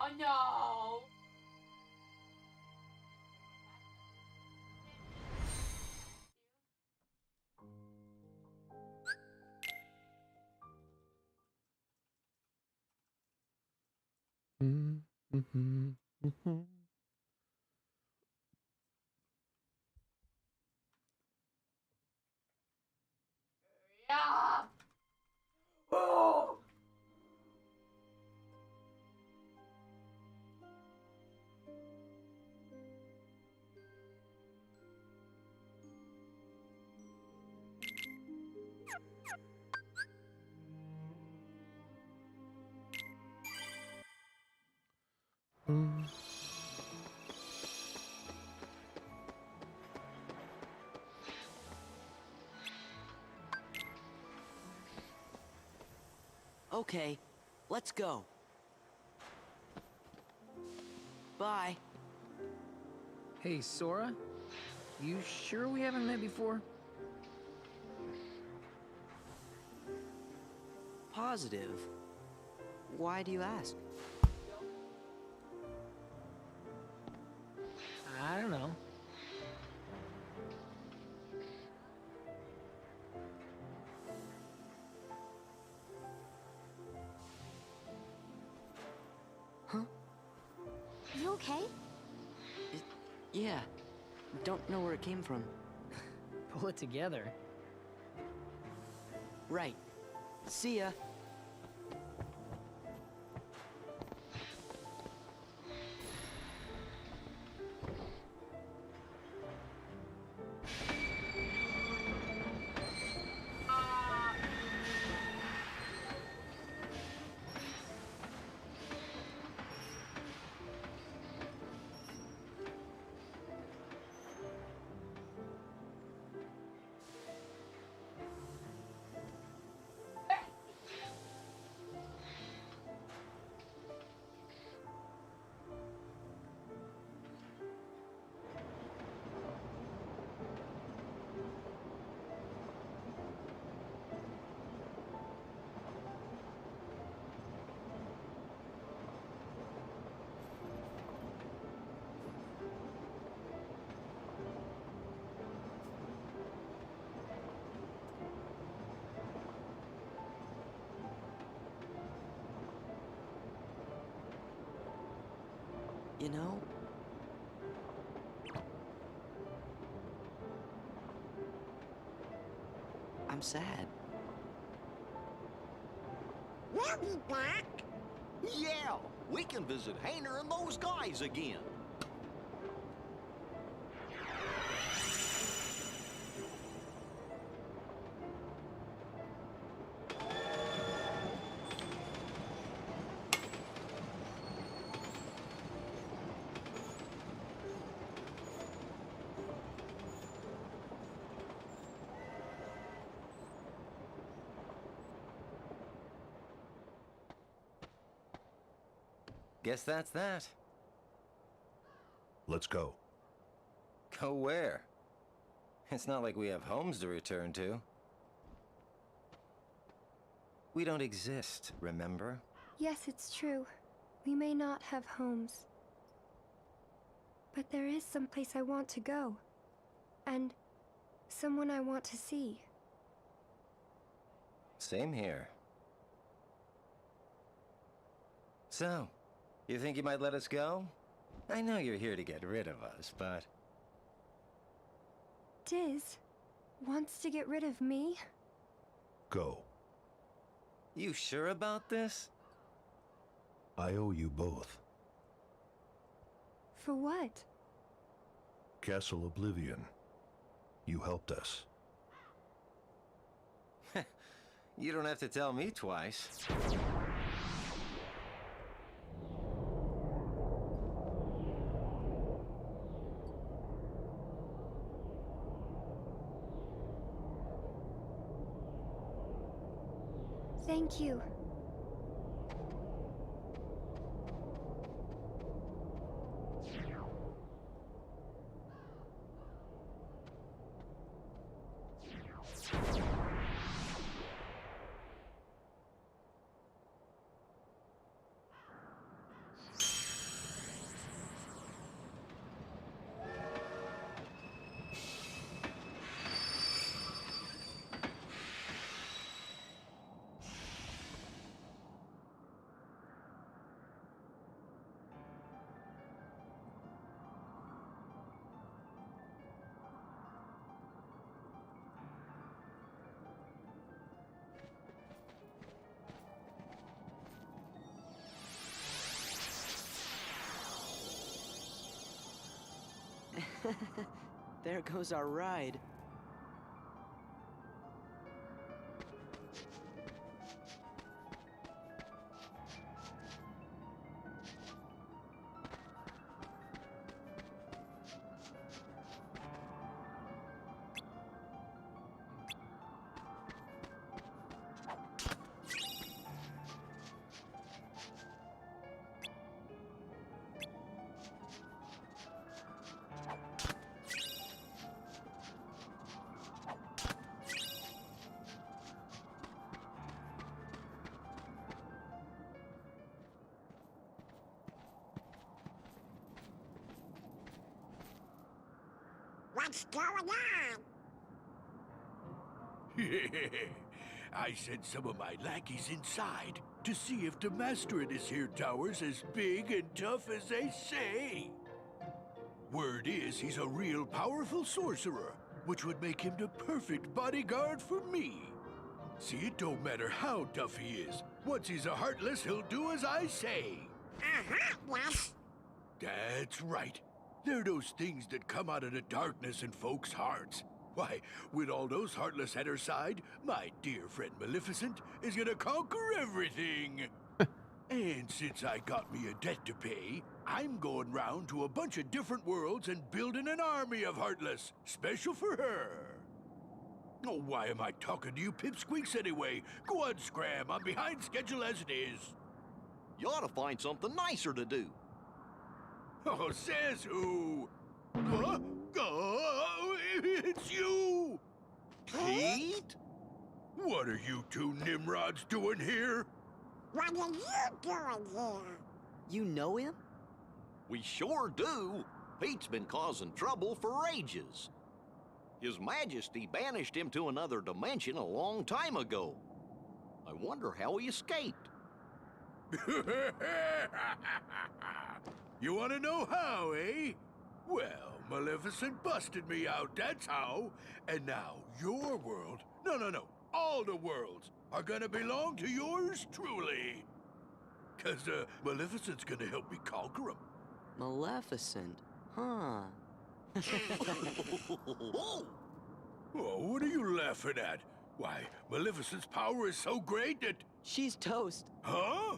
Oh no! Yeah! Oh! Okay, let's go. Bye. Hey, Sora? You sure we haven't met before? Positive. Why do you ask? I don't know. Huh? You okay? Yeah. Don't know where it came from. Pull it together. Right. See ya. You know, I'm sad. We'll be back. Yeah, we can visit Hayner and those guys again. Guess that's that. Let's go. Go where? It's not like we have homes to return to. We don't exist, remember? Yes, it's true. We may not have homes. But there is someplace I want to go. And someone I want to see. Same here. So, you think you might let us go? I know you're here to get rid of us, but... Diz wants to get rid of me? Go. You sure about this? I owe you both. For what? Castle Oblivion. You helped us. You don't have to tell me twice. Thank you. There goes our ride. What's going on? I sent some of my lackeys inside to see if the master in this here tower's as big and tough as they say. Word is he's a real powerful sorcerer, which would make him the perfect bodyguard for me. See, it don't matter how tough he is. Once he's a Heartless, he'll do as I say. Yes. That's right. They're those things that come out of the darkness in folks' hearts. Why, with all those Heartless at her side, my dear friend Maleficent is gonna conquer everything. And since I got me a debt to pay, I'm going round to a bunch of different worlds and building an army of Heartless, special for her. Oh, why am I talking to you pipsqueaks anyway? Go on, Scram. I'm behind schedule as it is. You ought to find something nicer to do. Oh, says who? Huh? Oh, it's you! Pete? What are you two Nimrods doing here? What are you doing here? You know him? We sure do. Pete's been causing trouble for ages. His Majesty banished him to another dimension a long time ago. I wonder how he escaped. You want to know how, eh? Well, Maleficent busted me out, that's how. And now your world, no, all the worlds are gonna belong to yours truly. 'Cause Maleficent's gonna help me conquer them. Maleficent, huh? Oh, what are you laughing at? Why, Maleficent's power is so great that... She's toast. Huh?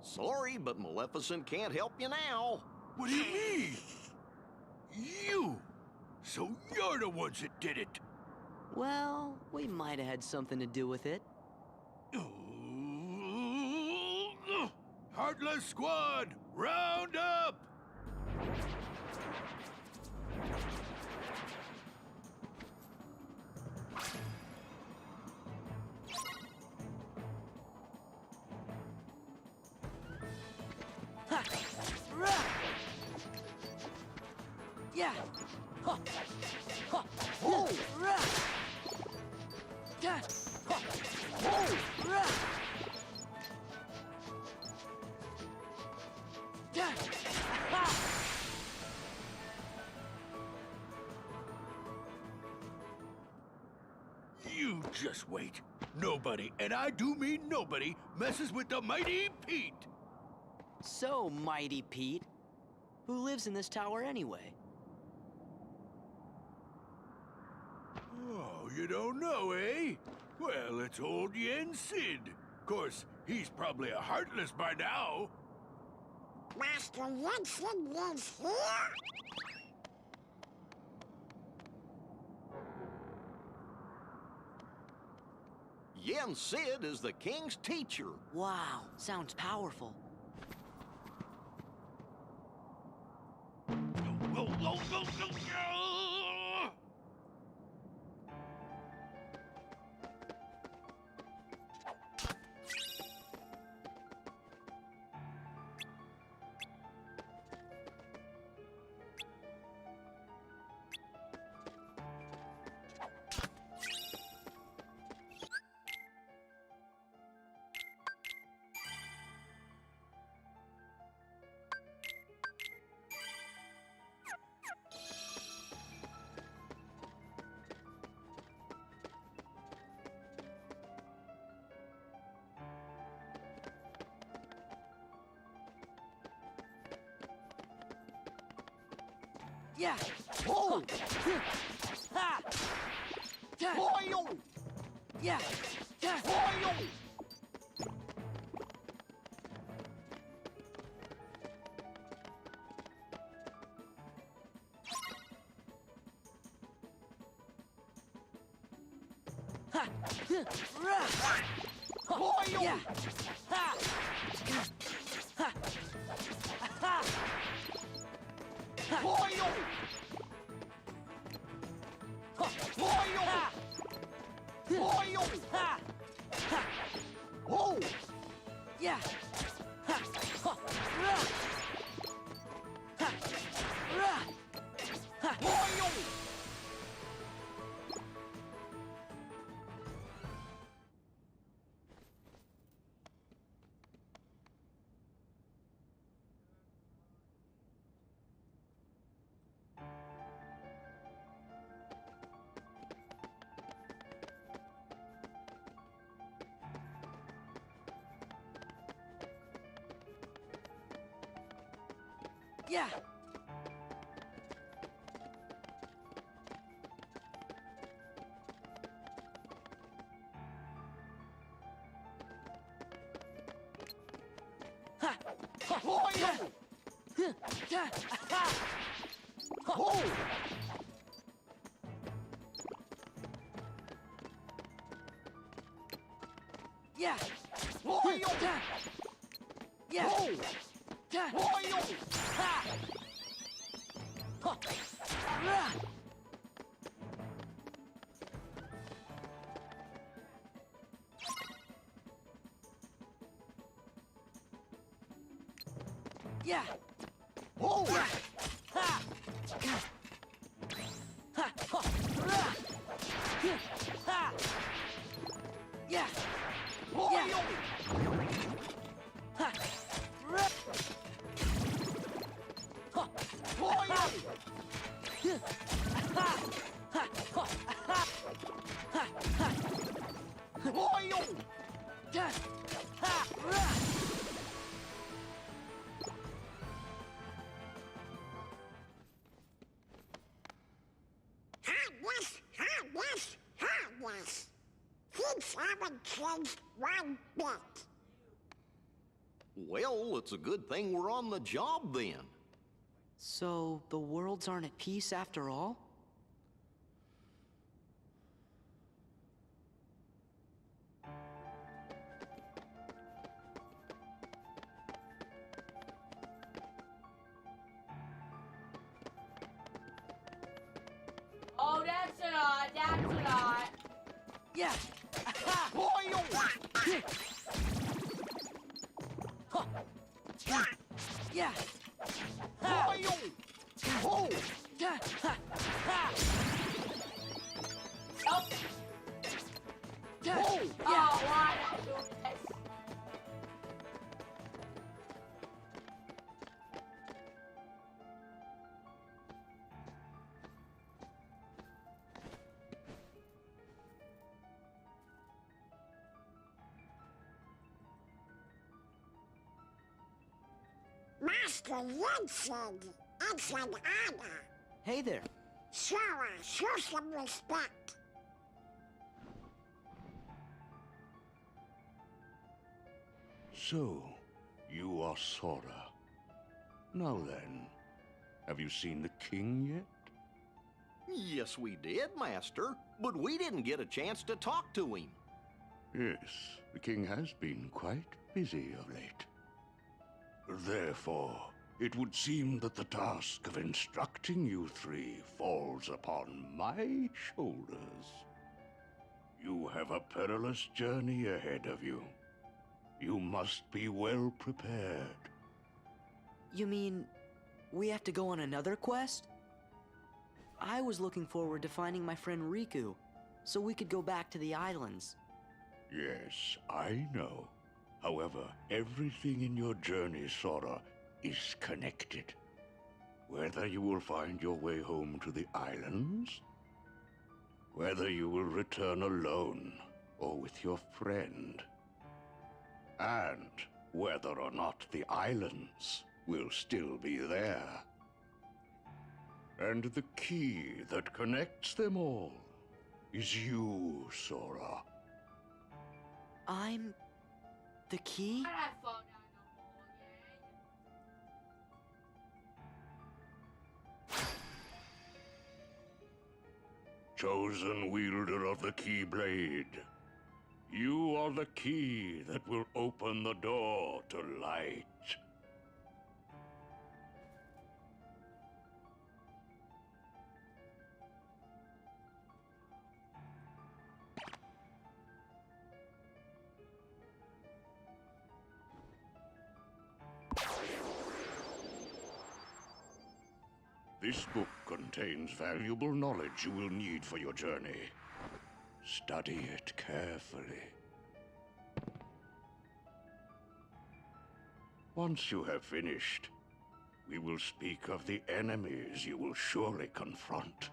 Sorry, but Maleficent can't help you now. What do you mean? You! So you're the ones that did it. Well, we might have had something to do with it. Heartless Squad, round up! Ha! Rah! Yeah! Ha! Ha! Whoa! Rah! Yeah! Ha! Whoa! Rah! Yeah! Ha! You just wait. Nobody, and I do mean nobody, messes with the mighty Pete. So, Mighty Pete, who lives in this tower anyway? Oh, you don't know, eh? Well, it's old Yen Sid. Of course, he's probably a Heartless by now. Master Jensen lives here? Yen Sid is the king's teacher. Wow, sounds powerful. Yeah. Oh! Ha! Oil! Yeah. Oil! Ha! Rah! Oil! Yeah. Ha! Ha! Ha! Oil! Oil! Ha! Oil! Ha! Ha! Oh! Yeah. Ha! Ha! Rah! Ha! Rah! Ha! Oil! Yeah. Ha! Ha! Oil! Ha! Ha! Oh! Yeah. Oil! Ha! Yeah. Oh! Ha! Oil! Ha! Ha! Rah! Yeah. Oh! Ha! Ha! Ha! Ha! Rah! Ha! Yeah. Oil! Ha! Rah! Ha! Oil! Ha! Ha! Ha! Ha! Ha! Ha! Oil! Ha! Ha! Rah! Harmless. Things haven't changed one bit. Well, it's a good thing we're on the job then. So, the worlds aren't at peace after all? Oh, that's a lot. That's a lot. Yeah! Ha! Oil! Yeah! Ha! Oil! Oh! Ha! Ha! Ha! Nope. Ha! Oh! Yeah! Oh, why did I do this? Master Vincent, it's an honor. Hey there. Sora, show some respect. So, you are Sora. Now then, have you seen the king yet? Yes, we did, Master, but we didn't get a chance to talk to him. Yes, the king has been quite busy of late. Therefore, it would seem that the task of instructing you three falls upon my shoulders. You have a perilous journey ahead of you. You must be well prepared. You mean we have to go on another quest? I was looking forward to finding my friend Riku, so we could go back to the islands. Yes, I know. However, everything in your journey, Sora, is connected. Whether you will find your way home to the islands, whether you will return alone or with your friend, and whether or not the islands will still be there. And the key that connects them all is you, Sora. I'm the key? I don't fall down no more, Chosen wielder of the Keyblade, you are the key that will open the door to light. This book contains valuable knowledge you will need for your journey. Study it carefully. Once you have finished, we will speak of the enemies you will surely confront.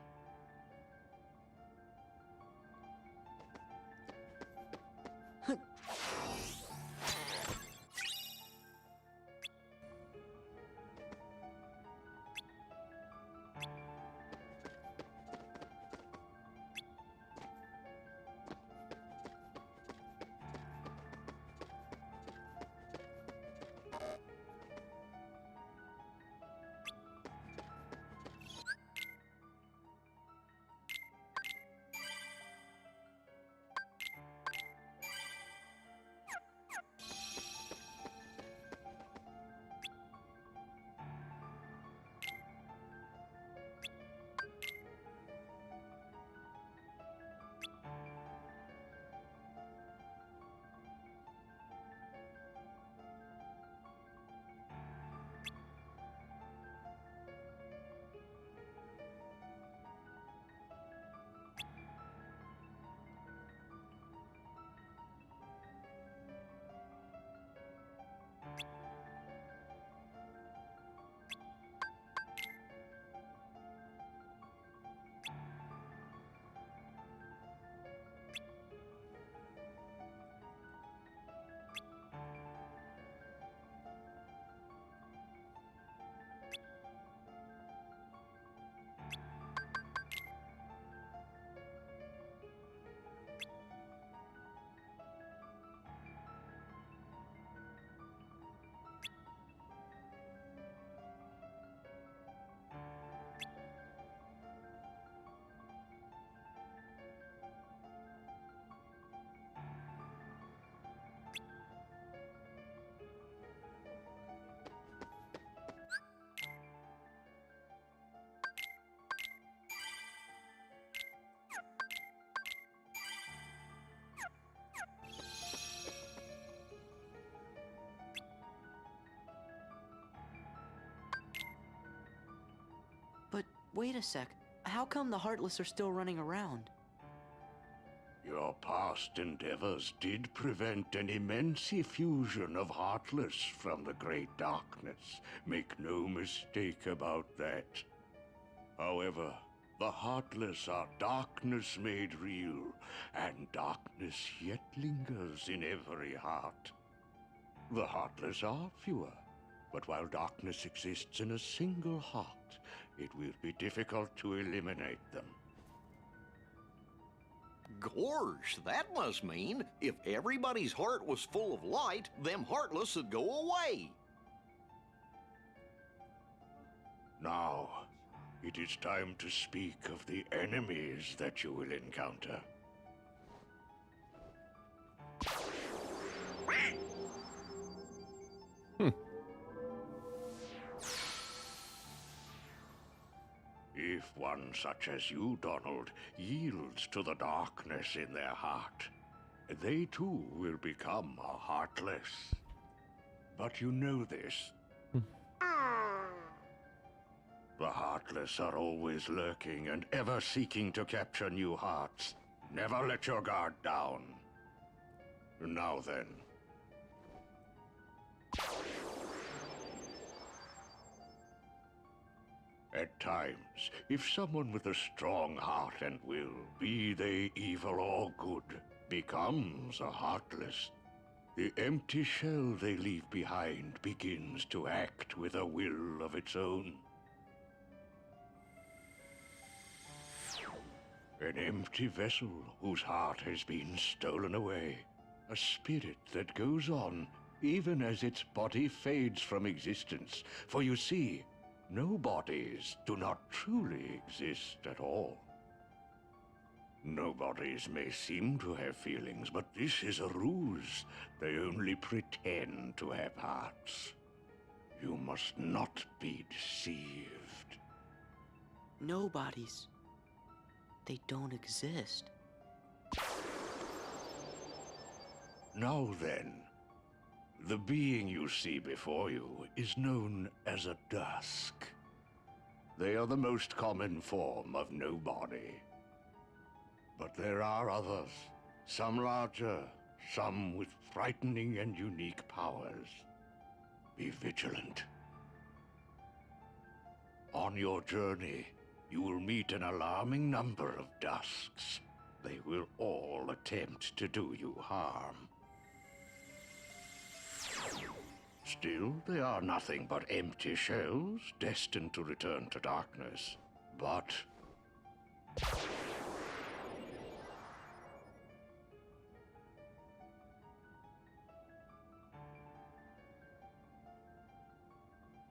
But wait a sec. How come the Heartless are still running around? Your past endeavors did prevent an immense effusion of Heartless from the Great Darkness. Make no mistake about that. However, the Heartless are darkness made real, and darkness yet lingers in every heart. The Heartless are fewer, but while darkness exists in a single heart, it will be difficult to eliminate them. Gorge, that must mean if everybody's heart was full of light, them Heartless would go away. Now, it is time to speak of the enemies that you will encounter. If one such as you, Donald, yields to the darkness in their heart, they too will become a Heartless. But you know this. The Heartless are always lurking and ever seeking to capture new hearts. Never let your guard down. Now then. At times, if someone with a strong heart and will, be they evil or good, becomes a Heartless, the empty shell they leave behind begins to act with a will of its own. An empty vessel whose heart has been stolen away. A spirit that goes on even as its body fades from existence. For you see, no bodies do not truly exist at all. Nobodies may seem to have feelings, but this is a ruse. They only pretend to have hearts. You must not be deceived. Nobodies. They don't exist. Now then, the being you see before you is known as a dusk. They are the most common form of nobody. But there are others, some larger, some with frightening and unique powers. Be vigilant. On your journey, you will meet an alarming number of dusks. They will all attempt to do you harm. Still, they are nothing but empty shells, destined to return to darkness. But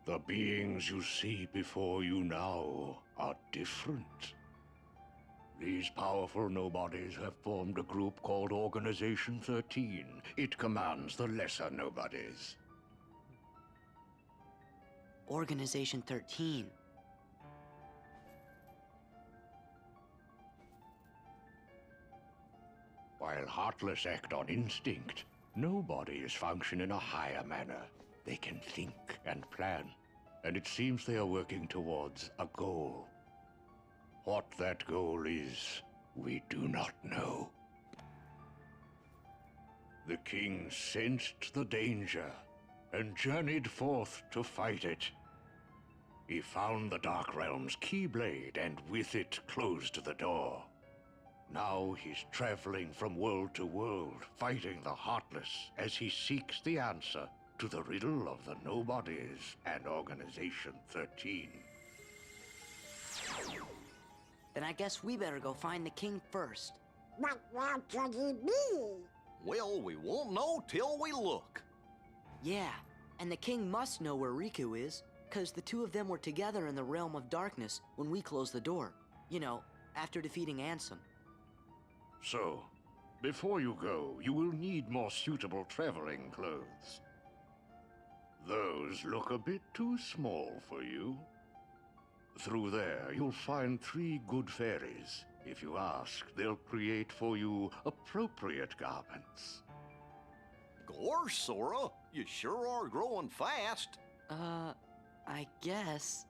the beings you see before you now are different. These powerful nobodies have formed a group called Organization 13. It commands the lesser nobodies. Organization 13. While Heartless act on instinct, nobodies function in a higher manner. They can think and plan, and it seems they are working towards a goal. What that goal is, we do not know. The king sensed the danger and journeyed forth to fight it. He found the Dark Realm's Keyblade and with it closed the door. Now he's traveling from world to world, fighting the Heartless as he seeks the answer to the riddle of the Nobodies and Organization 13. Then I guess we better go find the king first. But where could he be? Well, we won't know till we look. Yeah, and the king must know where Riku is, 'cause the two of them were together in the Realm of Darkness when we closed the door. You know, after defeating Ansem. So, before you go, you will need more suitable traveling clothes. Those look a bit too small for you. Through there, you'll find 3 good fairies. If you ask, they'll create for you appropriate garments. Gorge, Sora, you sure are growing fast. I guess.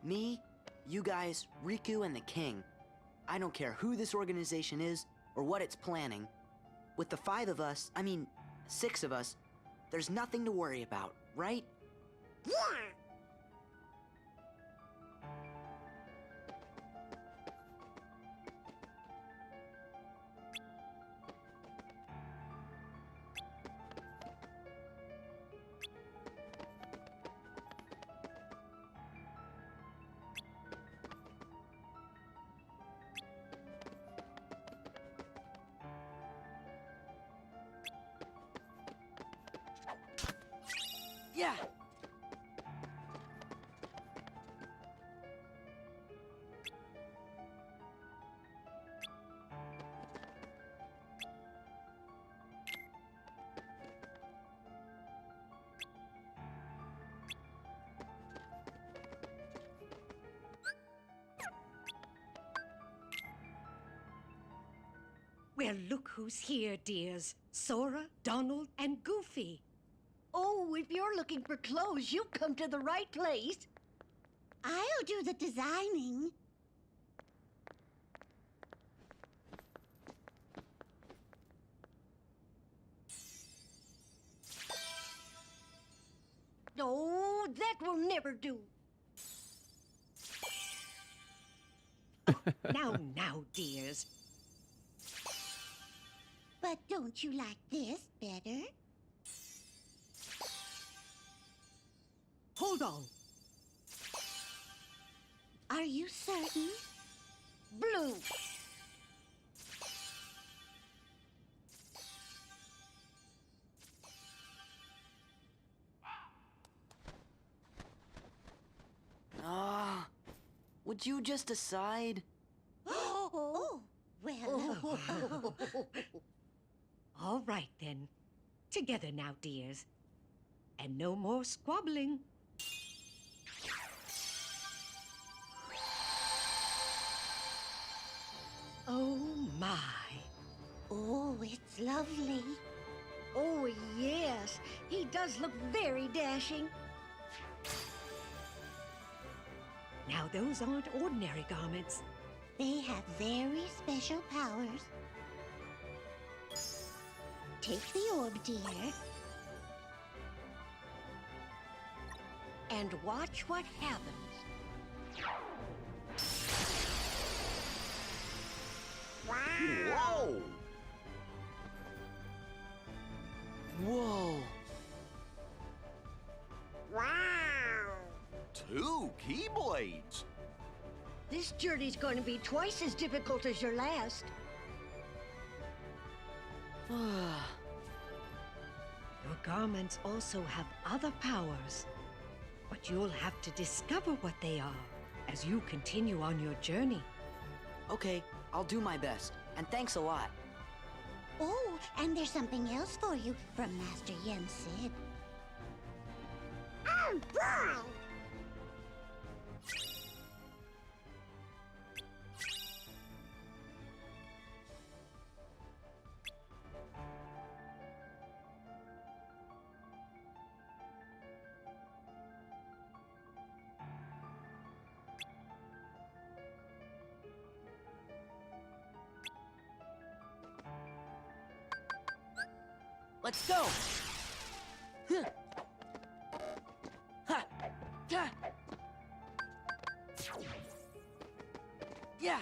Me, you guys, Riku, and the king. I don't care who this organization is or what it's planning. With the 5 of us, 6 of us, there's nothing to worry about, right? Yeah. Yeah! Well, look who's here, dears. Sora, Donald, and Goofy. Oh, if you're looking for clothes, you've come to the right place. I'll do the designing. Oh, that will never do. Now, dears. But don't you like this better? Hold on. Are you certain? Blue. Would you just decide? Oh, well. All right, then. Together now, dears. And no more squabbling. Oh, my. Oh, it's lovely. Oh, yes. He does look very dashing. Now, those aren't ordinary garments. They have very special powers. Take the orb, dear. And watch what happens. Whoa! Whoa! Wow! 2 Keyblades! This journey's going to be twice as difficult as your last. Your garments also have other powers. But you'll have to discover what they are as you continue on your journey. Okay, I'll do my best. And thanks a lot. Oh, and there's something else for you from Master Yen Sid. Oh, boy! Let's go! Huh. Ha. Yeah. Yeah.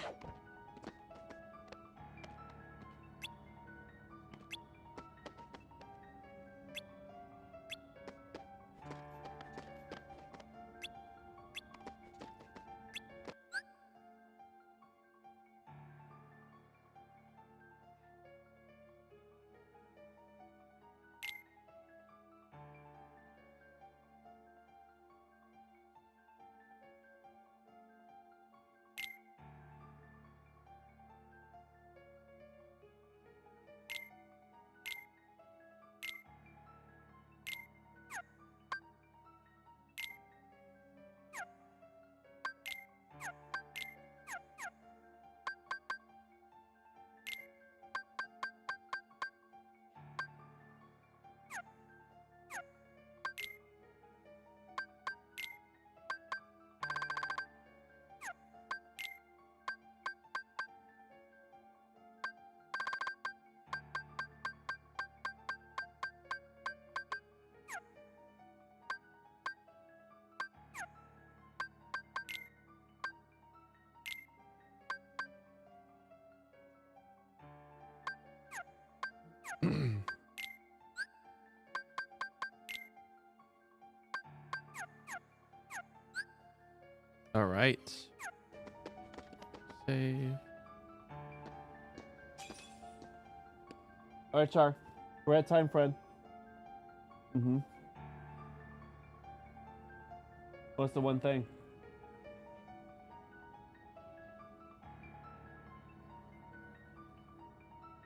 All right. Save. All right, Char. We're at time, friend. Mm-hmm. What's the one thing?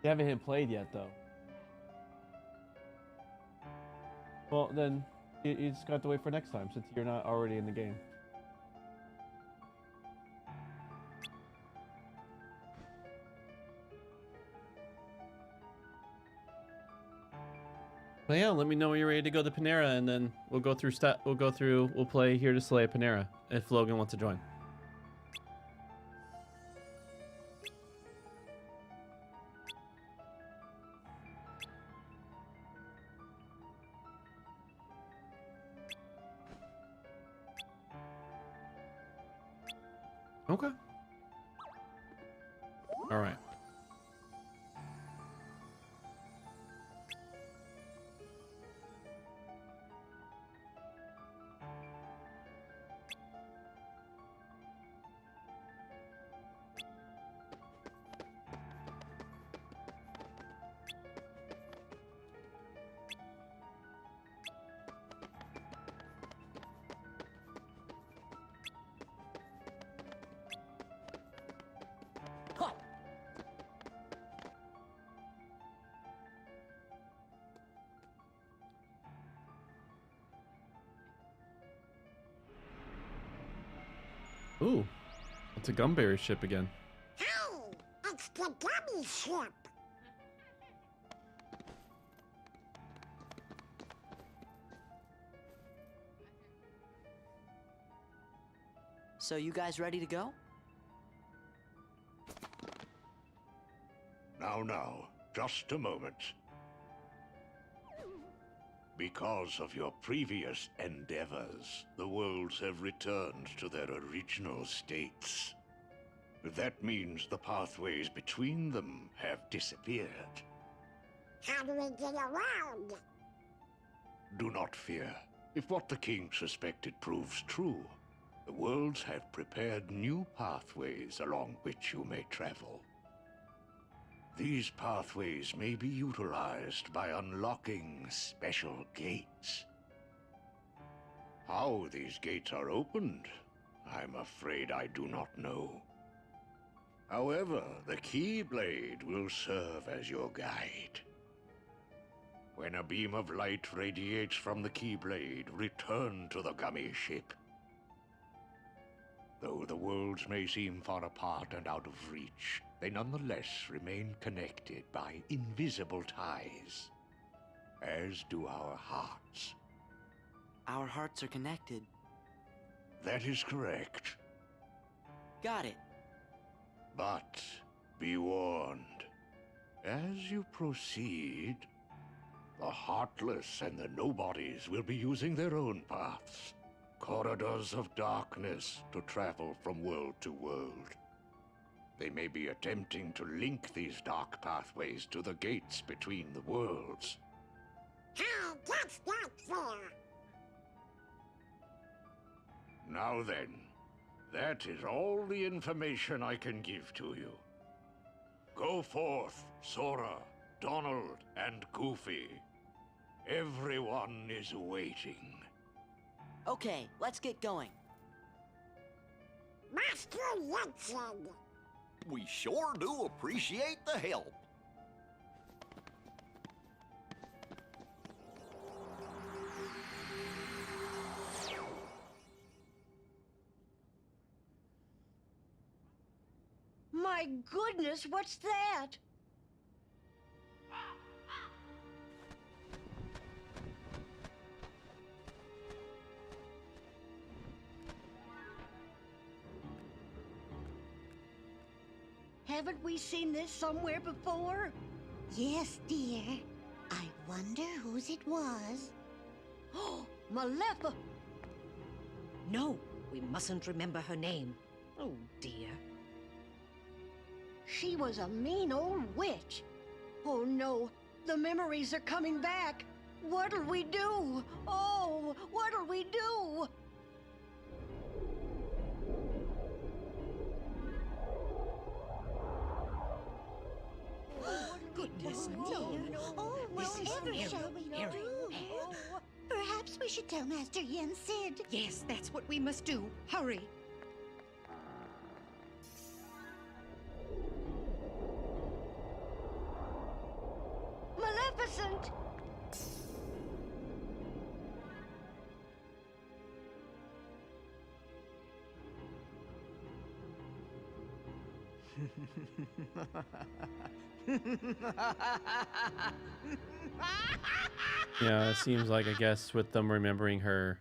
You haven't hit played yet, though. Well, then you just got to wait for next time since you're not already in the game. But yeah, let me know when you're ready to go to Panera, and then we'll go through we'll play Here to Slay at Panera if Logan wants to join. Okay. All right. Ooh, it's a Gumberry ship again. Hey, it's the gummy ship. So you guys ready to go? Now, just a moment. Because of your previous endeavors, the worlds have returned to their original states. That means the pathways between them have disappeared. How do we get around? Do not fear. If what the king suspected proves true, the worlds have prepared new pathways along which you may travel. These pathways may be utilized by unlocking special gates. How these gates are opened, I'm afraid I do not know. However, the Keyblade will serve as your guide. When a beam of light radiates from the Keyblade, return to the gummy ship. Though the worlds may seem far apart and out of reach, they nonetheless remain connected by invisible ties, as do our hearts. Our hearts are connected. That is correct. Got it. But be warned, as you proceed, the Heartless and the Nobodies will be using their own paths, corridors of darkness to travel from world to world. They may be attempting to link these dark pathways to the gates between the worlds. Hey, that's not fair. Now then, that is all the information I can give to you. Go forth, Sora, Donald, and Goofy. Everyone is waiting. Okay, let's get going. Master Yensid. We sure do appreciate the help. My goodness, what's that? Haven't we seen this somewhere before? Yes, dear. I wonder whose it was. Oh, Malefa! No, we mustn't remember her name. Oh, dear. She was a mean old witch. Oh no, the memories are coming back. What'll we do? Oh, what'll we do? Goodness me. Oh, This is whatever very, shall we very do? bad. Perhaps we should tell Master Yensid. Yes, that's what we must do. Hurry. Maleficent! Yeah, it seems like, I guess, with them remembering her,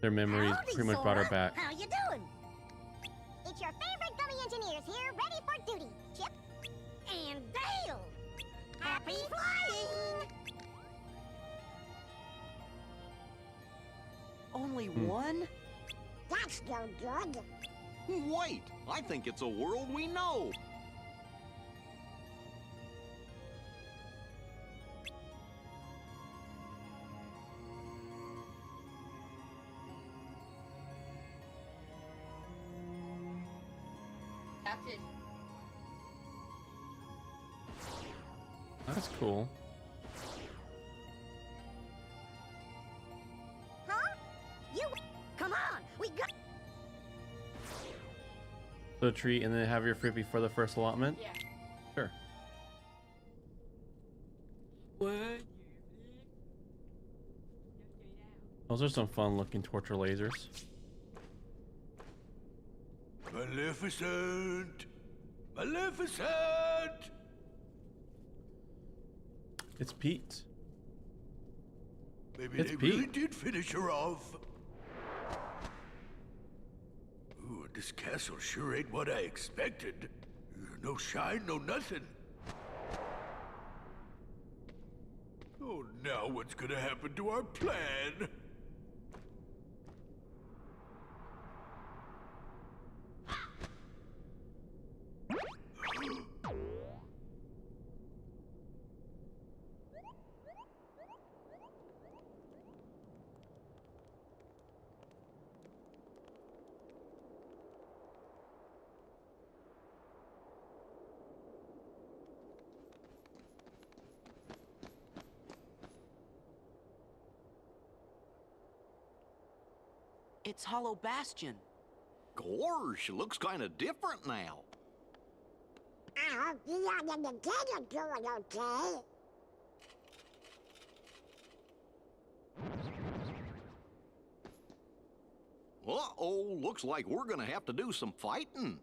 their memories Howdy, pretty much brought her Sora. back. How you doing? It's your favorite gummy engineers here, ready for duty. Chip and Dale. Happy flying! Only one? That's no good. Wait, I think it's a world we know. Captain. That's cool. Huh? You... Come on, we got... So treat and then have your fruit before the first allotment? Yeah. Sure. What? Those are some fun looking torture lasers. Maleficent! Maleficent! It's Pete. Maybe It's they Pete. really did finish her off. Ooh, this castle sure ain't what I expected. No shine, no nothing. Oh, now what's gonna happen to our plan? It's Hollow Bastion. Gorsh, looks kind of different now. I hope you and the kid are doing okay. Uh-oh, looks like we're gonna have to do some fighting.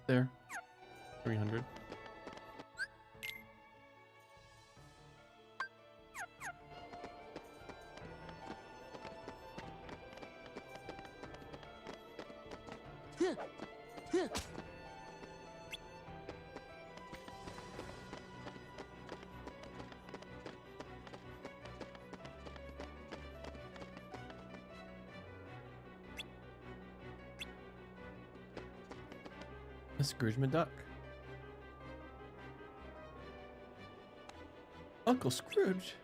There. 300. Scrooge McDuck. Uncle Scrooge?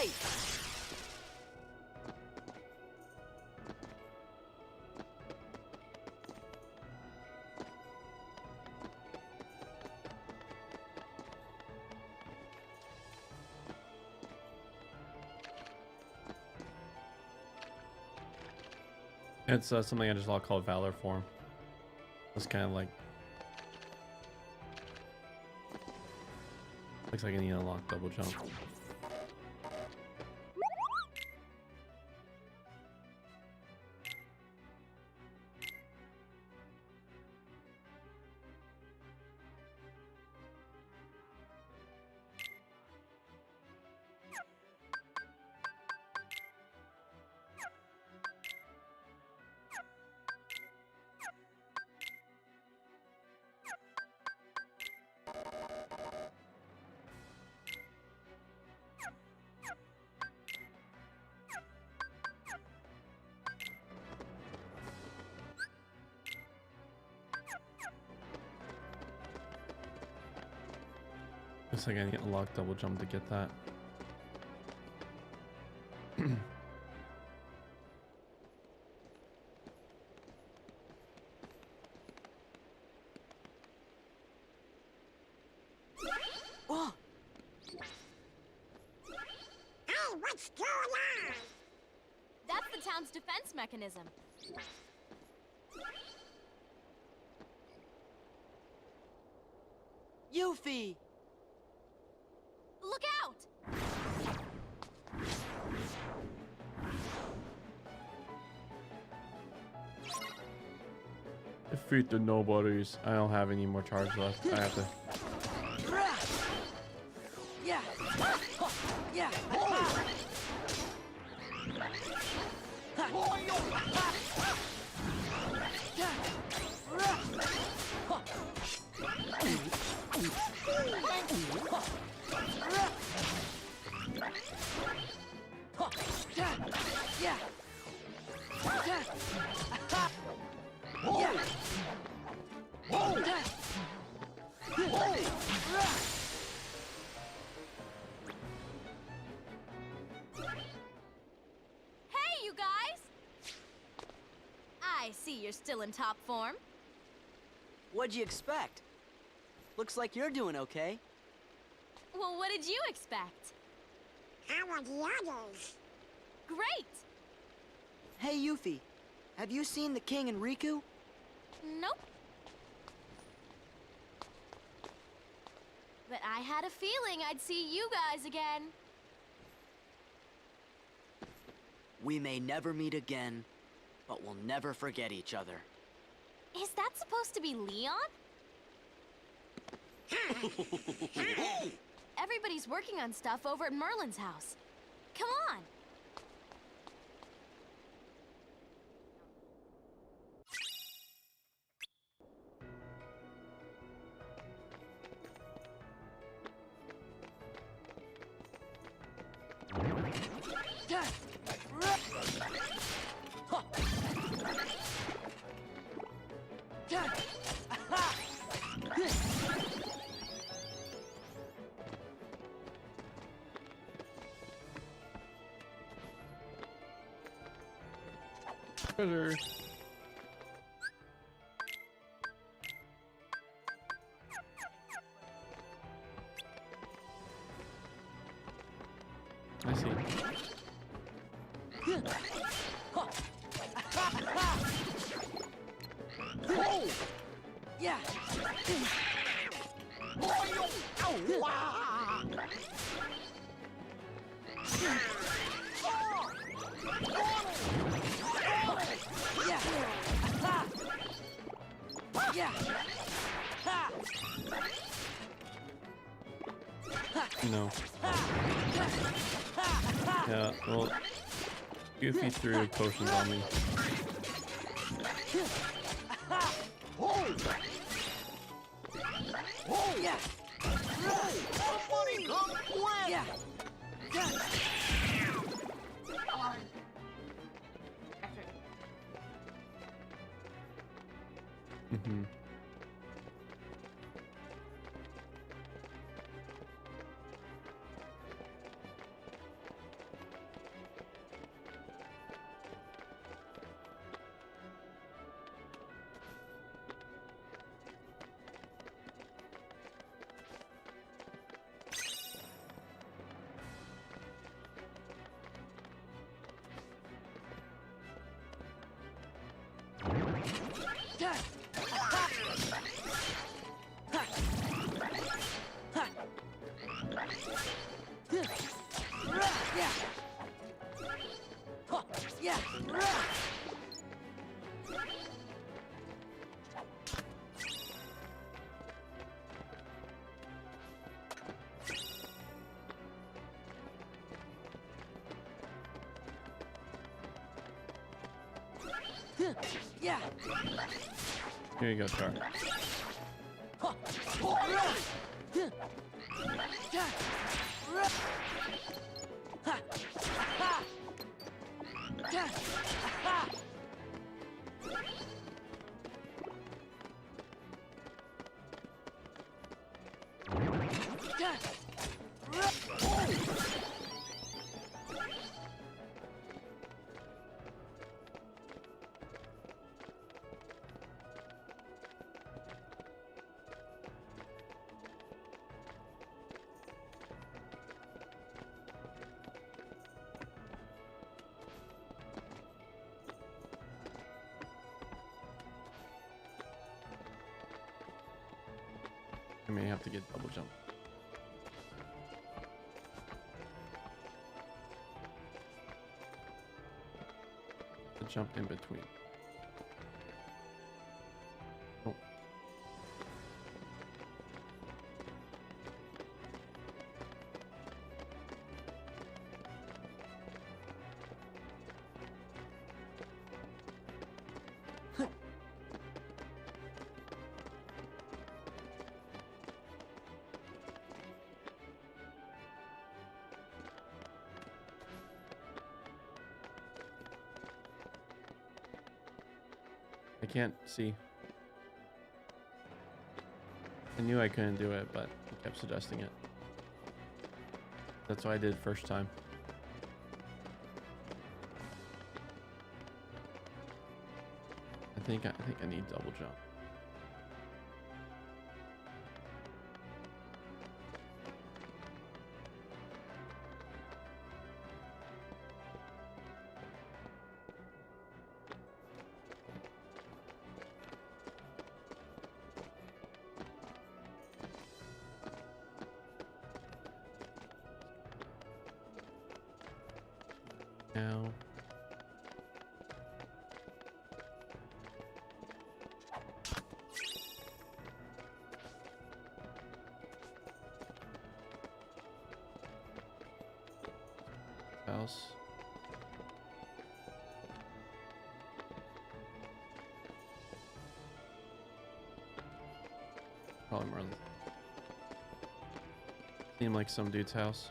fight! It's something I just called Valor Form. It's kind of like... Looks like I need to unlock double jump. Looks like I need to unlock double jump to get that. Whoa! Hey, what's going on? That's the town's defense mechanism. Yuffie! Look out! Defeat the nobodies. I don't have any more charge left. I have to. Yeah! Yeah! Hey, you guys! I see you're still in top form. What'd you expect? Looks like you're doing okay. Well, what did you expect? How are the others? Great! Hey, Yuffie, have you seen the king and Riku? Nope. But I had a feeling I'd see you guys again. We may never meet again, but we'll never forget each other. Is that supposed to be Leon? Everybody's working on stuff over at Merlin's house. Come on. Treasure. I see. Yeah. Yeah. No. Yeah, well, Goofy threw potions on me. Yeah. Somebody come quick! Yeah. Mm-hmm. Yeah. Here you go, Char. I may have to get double jump. To jump in between. Oh. I can't see. I knew I couldn't do it, but he kept suggesting it. That's what I did first time. I think I need double jump. Now. House. Probably more than. Seemed like some dude's house.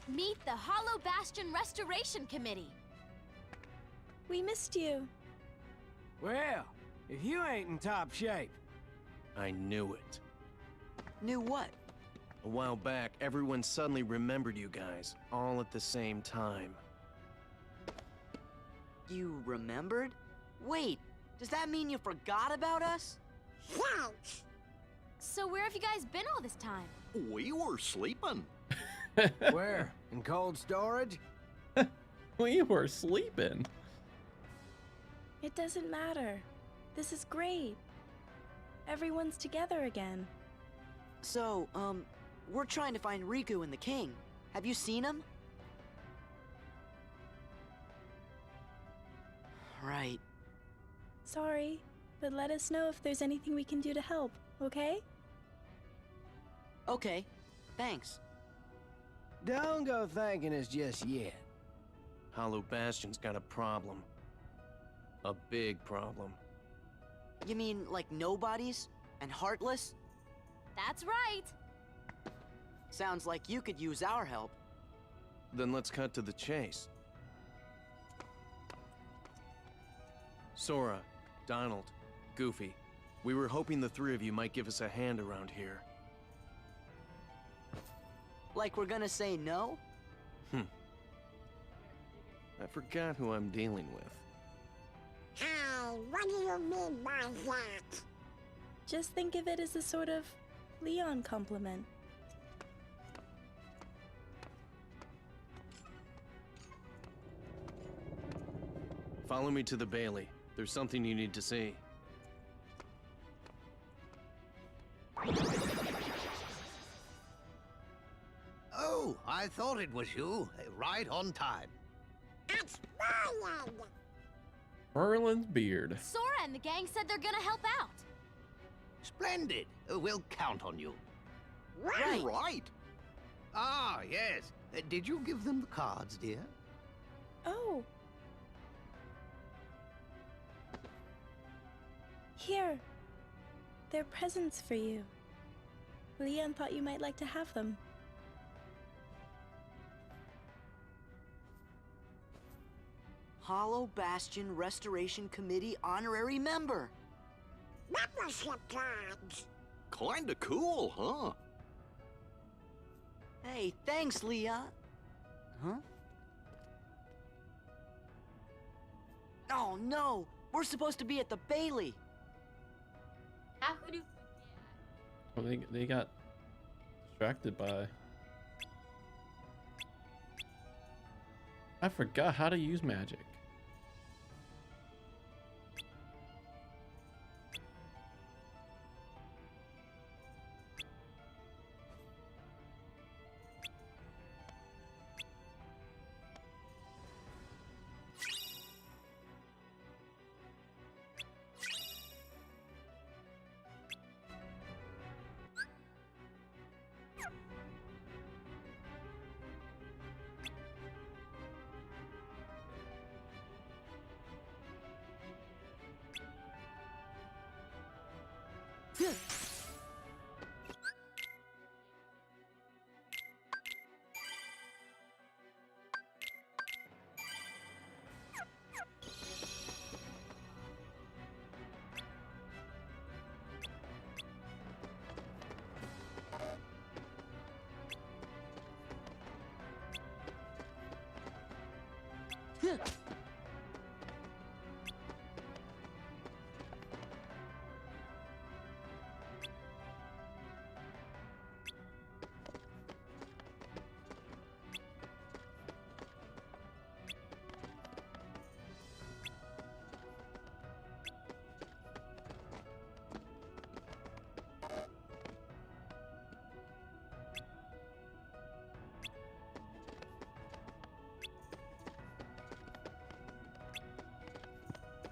Meet the Hollow Bastion Restoration Committee. We missed you. Well, if you ain't in top shape. I knew it. Knew what? A while back, everyone suddenly remembered you guys, all at the same time. You remembered? Wait, does that mean you forgot about us? Thanks. So where have you guys been all this time? We were sleeping. Where? In cold storage? We were sleeping. It doesn't matter. This is great. Everyone's together again. So, we're trying to find Riku and the king. Have you seen him? Right. Sorry, but let us know if there's anything we can do to help, okay? Okay, thanks. Don't go thanking us just yet. Hollow Bastion's got a problem. A big problem. You mean like nobodies and heartless? That's right. Sounds like you could use our help. Then let's cut to the chase. Sora, Donald, Goofy, we were hoping the three of you might give us a hand around here. Like we're gonna say no? I forgot who I'm dealing with. Hi, what do you mean by that? Just think of it as a sort of Leon compliment. Follow me to the Bailey. There's something you need to see. Oh, I thought it was you. Right on time. It's Brian! Merlin's beard. Sora and the gang said they're gonna help out. Splendid. We'll count on you. Right. Ah, yes. Did you give them the cards, dear? Oh. Here. They're presents for you. Leon thought you might like to have them. Hollow Bastion Restoration Committee honorary member. Membership cards. Kinda cool, huh? Hey, thanks, Leah. Huh? Oh no, we're supposed to be at the Bailey. How could you Well, they got distracted by. I forgot how to use magic.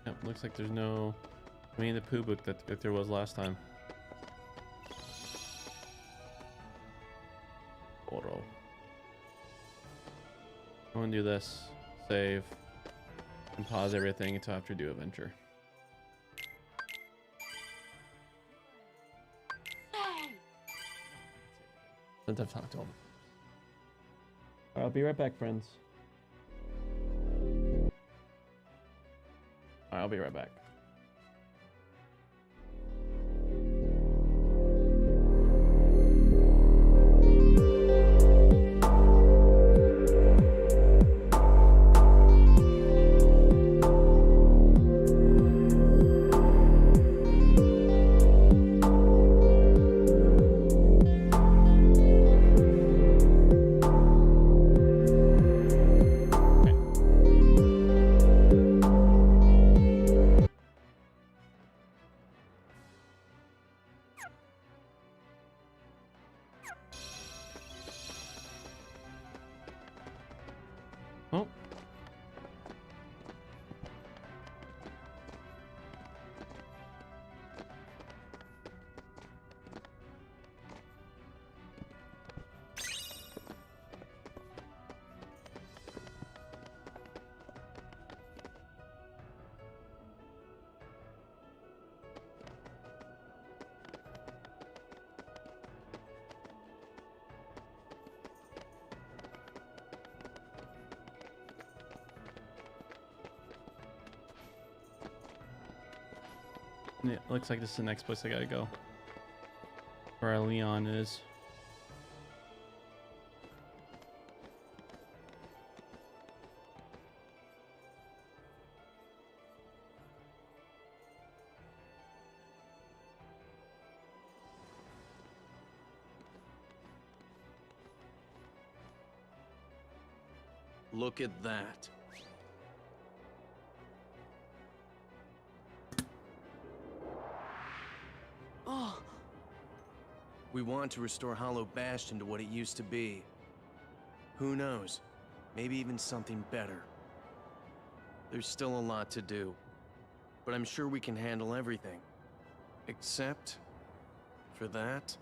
Yep, looks like there's no Winnie the Pooh book that there was last time. Photo. I'm gonna do this, save, and pause everything until after do adventure. Since I've talked to them. I'll be right back, friends. I'll be right back. Oh. Yeah, looks like this is the next place I gotta go. Where Leon is. Look at that. Oh. We want to restore Hollow Bastion to what it used to be. Who knows? Maybe even something better. There's still a lot to do, but I'm sure we can handle everything. Except for that.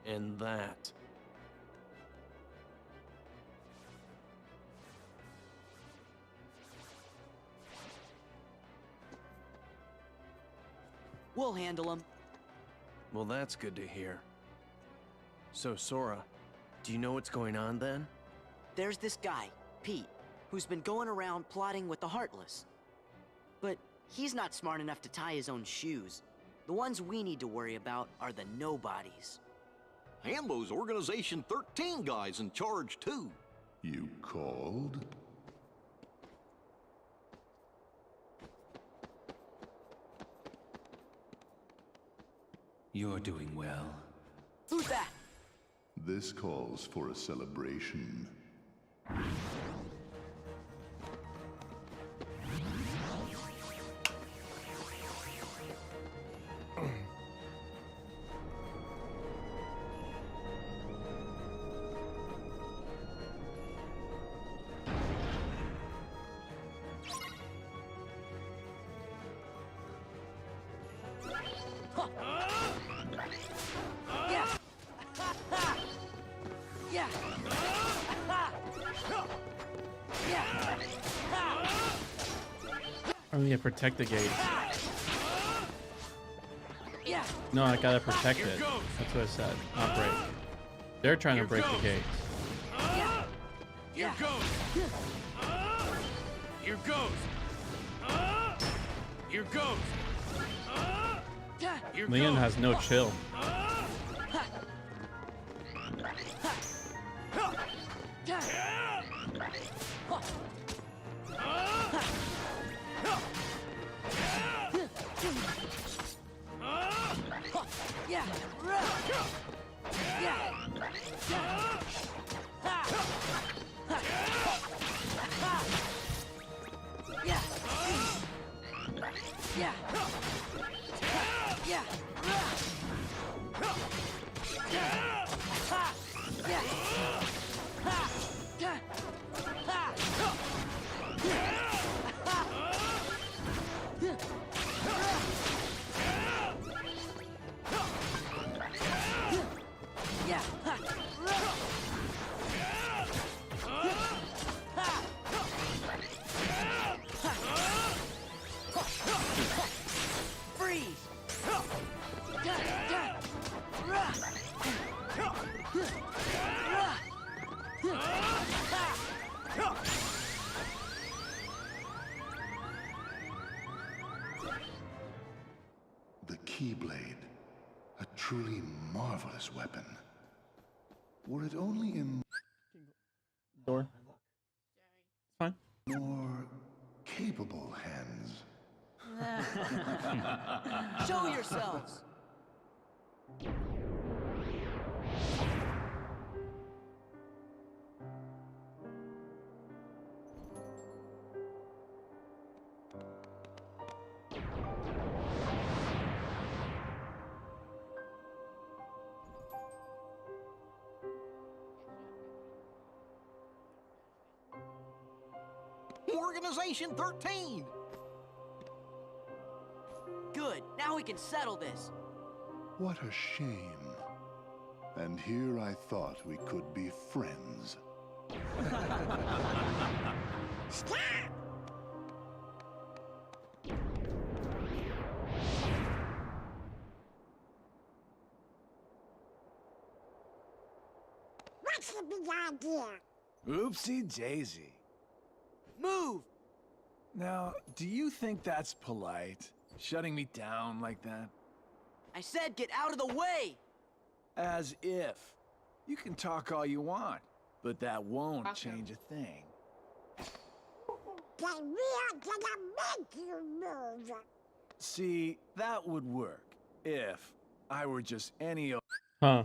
And that. We'll handle him. Well, that's good to hear. So, Sora, do you know what's going on then? There's this guy, Pete, who's been going around plotting with the Heartless. But he's not smart enough to tie his own shoes. The ones we need to worry about are the nobodies. Hambo's Organization 13 guy's in charge, too. You called? You're doing well. Who's that? This calls for a celebration. I need to protect the gate. No, I gotta protect it. That's what I said. Not break. They're trying to break the gates. Here goes. Here goes. Here goes. Here Leon goes. has no chill. The Keyblade, a truly marvelous weapon. Were it only in Door. Fine. more capable hands. Show yourselves! Organization 13! Good, now we can settle this. What a shame. And here I thought we could be friends. Stop! What's the big idea? Oopsie daisy. Move! Now, do you think that's polite? Shutting me down like that? I said get out of the way! As if. You can talk all you want, but that won't change a thing. Then we are gonna make you move. See, that would work if I were just any. Huh.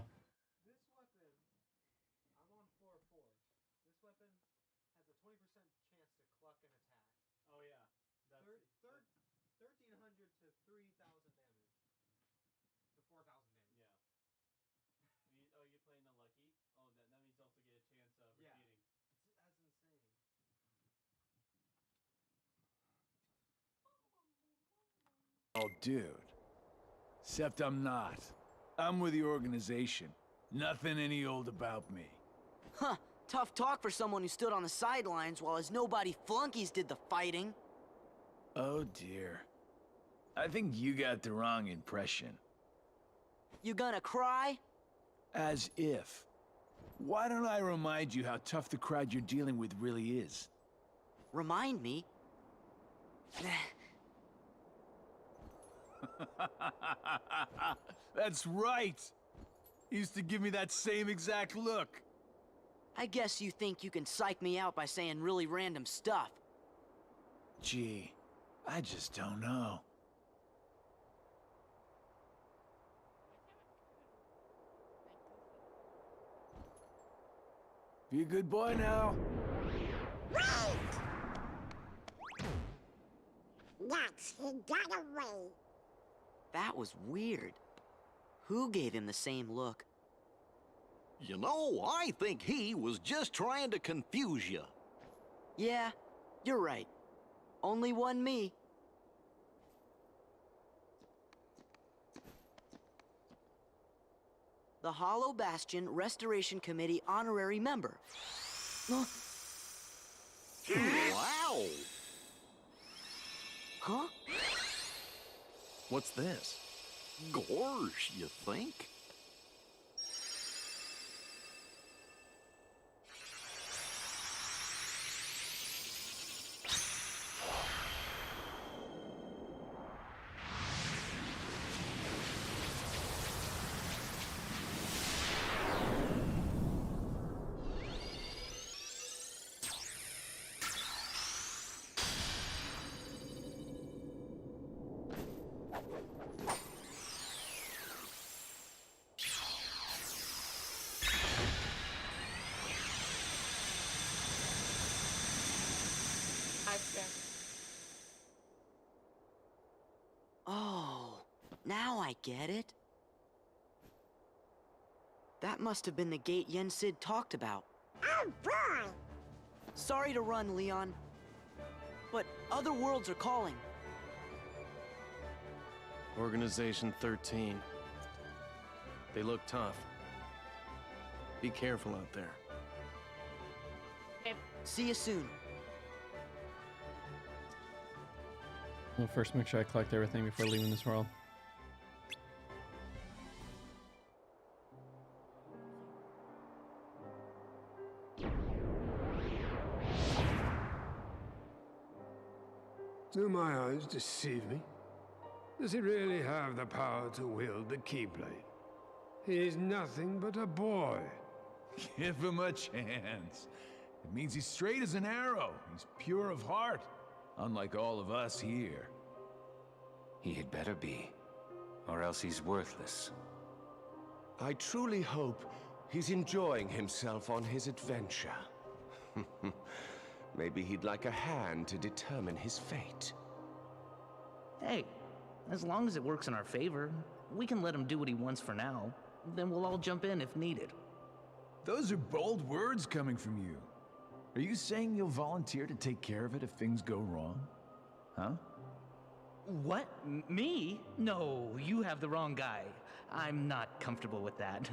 Oh, dude. Except I'm not. I'm with the organization. Nothing any old about me. Huh, tough talk for someone who stood on the sidelines while his nobody flunkies did the fighting. Oh dear. I think you got the wrong impression. You gonna cry? As if. Why don't I remind you how tough the crowd you're dealing with really is? Remind me? That's right! He used to give me that same exact look. I guess you think you can psych me out by saying really random stuff. Gee, I just don't know. Be a good boy now. Nuts, he got away. That was weird. Who gave him the same look? You know, I think he was just trying to confuse you. Yeah, you're right. Only one me. The Hollow Bastion Restoration Committee honorary member. Wow! Huh? What's this? Gorge, you think? Oh, now I get it. That must have been the gate Yensid talked about. Oh boy! Sorry to run, Leon. But other worlds are calling. Organization 13. They look tough. Be careful out there. See you soon. We'll first make sure I collect everything before leaving this world. Do my eyes deceive me? Does he really have the power to wield the Keyblade? He is nothing but a boy. Give him a chance. It means he's straight as an arrow. He's pure of heart. Unlike all of us here. He had better be, or else he's worthless. I truly hope he's enjoying himself on his adventure. Maybe he'd like a hand to determine his fate. Hey, as long as it works in our favor, we can let him do what he wants for now. Then we'll all jump in if needed. Those are bold words coming from you. Are you saying you'll volunteer to take care of it if things go wrong? Huh? What? Me? No, you have the wrong guy. I'm not comfortable with that.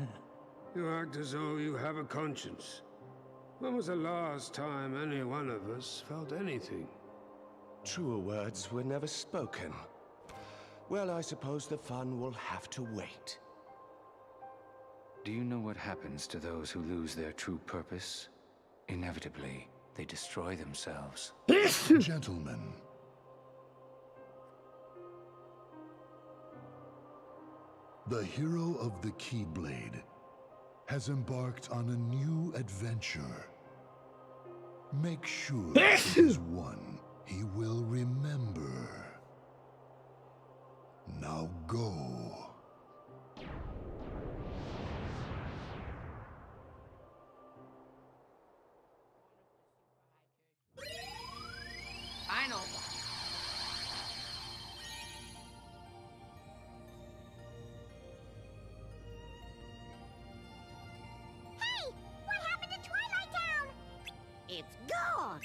You act as though you have a conscience. When was the last time any one of us felt anything? Truer words were never spoken. Well, I suppose the fun will have to wait. Do you know what happens to those who lose their true purpose? Inevitably, they destroy themselves. Gentlemen. The hero of the Keyblade has embarked on a new adventure. Make sure it is one he will remember. Now go. I know. Hey! What happened to Twilight Town? It's gone!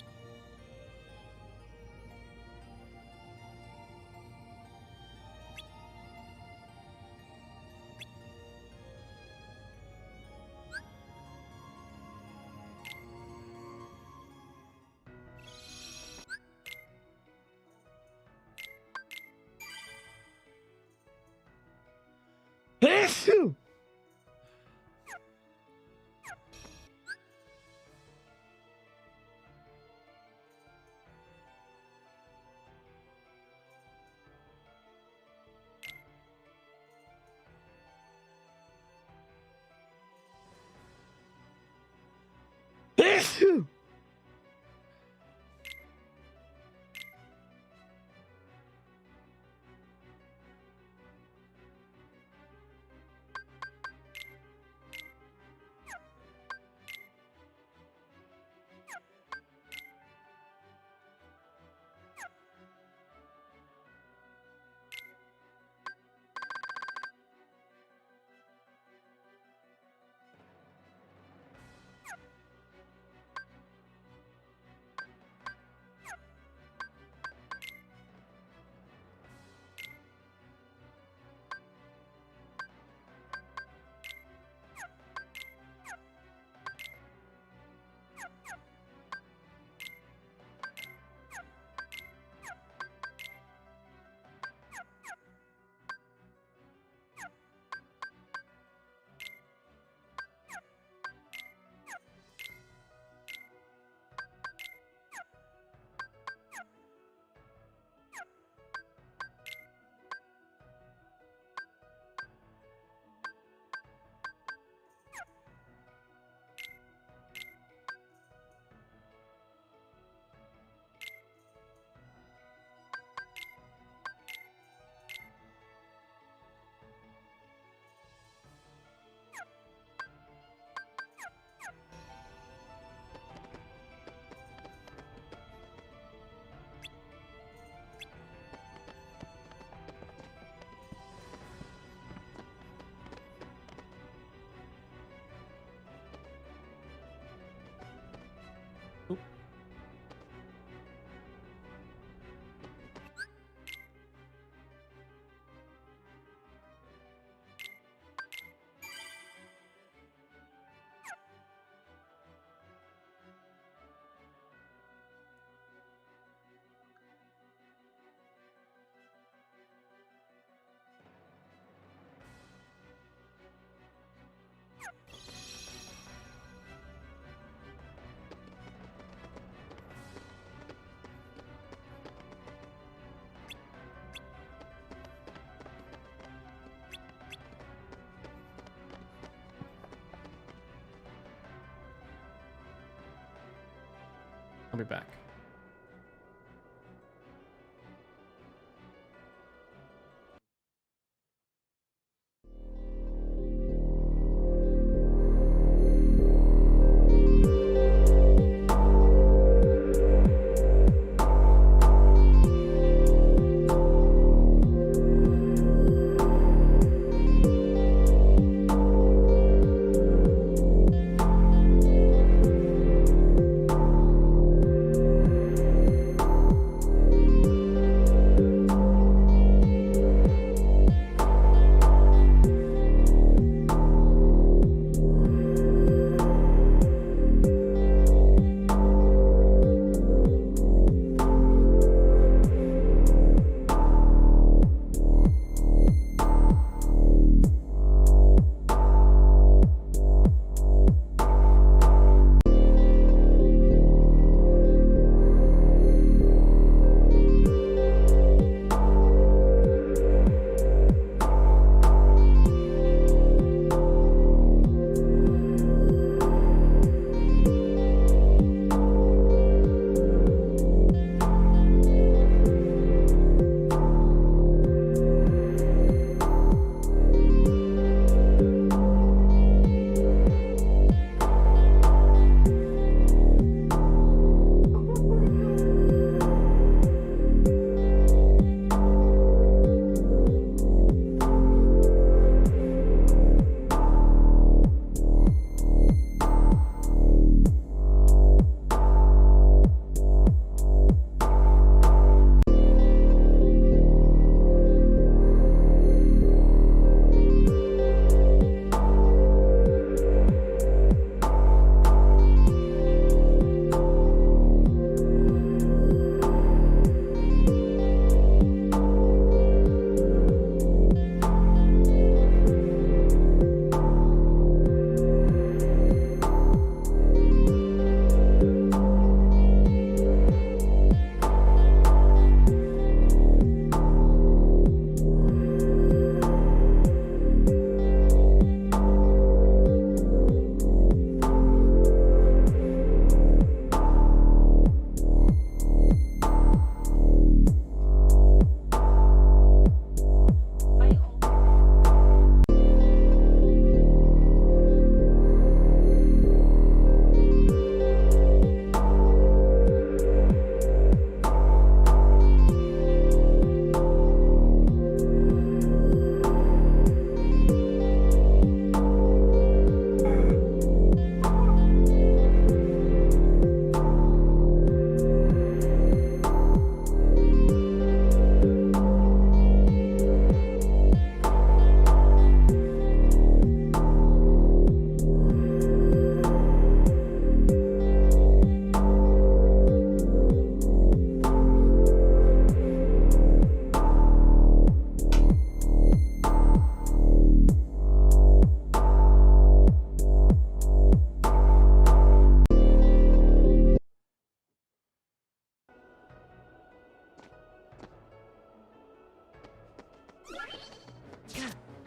be back.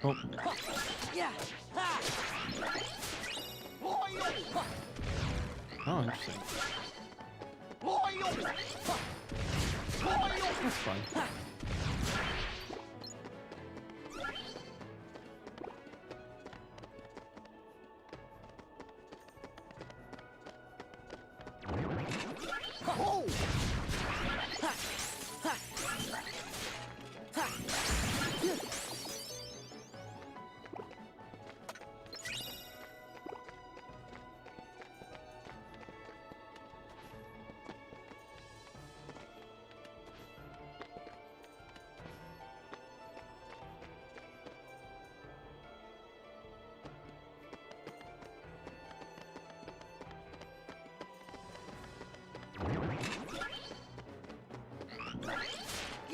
Oh. Oh, interesting. That's fun.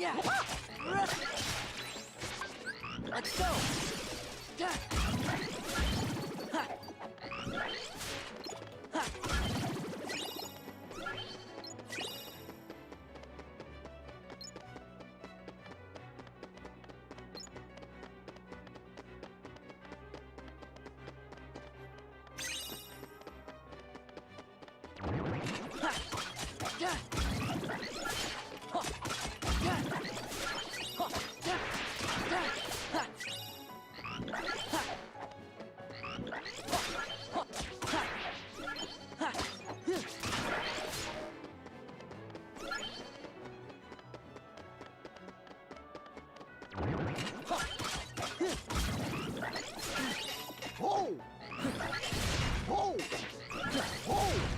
Yeah. Let's go. Oh! Oh! Oh! Oh!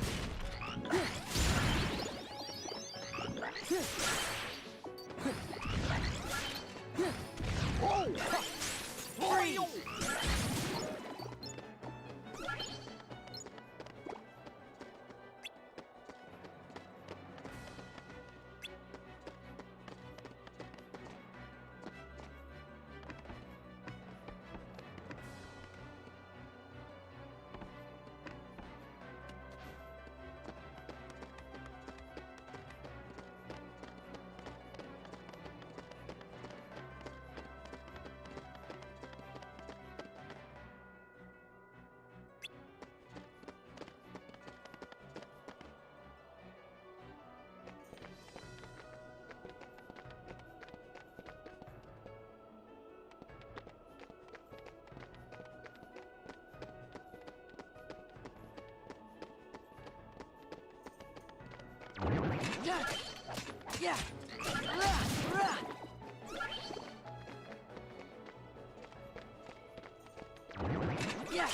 Yeah. Yeah. Yeah.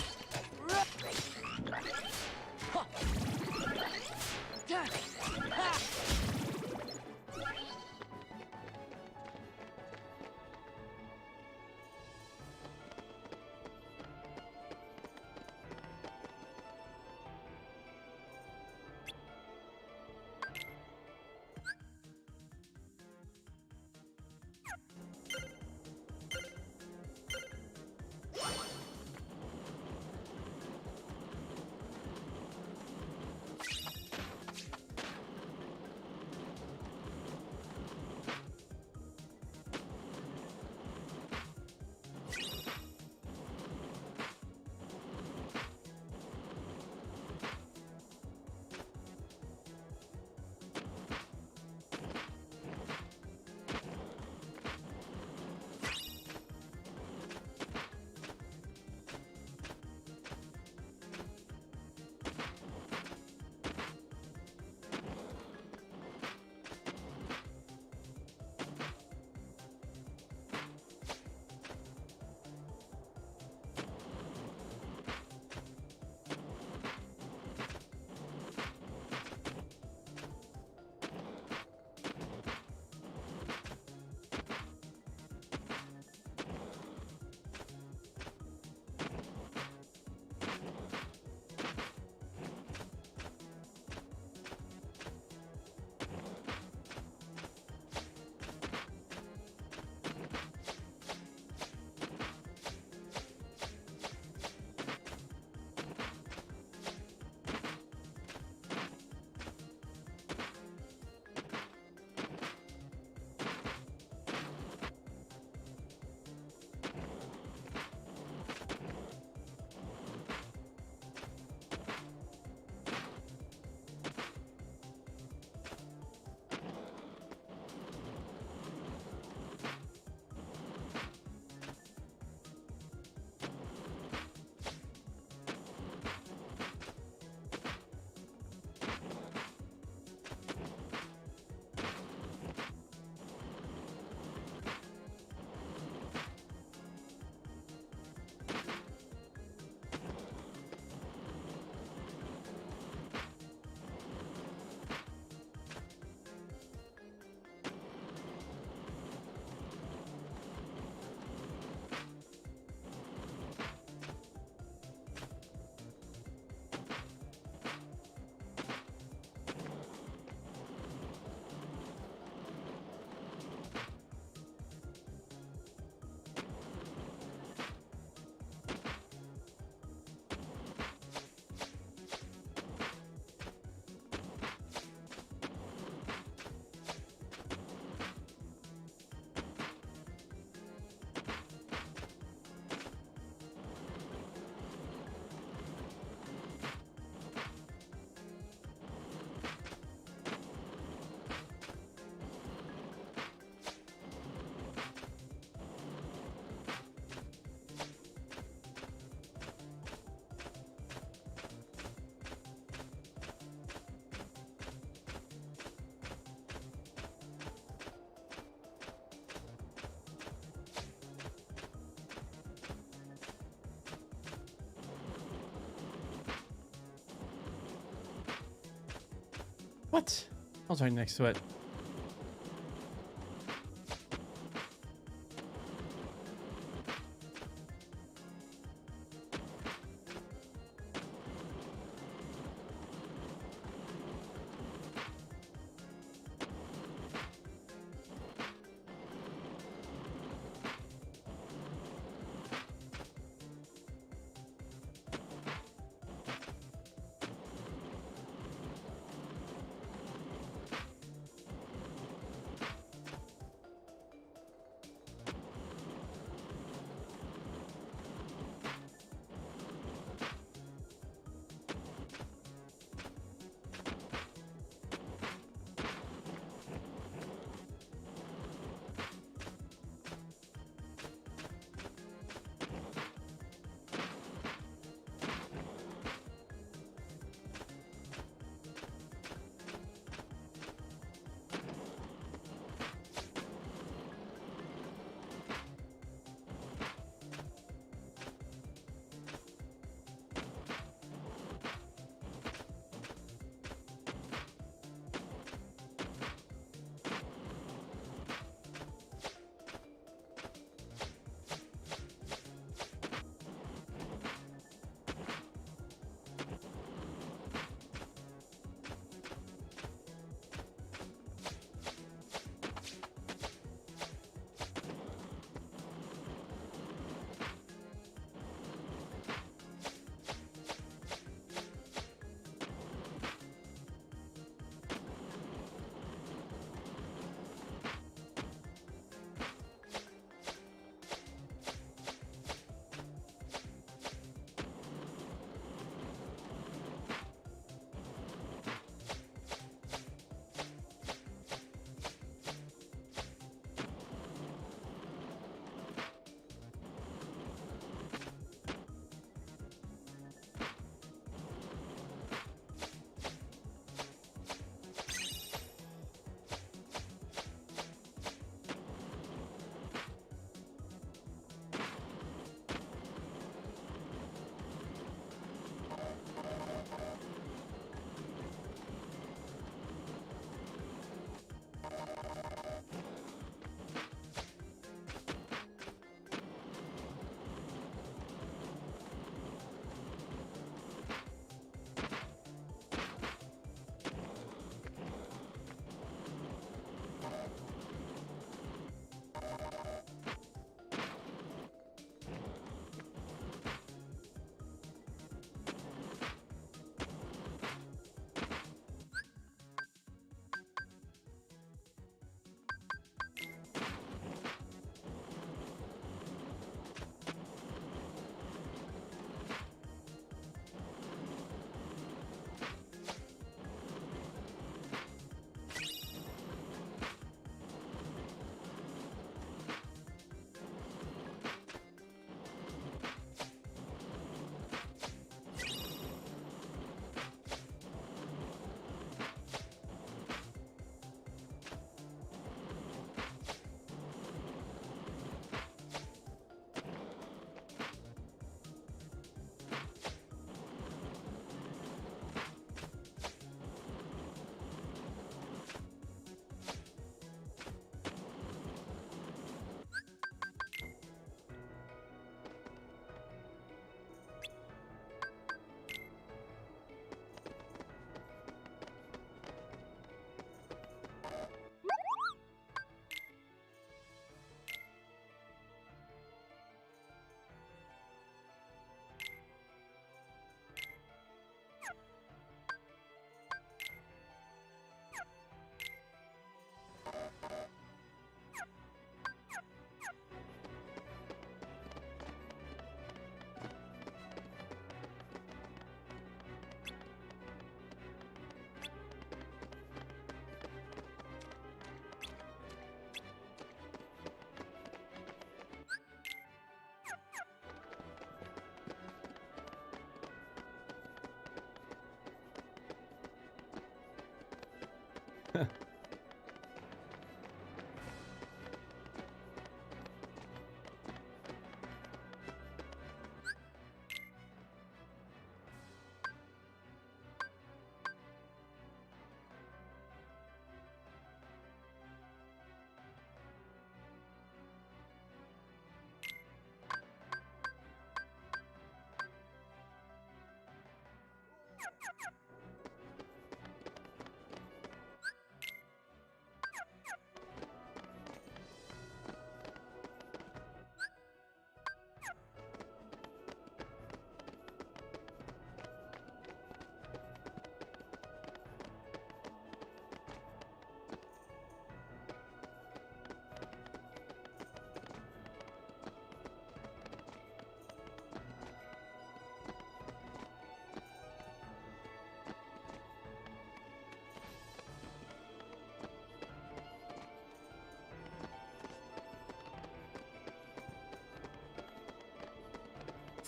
What? I was right next to it.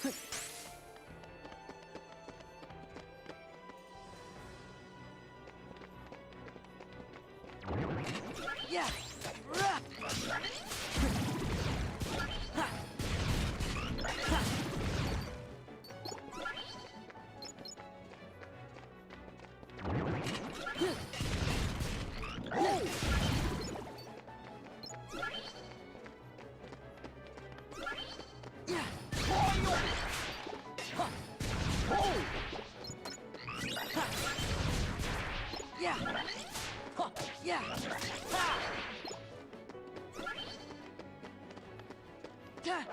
Yeah. Yeah. Yeah. Yeah.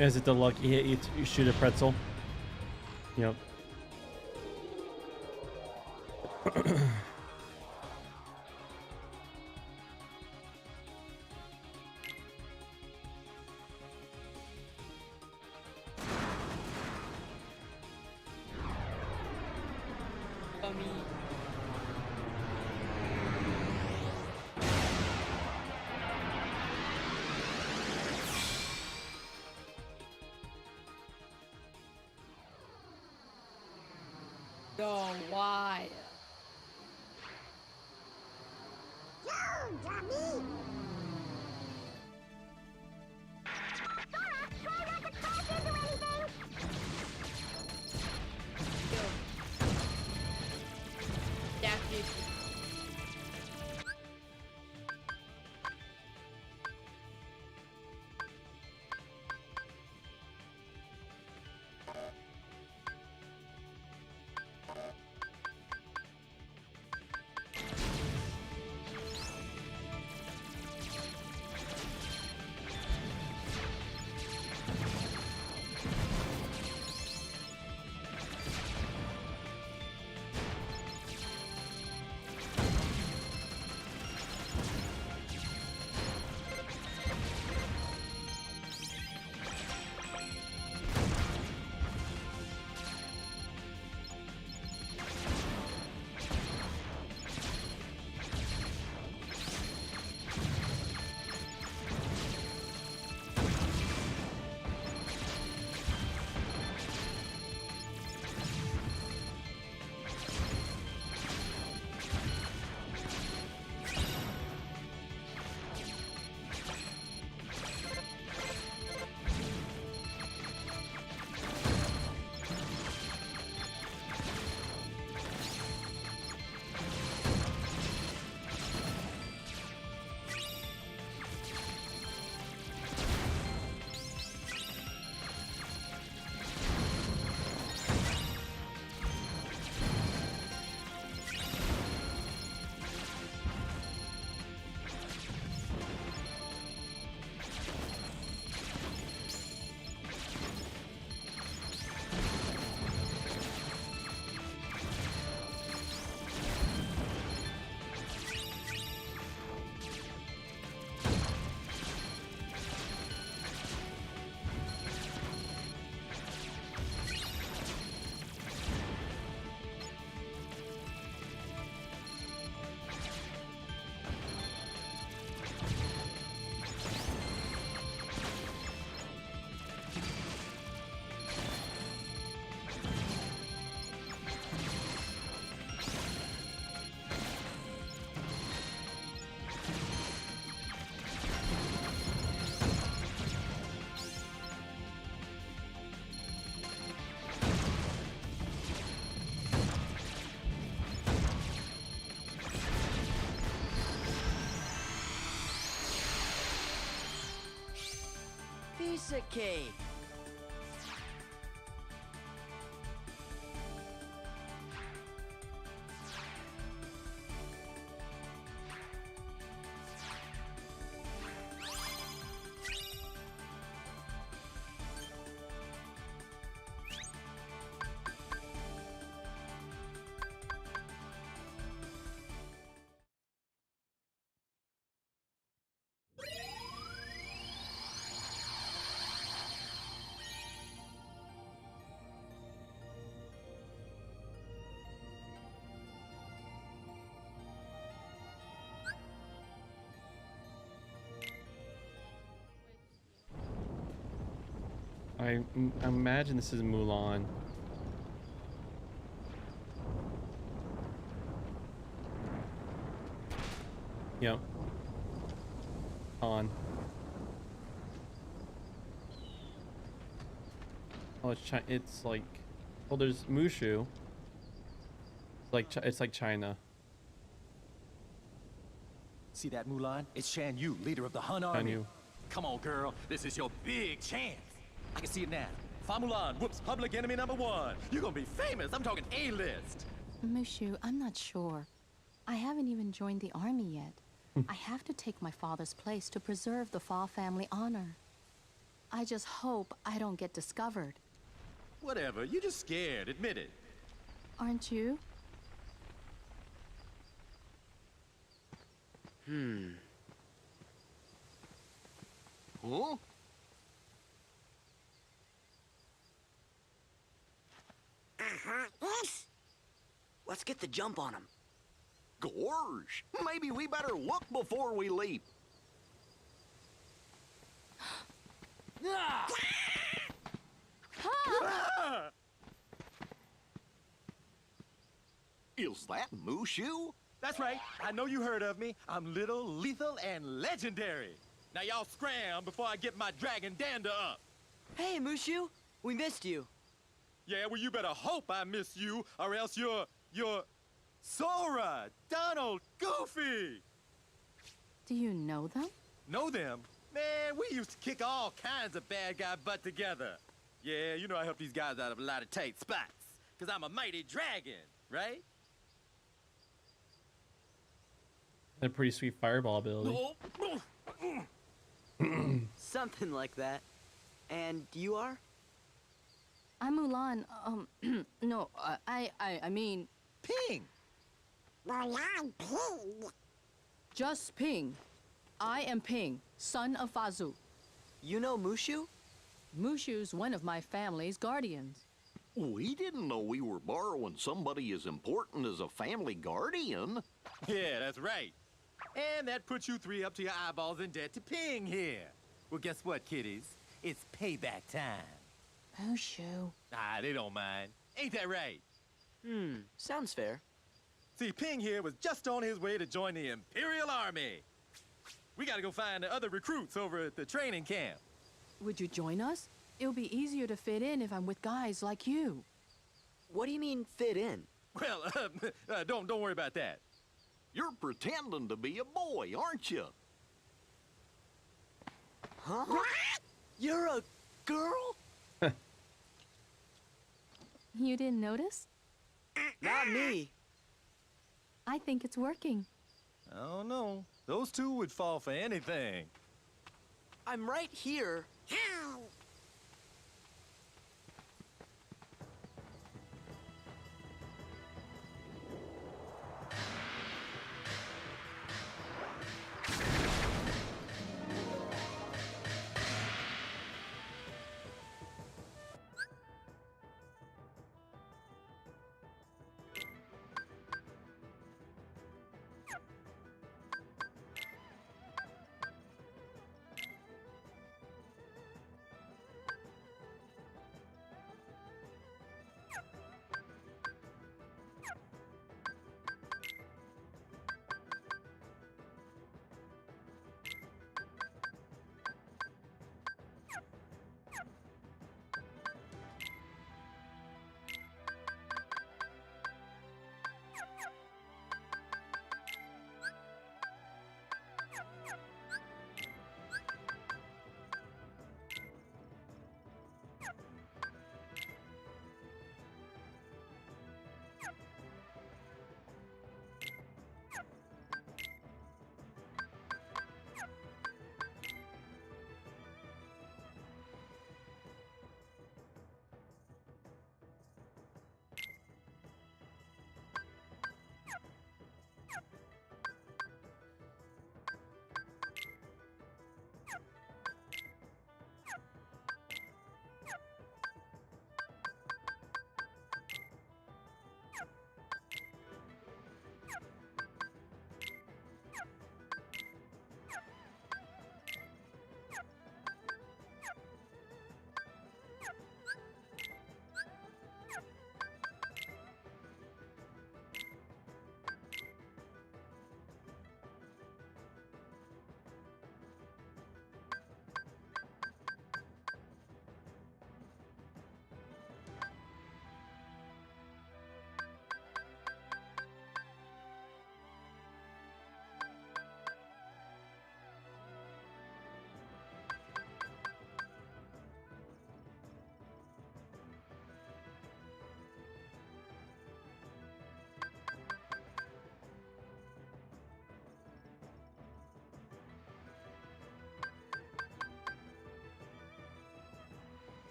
Is it the lucky hit you shoot a pretzel? Yep. Oh, why? Yo, dummy! Sora, try not to crash into anything! That's it. piece of cake. I imagine this is Mulan. Yep. On. Oh, it's like, well, there's Mushu. It's like China. See that, Mulan? It's Shan Yu, leader of the Hun Army. Yu. Come on, girl. This is your big chance. I can see it now. Fa Mulan whoops public enemy #1. You're gonna be famous. I'm talking A-list. Mushu, I'm not sure. I haven't even joined the army yet. I have to take my father's place to preserve the Fa family honor. I just hope I don't get discovered. Whatever. You're just scared. Admit it. Aren't you? Huh? Let's get the jump on him. Gorge, maybe we better look before we leap. Is that Mushu? That's right. I know you heard of me. I'm little, lethal, and legendary. Now y'all scram before I get my dragon dander up. Hey, Mushu, we missed you. Yeah, well, you better hope I miss you, or else you're Sora, Donald, Goofy. Do you know them? Know them? Man, we used to kick all kinds of bad guy butt together. Yeah, you know I help these guys out of a lot of tight spots, because I'm a mighty dragon, right? A pretty sweet fireball ability. Something like that. And you are? I'm Mulan. No, I mean... Ping! Mulan Ping. Just Ping. I am Ping, son of Fazu. You know Mushu? Mushu's one of my family's guardians. We didn't know we were borrowing somebody as important as a family guardian. Yeah, that's right. And that puts you three up to your eyeballs in debt to Ping here. Well, guess what, kiddies? It's payback time. Mushu. Ah, they don't mind. Ain't that right? Sounds fair. See, Ping here was just on his way to join the Imperial Army. We gotta go find the other recruits over at the training camp. Would you join us? It'll be easier to fit in if I'm with guys like you. What do you mean, fit in? Well, don't worry about that. You're pretending to be a boy, aren't you? Huh? You're a girl? You didn't notice? Not me. I think it's working. I don't know. Those two would fall for anything. I'm right here. How?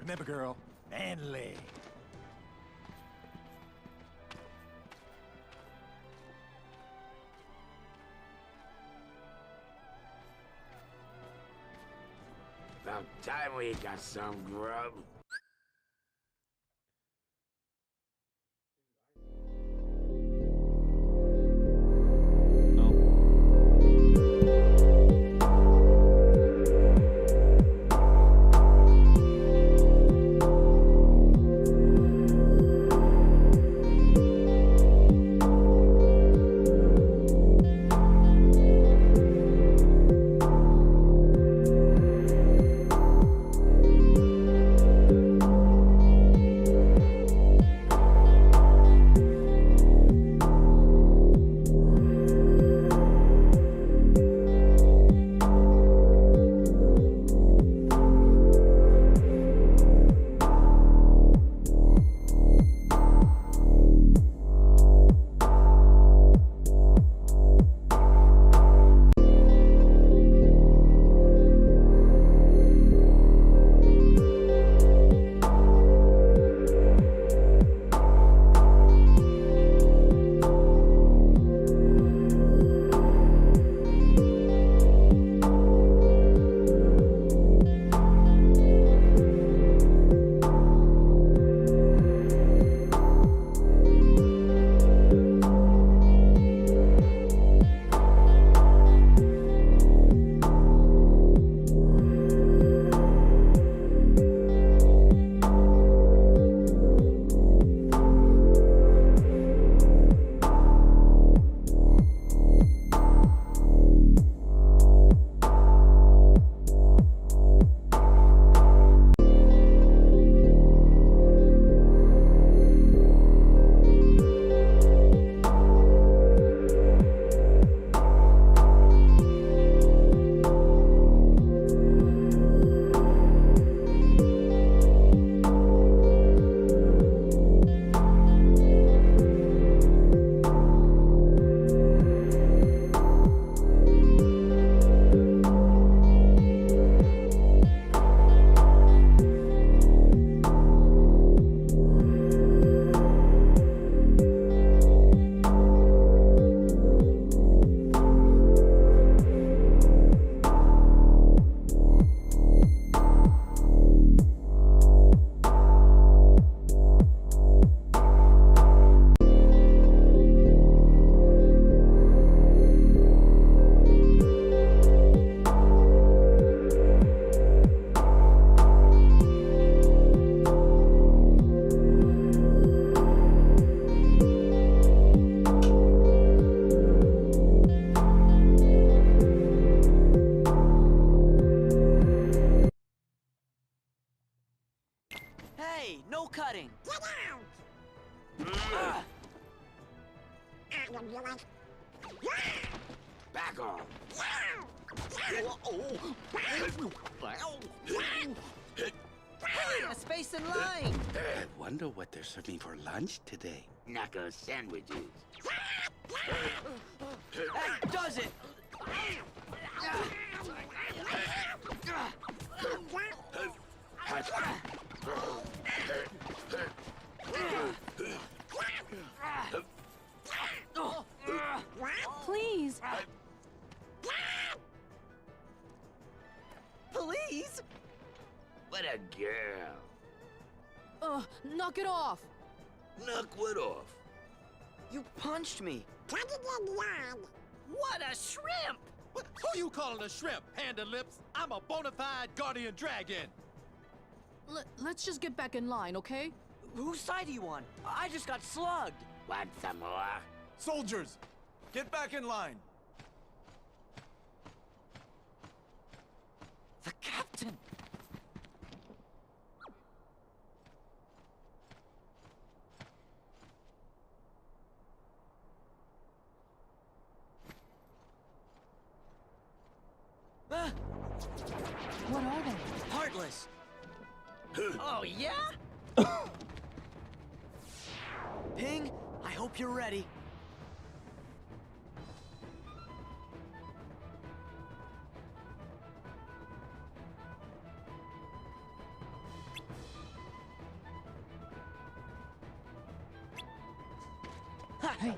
Remember, girl, and leg. About time we got some grub. Hey, no cutting. Back off. A space in line. Wonder what they're serving for lunch today. Knuckle sandwiches. That does it. Please. Please? What a girl. Knock it off. Knock what off? You punched me. What a shrimp! Who you calling a shrimp, Panda Lips? I'm a bona fide guardian dragon. Let's just get back in line, okay? Whose side are you on? I just got slugged. Want some more? Soldiers, get back in line. The captain. What are they? Heartless. Oh, yeah? Ping, I hope you're ready. Yeah.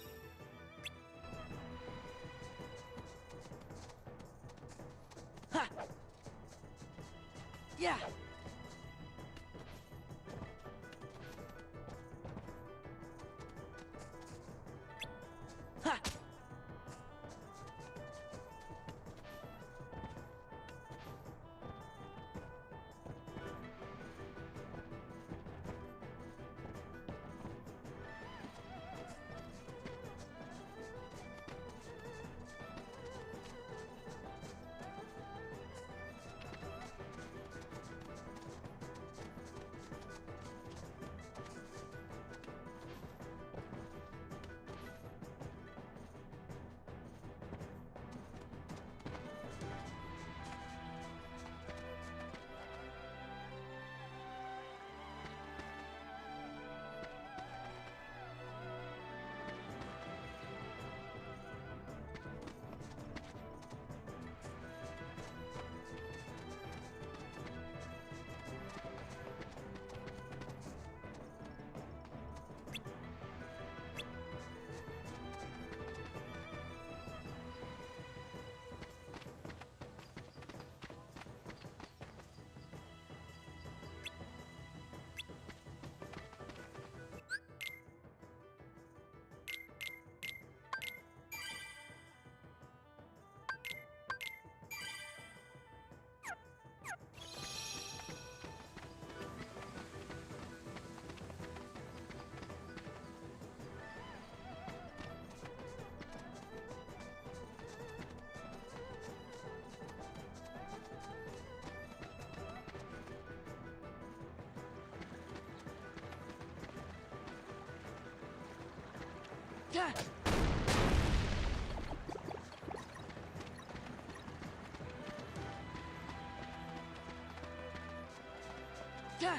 Yeah. Yeah.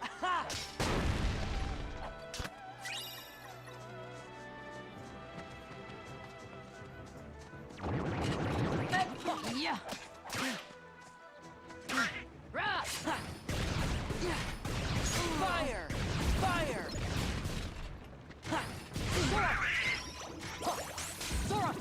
Aha. Yeah. Fire! Fire! Sora!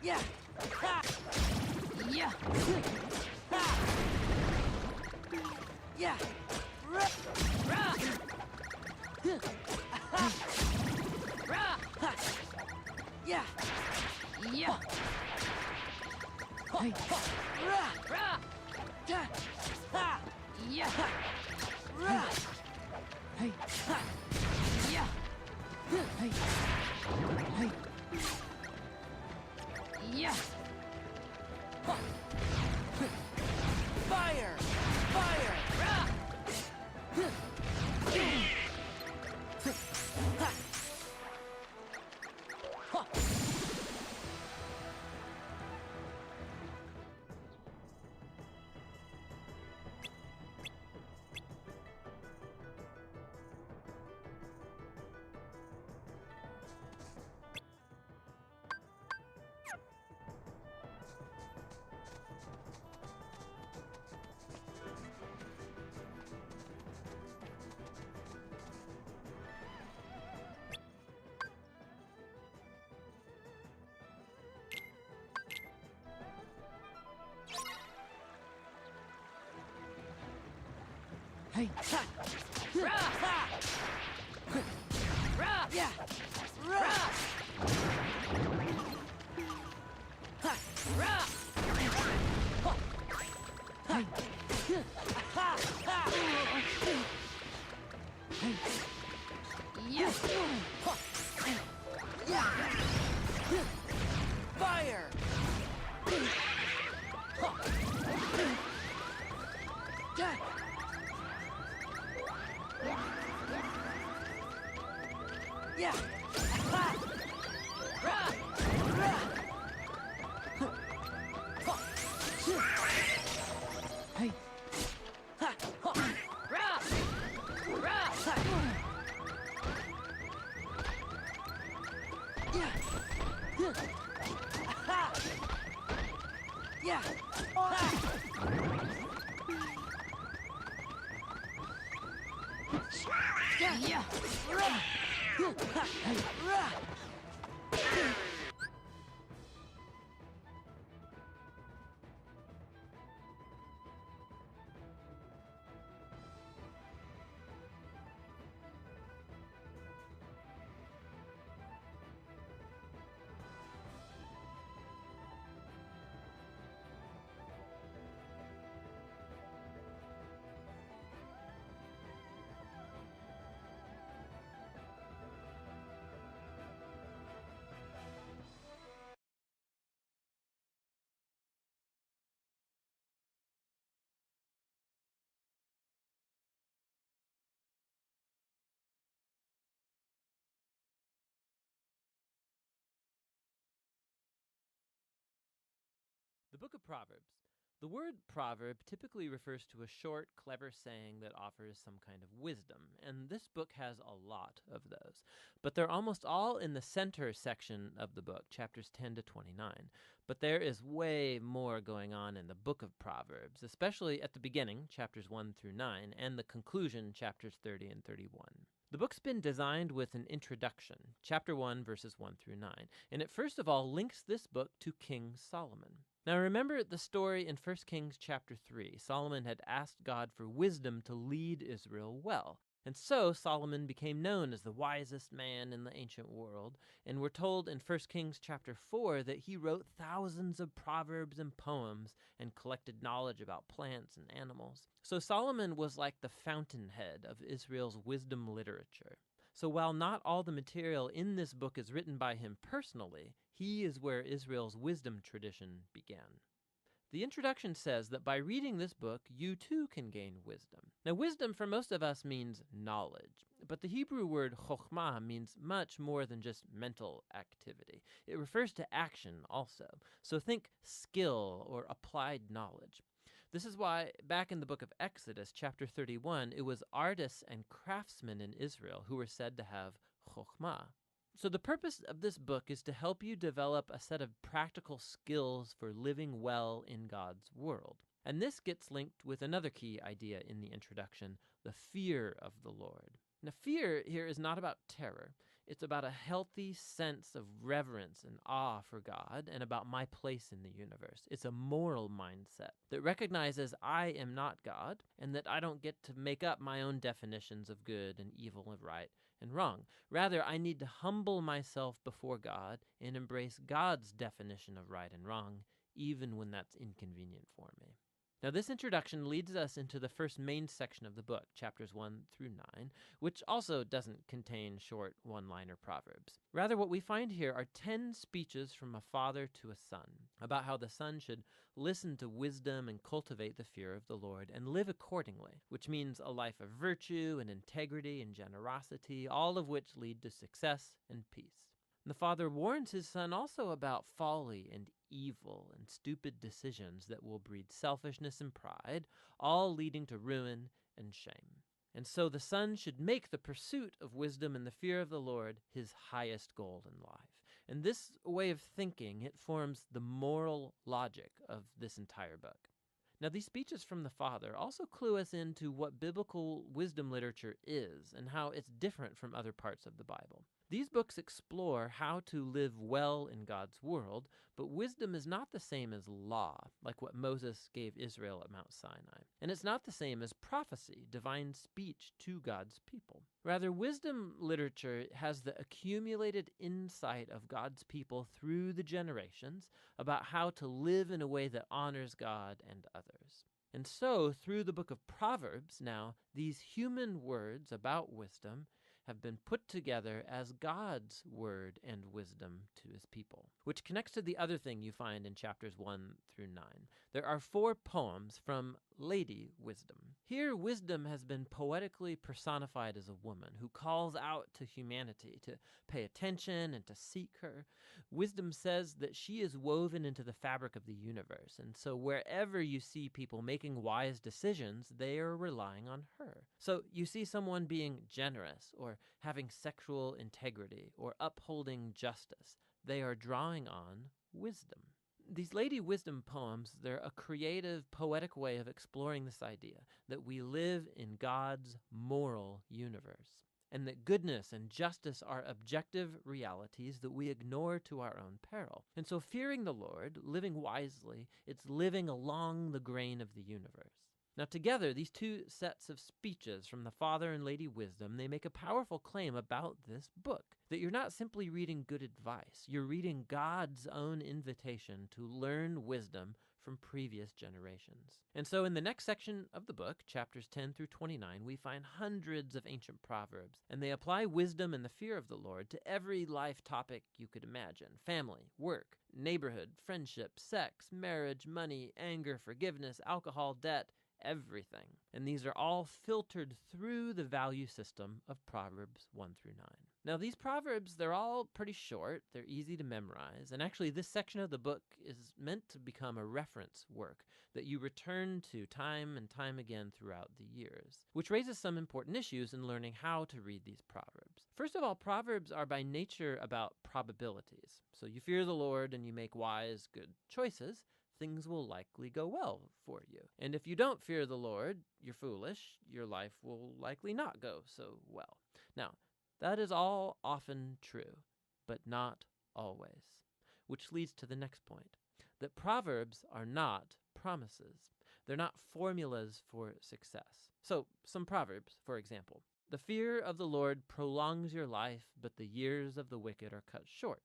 Yeah. Ha. Yeah. Ha. Yeah. Ra. Ra. Ha. Ra. Ha. Yeah. Yeah. Hey. Ra. Ra. Ta. Ha. Yeah. Ra. Hey. Ha. Yeah. Hey. Hey. Yeah. Fire! Fire! Rah! Hey! Ha! Rah! Ha! Rah! Yeah! Rah! Ha! Rah! Hey! Ha! Ha! Hey! Yeah! Yeah! Fire! Yeah! Yeah! Ha! Ra! Ra! Hey! Ha! Ra! Ra! Ha! Yeah! Ha! Yeah! Ha! Yeah! Ra! Ra! The Book of Proverbs. The word proverb typically refers to a short, clever saying that offers some kind of wisdom, and this book has a lot of those. But they're almost all in the center section of the book, chapters 10 to 29. But there is way more going on in the Book of Proverbs, especially at the beginning, chapters 1 through 9, and the conclusion, chapters 30 and 31. The book's been designed with an introduction, chapter 1, verses 1 through 9, and it first of all links this book to King Solomon. Now remember the story in 1 Kings chapter 3. Solomon had asked God for wisdom to lead Israel well. And so Solomon became known as the wisest man in the ancient world. And we're told in 1 Kings chapter 4 that he wrote thousands of proverbs and poems and collected knowledge about plants and animals. So Solomon was like the fountainhead of Israel's wisdom literature. So while not all the material in this book is written by him personally, he is where Israel's wisdom tradition began. The introduction says that by reading this book, you too can gain wisdom. Now, wisdom for most of us means knowledge, but the Hebrew word chokhmah means much more than just mental activity. It refers to action also. So think skill or applied knowledge. This is why, back in the book of Exodus, chapter 31, it was artists and craftsmen in Israel who were said to have chokhmah. So the purpose of this book is to help you develop a set of practical skills for living well in God's world. And this gets linked with another key idea in the introduction, the fear of the Lord. Now, fear here is not about terror. It's about a healthy sense of reverence and awe for God and about my place in the universe. It's a moral mindset that recognizes I am not God and that I don't get to make up my own definitions of good and evil and right and wrong. Rather, I need to humble myself before God and embrace God's definition of right and wrong, even when that's inconvenient for me. Now, this introduction leads us into the first main section of the book, chapters 1 through 9, which also doesn't contain short one-liner proverbs. Rather, what we find here are 10 speeches from a father to a son about how the son should listen to wisdom and cultivate the fear of the Lord and live accordingly, which means a life of virtue and integrity and generosity, all of which lead to success and peace. The father warns his son also about folly and evil and stupid decisions that will breed selfishness and pride, all leading to ruin and shame. And so the son should make the pursuit of wisdom and the fear of the Lord his highest goal in life. And this way of thinking, it forms the moral logic of this entire book. Now, these speeches from the father also clue us into what biblical wisdom literature is and how it's different from other parts of the Bible. These books explore how to live well in God's world, but wisdom is not the same as law, like what Moses gave Israel at Mount Sinai. And it's not the same as prophecy, divine speech to God's people. Rather, wisdom literature has the accumulated insight of God's people through the generations about how to live in a way that honors God and others. And so, through the book of Proverbs, now, these human words about wisdom have been put together as God's word and wisdom to his people, which connects to the other thing you find in chapters 1 through 9. There are 4 poems from Lady Wisdom. Here, wisdom has been poetically personified as a woman who calls out to humanity to pay attention and to seek her. Wisdom says that she is woven into the fabric of the universe, and so wherever you see people making wise decisions, they are relying on her. So you see someone being generous or having sexual integrity or upholding justice. They are drawing on wisdom. These Lady Wisdom poems, they're a creative, poetic way of exploring this idea that we live in God's moral universe, and that goodness and justice are objective realities that we ignore to our own peril. And so fearing the Lord, living wisely, it's living along the grain of the universe. Now together, these 2 sets of speeches from the Father and Lady Wisdom, they make a powerful claim about this book, that you're not simply reading good advice, you're reading God's own invitation to learn wisdom from previous generations. And so in the next section of the book, chapters 10 through 29, we find hundreds of ancient proverbs, and they apply wisdom and the fear of the Lord to every life topic you could imagine: family, work, neighborhood, friendship, sex, marriage, money, anger, forgiveness, alcohol, debt, everything. And these are all filtered through the value system of Proverbs 1 through 9. Now, these Proverbs, they're all pretty short, they're easy to memorize, and actually this section of the book is meant to become a reference work that you return to time and time again throughout the years, which raises some important issues in learning how to read these Proverbs. First of all, Proverbs are by nature about probabilities. So you fear the Lord and you make wise, good choices, things will likely go well for you. And if you don't fear the Lord, you're foolish, your life will likely not go so well. Now, that is all often true, but not always. Which leads to the next point, that Proverbs are not promises. They're not formulas for success. So, some Proverbs, for example. The fear of the Lord prolongs your life, but the years of the wicked are cut short.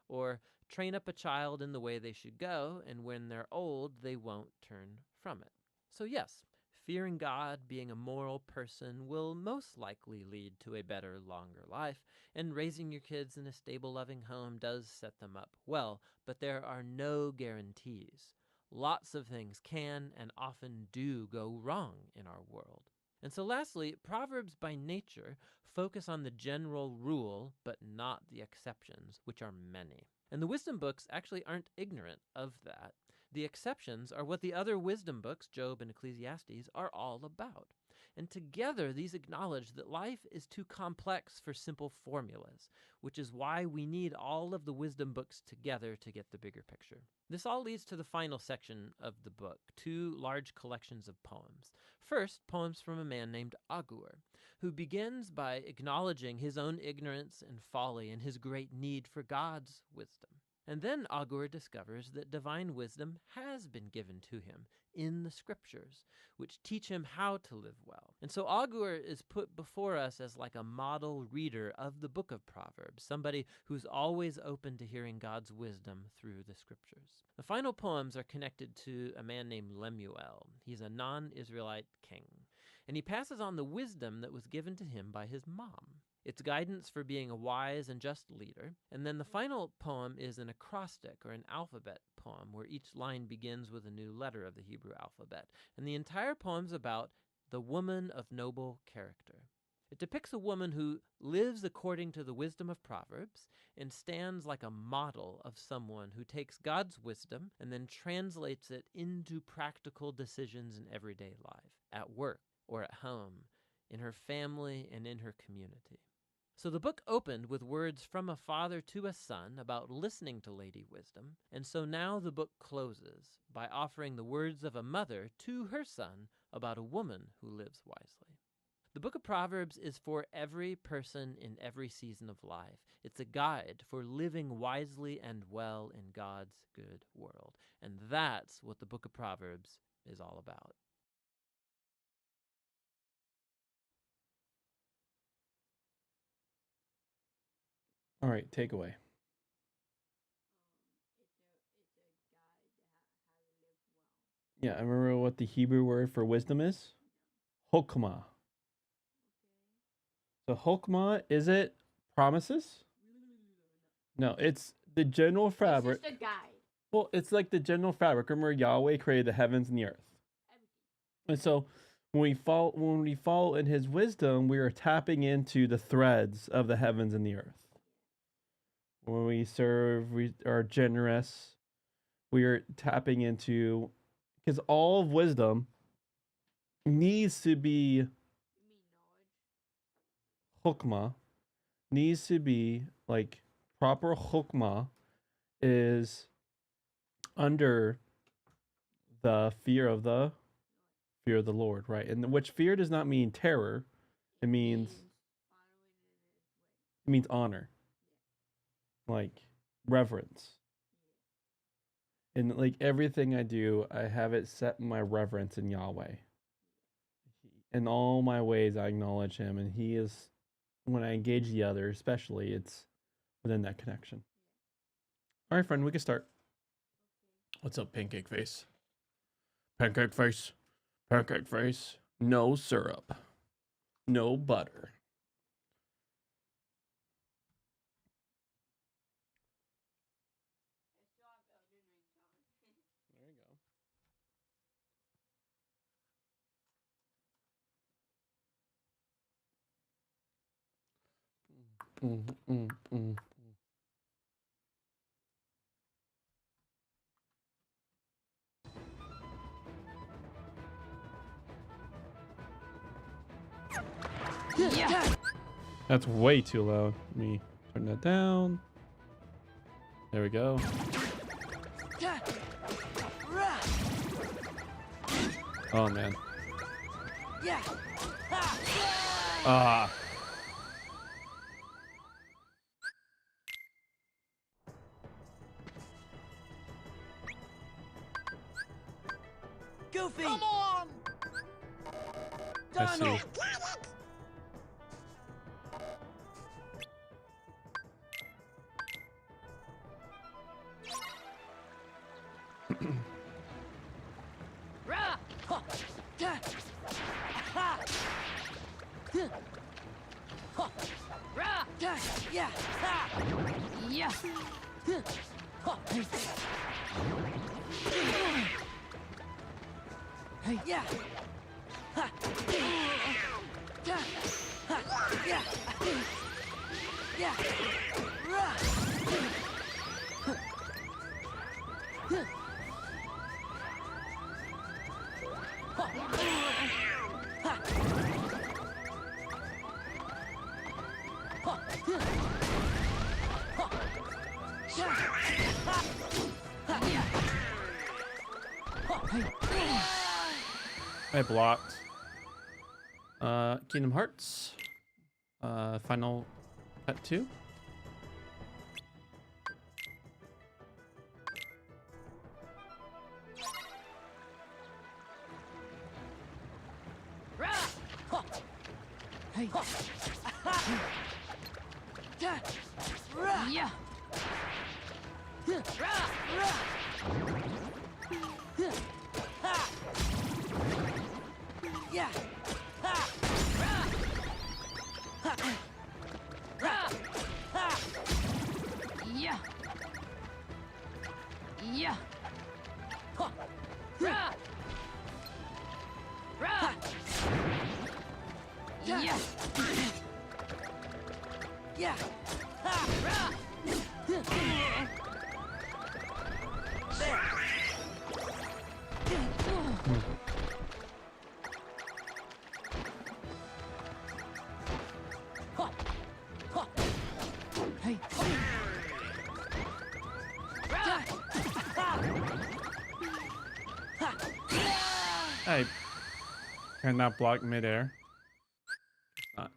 Or, train up a child in the way they should go, and when they're old, they won't turn from it. So yes, fearing God, being a moral person, will most likely lead to a better, longer life, and raising your kids in a stable, loving home does set them up well, but there are no guarantees. Lots of things can and often do go wrong in our world. And so lastly, Proverbs by nature focus on the general rule, but not the exceptions, which are many. And the wisdom books actually aren't ignorant of that. The exceptions are what the other wisdom books, Job and Ecclesiastes, are all about. And together, these acknowledge that life is too complex for simple formulas, which is why we need all of the wisdom books together to get the bigger picture. This all leads to the final section of the book, 2 large collections of poems. First, poems from a man named Agur. who begins by acknowledging his own ignorance and folly and his great need for God's wisdom. And then Agur discovers that divine wisdom has been given to him in the scriptures, which teach him how to live well. And so Agur is put before us as like a model reader of the book of Proverbs, somebody who's always open to hearing God's wisdom through the scriptures. The final poems are connected to a man named Lemuel. He's a non-Israelite king, and he passes on the wisdom that was given to him by his mom. It's guidance for being a wise and just leader. And then the final poem is an acrostic or an alphabet poem where each line begins with a new letter of the Hebrew alphabet. And the entire poem's about the woman of noble character. It depicts a woman who lives according to the wisdom of Proverbs and stands like a model of someone who takes God's wisdom and then translates it into practical decisions in everyday life, at work or at home, in her family and in her community. So the book opened with words from a father to a son about listening to Lady Wisdom, and so now the book closes by offering the words of a mother to her son about a woman who lives wisely. The book of Proverbs is for every person in every season of life. It's a guide for living wisely and well in God's good world, and that's what the book of Proverbs is all about. All right, takeaway. Yeah, I remember what the Hebrew word for wisdom is? Hokmah. So hokmah, is it promises? No, it's the general fabric. It's just a guide. Well, it's like the general fabric. Remember, Yahweh created the heavens and the earth. And so when we fall in his wisdom, we are tapping into the threads of the heavens and the earth. When we serve, we are generous. We are tapping into, because all of wisdom needs to be hokmah, needs to be like proper hokmah is under the fear of the Lord, right? And which fear does not mean terror. It means honor. Like reverence. And like everything I do, I have it set in my reverence in Yahweh. In all my ways, I acknowledge him, and he is, when I engage the other, especially, it's within that connection. All right, friend, we can start. What's up, pancake face? Pancake face. Pancake face. No syrup. No butter. That's way too loud. Let me turn that down. There we go. Oh man. Ah. Goofy! Come on! I see. I blocked. Kingdom Hearts. Final Cut 2. Hey. Yeah. Yeah. Yeah. Yeah. Yeah. Yeah. Hey. I cannot block midair. Not.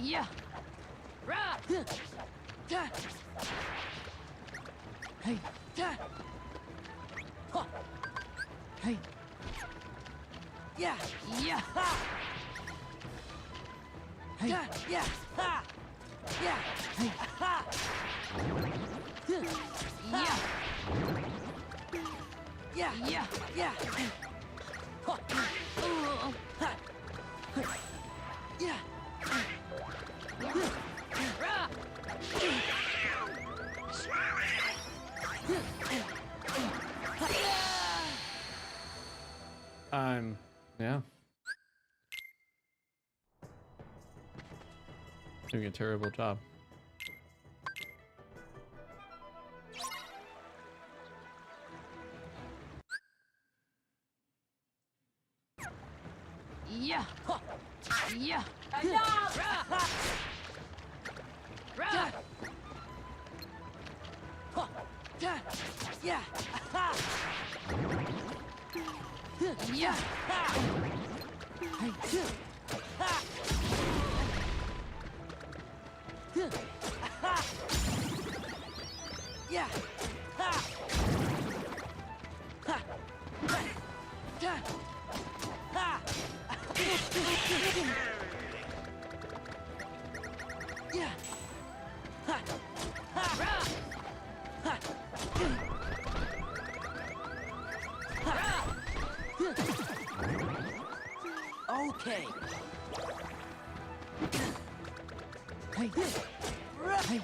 Yeah. Hey. Hey. Yeah. Yeah. Hey. Yeah. Yeah. Hey. Yeah. Yeah. Yeah. Yeah. Yeah. Yeah. Doing a terrible job. Yeah. Yeah. Yeah. Yeah. Hey. Yeah. Yeah. Okay. Hey. Hey.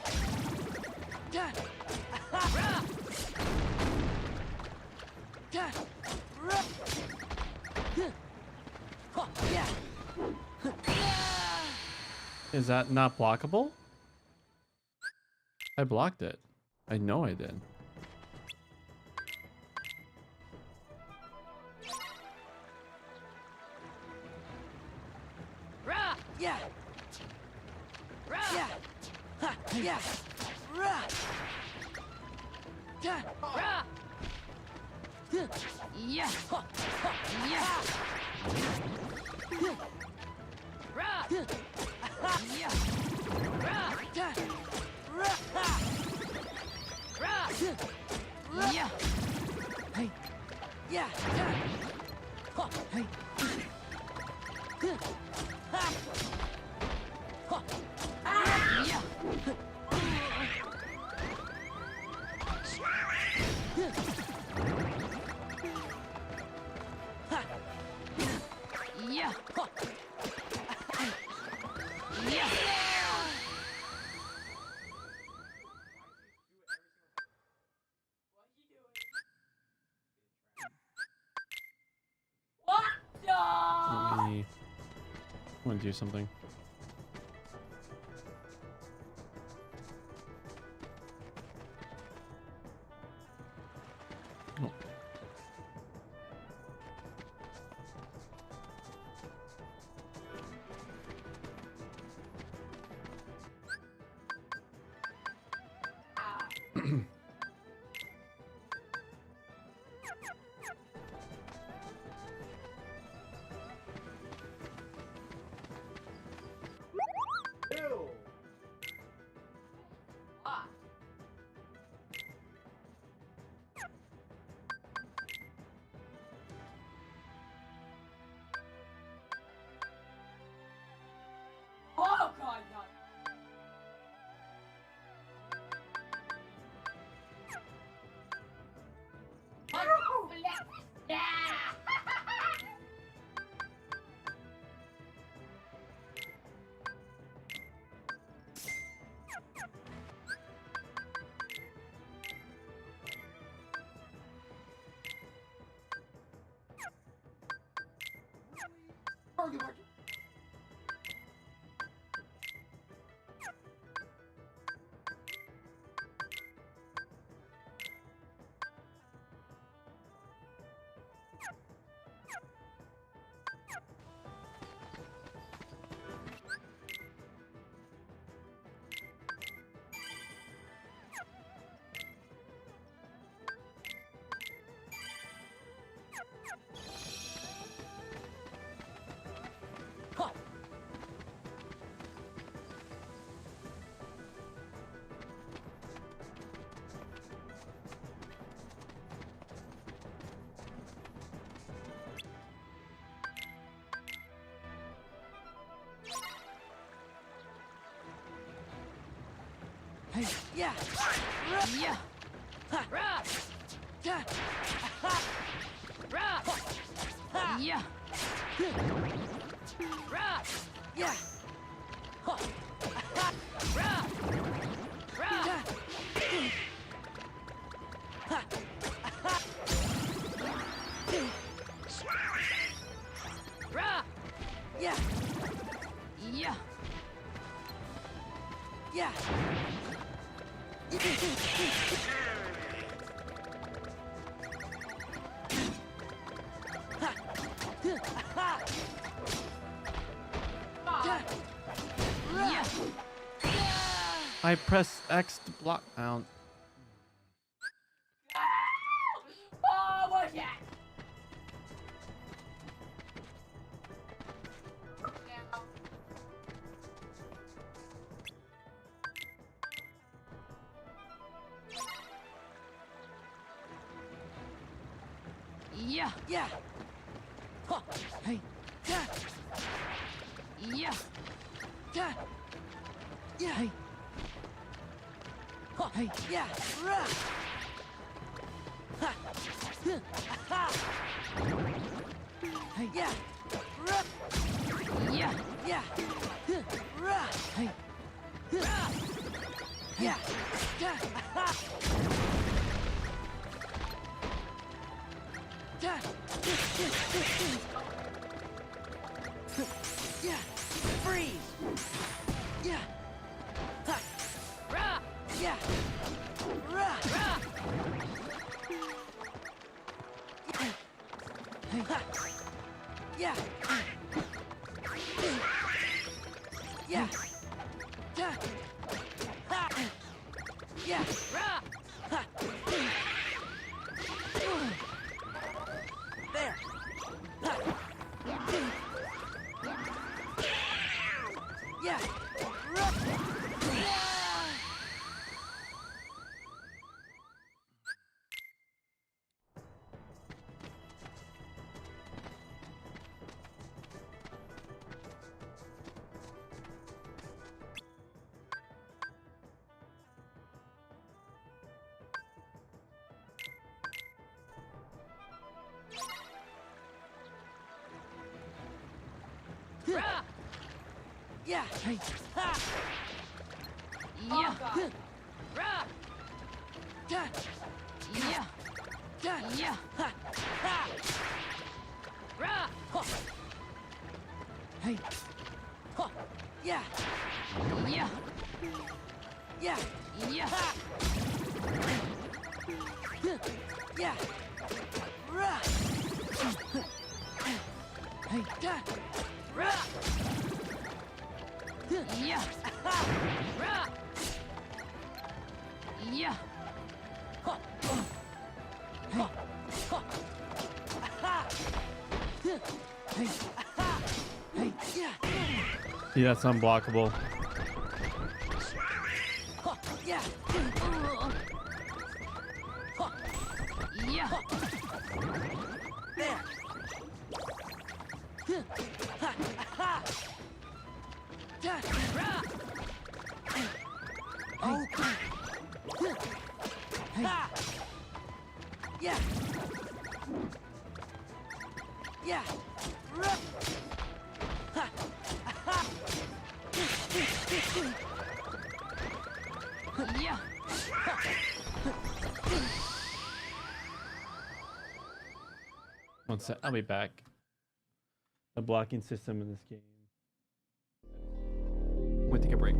Is that not blockable? I blocked it. I know I did. Yeah. Yeah. Yeah. Yeah. Yeah. Yeah. Hey. Yeah. Hey. Yeah. Yeah. Yeah. What the? Let me. I want to do something. Oh. Oh god, no. Hey, yeah. Yeah. Ha. Yeah. Ha. Yeah. Yeah. Yeah. Yeah. Yeah. I press X to block down. Oh, what's that? Yeah. Yeah. Huh. Hey. Yeah. Yeah. Yeah. Yeah. Hey. Huh. Hey. Yeah. Rah. Ha. Ha. Hey. Yeah. Rah. Yeah. Yeah. Rah. Hey. Rah. Yeah. Yeah. Ha. Yeah. Yeah. Freeze. Yeah. Ha. Rah. Yeah. Rah. Rah. Hey. Ha. Yeah. Yeah. Yeah. Ha. Yeah. Rah. Ha. There. Ha. Yeah. Rah. Yeah. Rah. Yeah. Hey. Ha. Yeah. Rah. Yeah. Yeah. Yeah. Yeah. Ha. Ha. Rah. Huh. Hey. Huh. Yeah. Yeah. Yeah. Yeah. Ha. Yeah. Rah. Hey. Yeah. Rah. Yeah. Ha. Rah. Yeah. See, that's unblockable. One sec, I'll be back. The blocking system in this game. We'll take a break.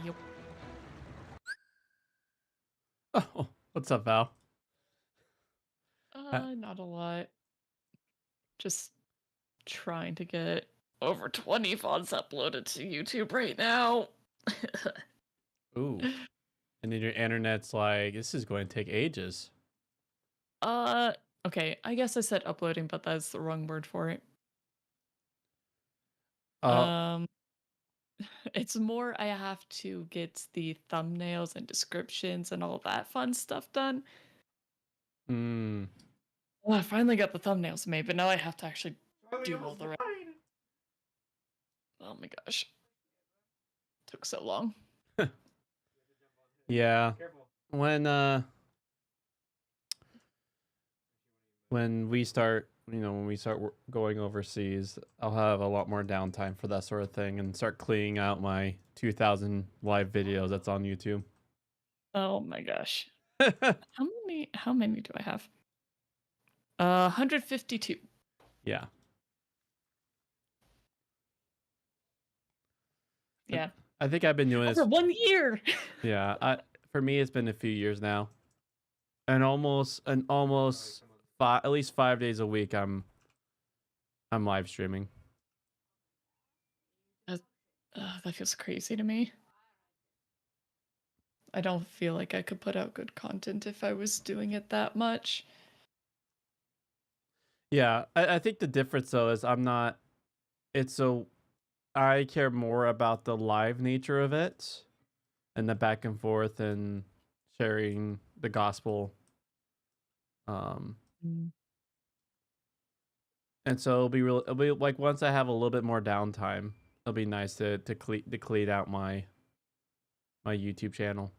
Yep. Oh, what's up, Val? Not a lot. Just trying to get over 20 VODs uploaded to YouTube right now. Ooh. And then your internet's like, this is going to take ages. Okay, I guess I said uploading, but that's the wrong word for it. It's more I have to get the thumbnails and descriptions and all that fun stuff done. Hmm. Well, I finally got the thumbnails made, but now I have to actually do all the rest. Oh my gosh. Took so long. Yeah. When we start, when we start going overseas, I'll have a lot more downtime for that sort of thing and start cleaning out my 2,000 live videos that's on YouTube. Oh my gosh. How many do I have? 152. Yeah. Yeah. I think I've been doing this Over 1 year. Yeah, for me it's been a few years now. And almost at least 5 days a week I'm live streaming. That feels crazy to me. I don't feel like I could put out good content if I was doing it that much. Yeah, I think the difference though is I care more about the live nature of it and the back and forth and sharing the gospel. And so it'll be like once I have a little bit more downtime, it'll be nice to clean out my YouTube channel.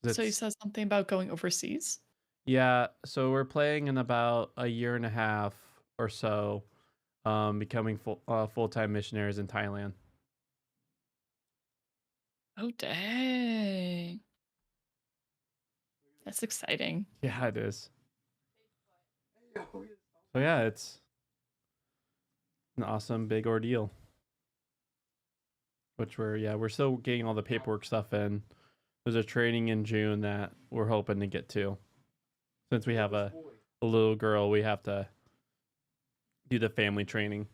So you said something about going overseas? Yeah, so we're playing in about a year and a half or so, becoming full-time missionaries in Thailand. Oh, dang. That's exciting. Yeah, it is. So yeah, it's an awesome big ordeal. Which we're still getting all the paperwork stuff in. There's a training in June that we're hoping to get to. Since we have a little girl, we have to do the family training.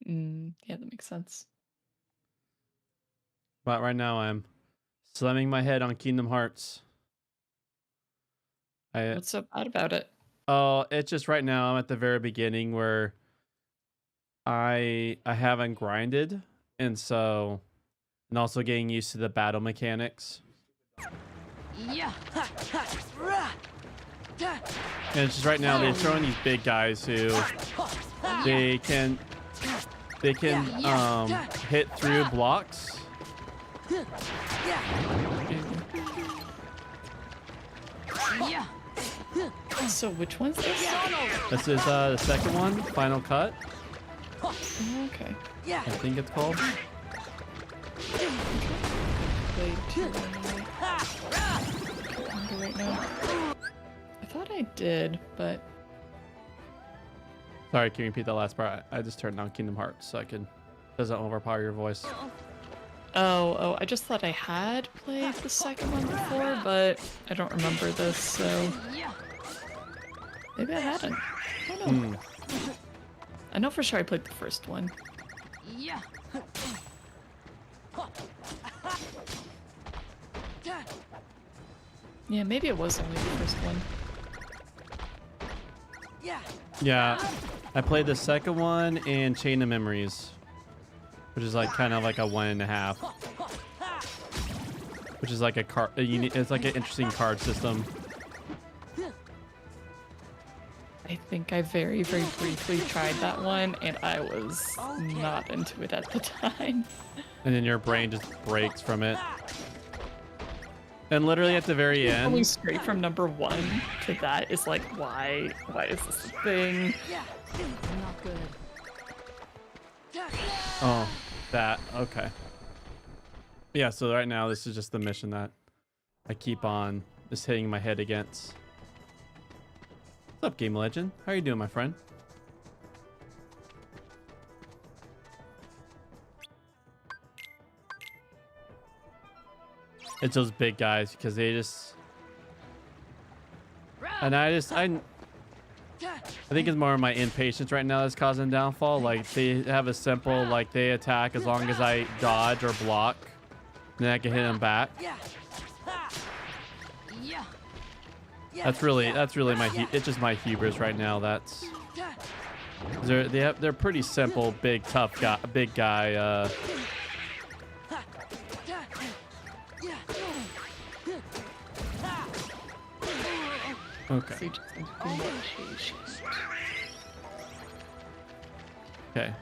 Yeah, that makes sense. But right now I'm slamming my head on Kingdom Hearts. What's so bad about it? Oh, it's just right now I'm at the very beginning where I haven't grinded, and also getting used to the battle mechanics. Yeah. And it's just right now they're throwing these big guys who they can hit through blocks. Yeah. So which one's this? This is the second one, Final Cut. Okay. I think it's called. Right now. I thought I did, but Sorry, can you repeat that last part? I just turned on Kingdom Hearts so doesn't overpower your voice. oh, I just thought I had played the second one before, but I don't remember this, so maybe I hadn't. I don't know. I know for sure I played the first one. Yeah. Yeah, maybe it was only the first one. Yeah, I played the second one and Chain of Memories, which is like kind of like a 1.5, which is like a card. It's like an interesting card system. I think I very, very briefly tried that one, and I was not into it at the time. And then your brain just breaks from it. And literally at the very end, Going straight from number 1 to that is like, why is this a thing? Not good. oh, that, okay. Yeah, so right now this is just the mission that I keep on just hitting my head against. What's up, Game Legend? How are you doing, my friend? It's those big guys because they just... And I think it's more of my impatience right now that's causing downfall. Like, they have a simple, like, they attack as long as I dodge or block. Then I can hit them back. That's really it's just my hubris right now. That's they're pretty simple, big guy. Okay. Okay.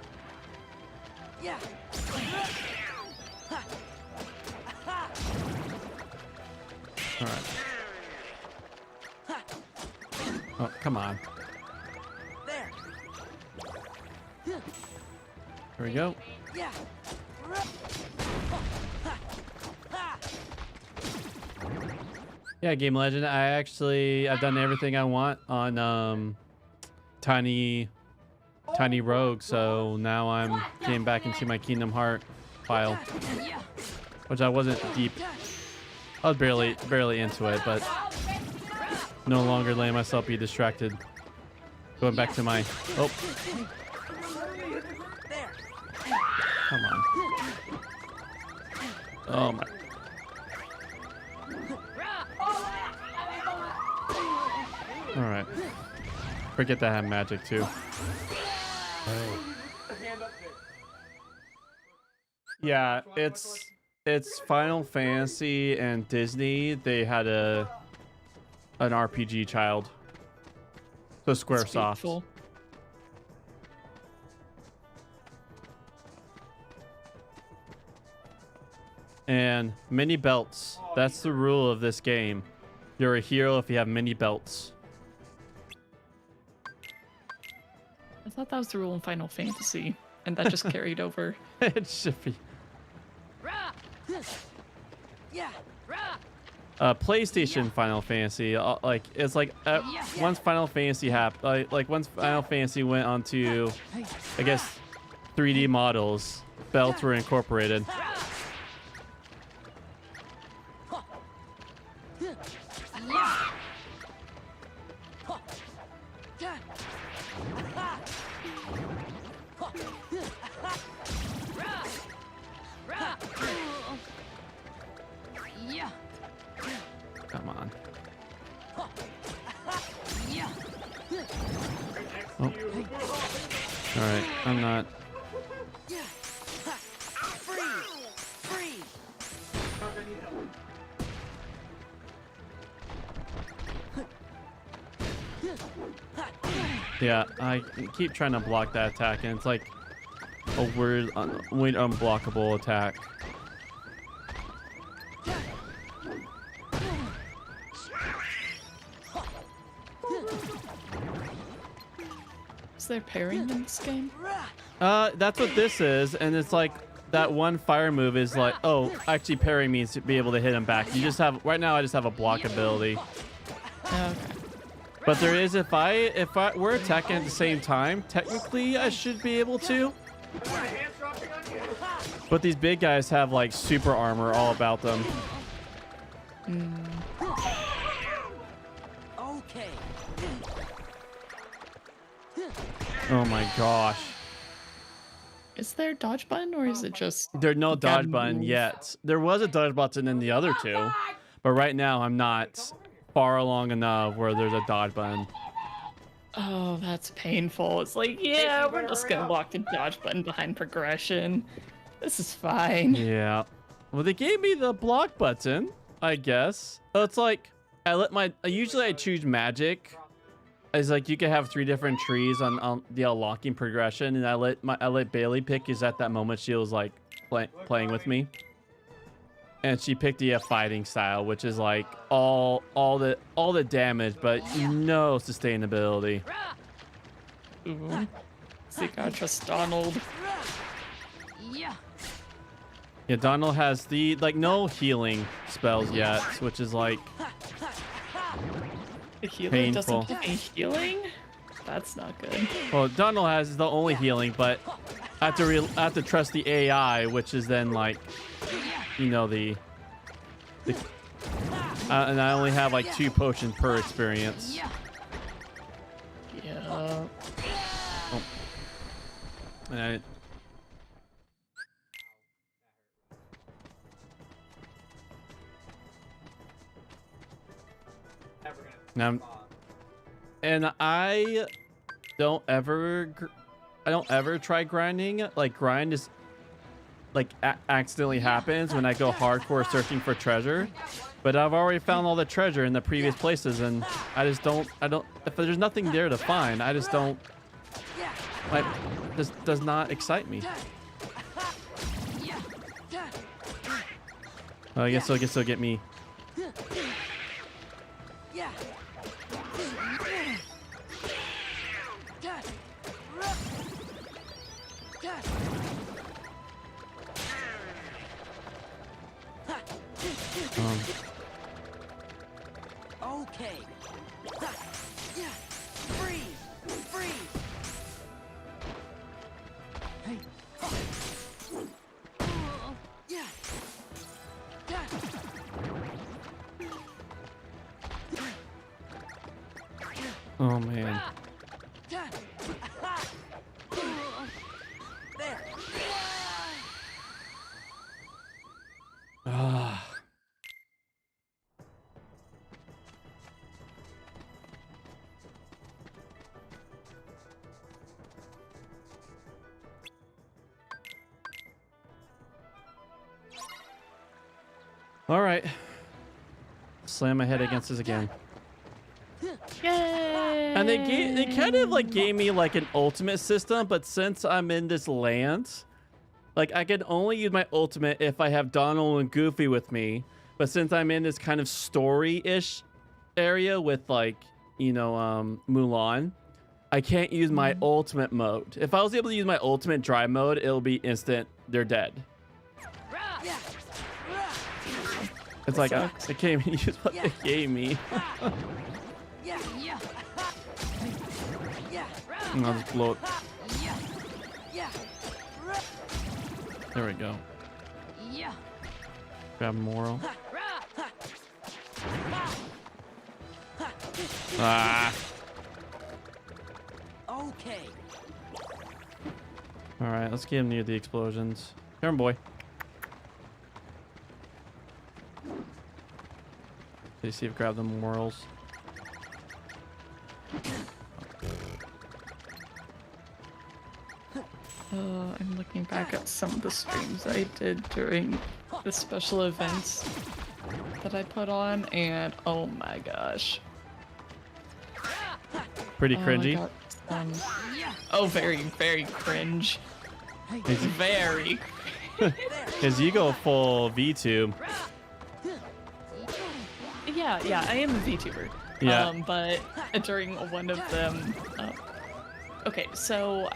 All right. Oh, come on. There we go. Yeah, Game Legend. I've done everything I want on Tiny tiny rogue, so now I'm getting back into my Kingdom Heart file, which I wasn't deep. I was barely into it, but no longer letting myself be distracted. Going back to my come on. Oh my. All right. Forget that I have magic too. Yeah, it's Final Fantasy and Disney. They had an RPG child. So Squaresoft. And mini belts. That's the rule of this game. You're a hero if you have mini belts. I thought that was the rule in Final Fantasy, and that just carried over. It should be. PlayStation Final Fantasy, it's like once Final Fantasy happened, like once Final Fantasy went onto, I guess, 3D models, belts were incorporated. Come on. Oh. All right, I'm not. Yeah, I keep trying to block that attack, and it's like a weird unblockable attack. Is there parrying in this game? That's what this is, and it's like that one fire move is like, oh, actually parry means to be able to hit him back. You just have, right now I just have a block ability. Okay. But there is, if we're attacking at the same time, technically I should be able to. But these big guys have like super armor all about them. Okay. Oh my gosh. Is there a dodge button, or is it just... There's no dodge button yet. There was a dodge button in the other two, but right now I'm not far along enough where there's a dodge button. Oh, that's painful. It's like, yeah, we're just gonna block the dodge button behind progression. This is fine. Yeah. Well, they gave me the block button, I guess. So it's like, usually I choose magic. It's like you can have 3 different trees on the unlocking progression, and I let Bailey pick, because at that moment she was like playing with me. And she picked the fighting style, which is like all the damage, but no sustainability. Ooh. So you gotta trust Donald. Yeah, Donald has the no healing spells yet, which is like The healer painful. doesn't give me healing? That's not good. Well, Donald has the only healing, but I have to trust the AI, which is then like, you know, and I only have like 2 potions per experience. Yeah. Oh. And I don't ever try grinding. Like, grind is like accidentally happens when I go hardcore searching for treasure. But I've already found all the treasure in the previous places, and I don't, if there's nothing there to find, I just don't, like, this does not excite me. Oh, I guess it'll get me. Okay. Freeze! Freeze! Oh man. Ah. All right. Slam my head against this again. Yay! And they kind of like gave me like an ultimate system, but since I'm in this land, like I can only use my ultimate if I have Donald and Goofy with me. But since I'm in this kind of story-ish area with like, you know, Mulan, I can't use my ultimate mode. If I was able to use my ultimate drive mode, it'll be instant. They're dead. It's like I can't even use what they gave me. And I'll just blow it. There we go. Grab Moral. Ah. Okay. All right, let's get him near the explosions. Come on, boy. Okay, see if grab the morals. I'm looking back at some of the streams I did during the special events that I put on, and oh my gosh. Pretty cringy. Very, very cringe. Is- Very. Because you go full VTube. Yeah, I am a VTuber. Yeah. But during one of them, okay, so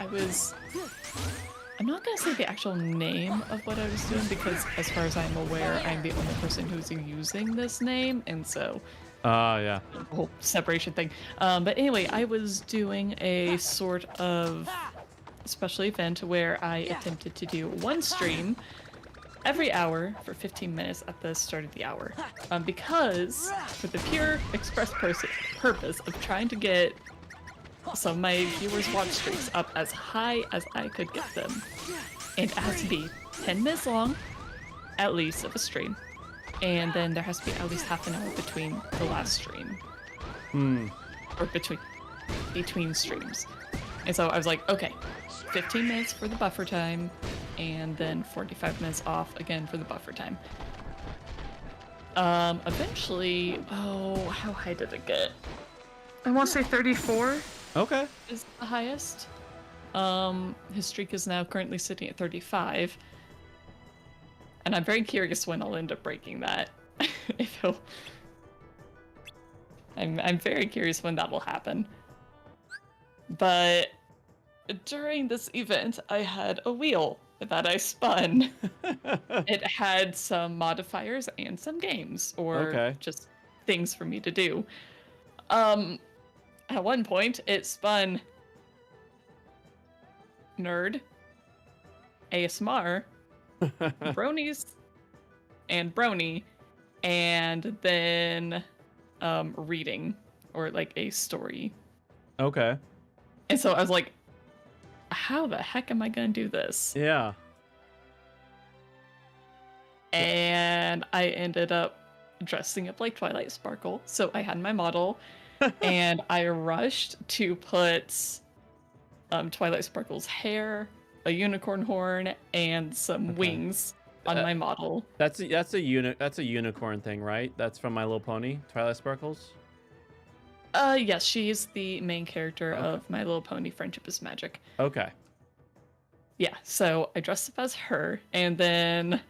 I'm not gonna say the actual name of what I was doing because, as far as I'm aware, I'm the only person who's using this name, and so. Yeah. The whole separation thing. But anyway, I was doing a sort of special event where I attempted to do one stream every hour for 15 minutes at the start of the hour. Because for the pure express purpose of trying to get some of my viewers' watch streaks up as high as I could get them. And it has to be 10 minutes long, at least, of a stream. And then there has to be at least half an hour between the last stream. Or between streams. And so I was like, okay, 15 minutes for the buffer time, and then 45 minutes off again for the buffer time. Eventually, how high did it get? I want to say 34. Okay. Is the highest. His streak is now currently sitting at 35. And I'm very curious when I'll end up breaking that. I'm very curious when that will happen. But during this event, I had a wheel that I spun. It had some modifiers and some games, or just things for me to do. At one point, it spun Nerd, ASMR, Bronies, and Brony, and then reading, or like a story. Okay. And so I was like, how the heck am I gonna do this? Yeah. And I ended up dressing up like Twilight Sparkle. So I had my model, and I rushed to put Twilight Sparkle's hair, a unicorn horn, and some wings on my model. That's a unicorn thing, right? That's from My Little Pony, Twilight Sparkles. Yes, she's the main character of My Little Pony: Friendship is Magic. Okay. Yeah, so I dressed up as her, and then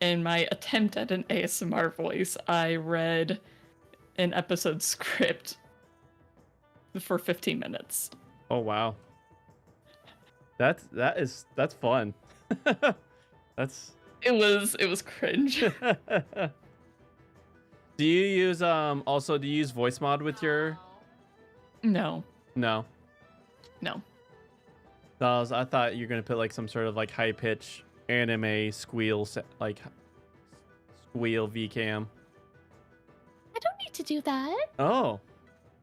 in my attempt at an ASMR voice, I read an episode script for 15 minutes. Oh wow. That's fun. It was cringe. Do you use do you use voice mod with your? No. No. I thought you were gonna put like some sort of like high pitch anime squeal VCam. I don't need to do that. Oh.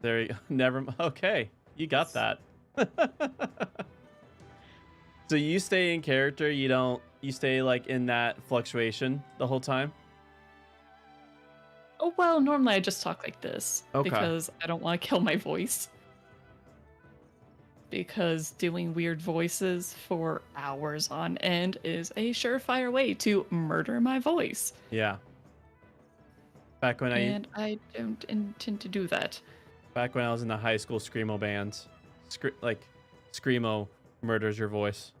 There you go. Never. Okay, you got that. So you stay in character. You don't. You stay like in that fluctuation the whole time. Oh, well, normally I just talk like this. Okay. Because I don't want to kill my voice. Because doing weird voices for hours on end is a surefire way to murder my voice. Yeah. Back when I don't intend to do that. Back when I was in the high school screamo bands, screamo murders your voice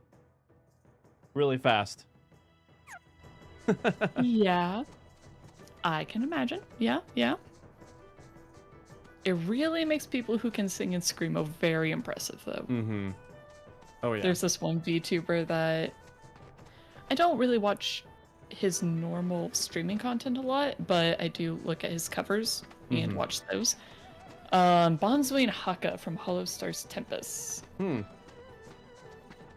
really fast. Yeah. I can imagine. Yeah, yeah. It really makes people who can sing and screamo very impressive, though. Mm-hmm. Oh, yeah. There's this one VTuber that... I don't really watch his normal streaming content a lot, but I do look at his covers and watch those. Bonzui Haka from Hollow Stars Tempest.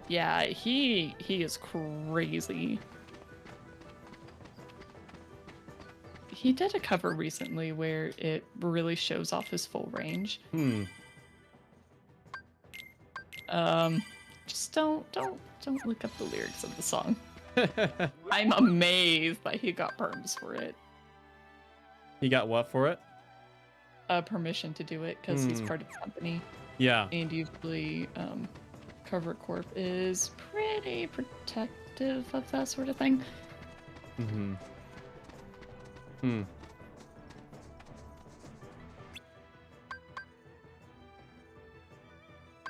Yeah, he is crazy. He did a cover recently where it really shows off his full range. Just don't look up the lyrics of the song. I'm amazed that he got perms for it. He got what for it? Permission to do it because he's part of the company. Yeah. And usually, Cover Corp is pretty protective of that sort of thing.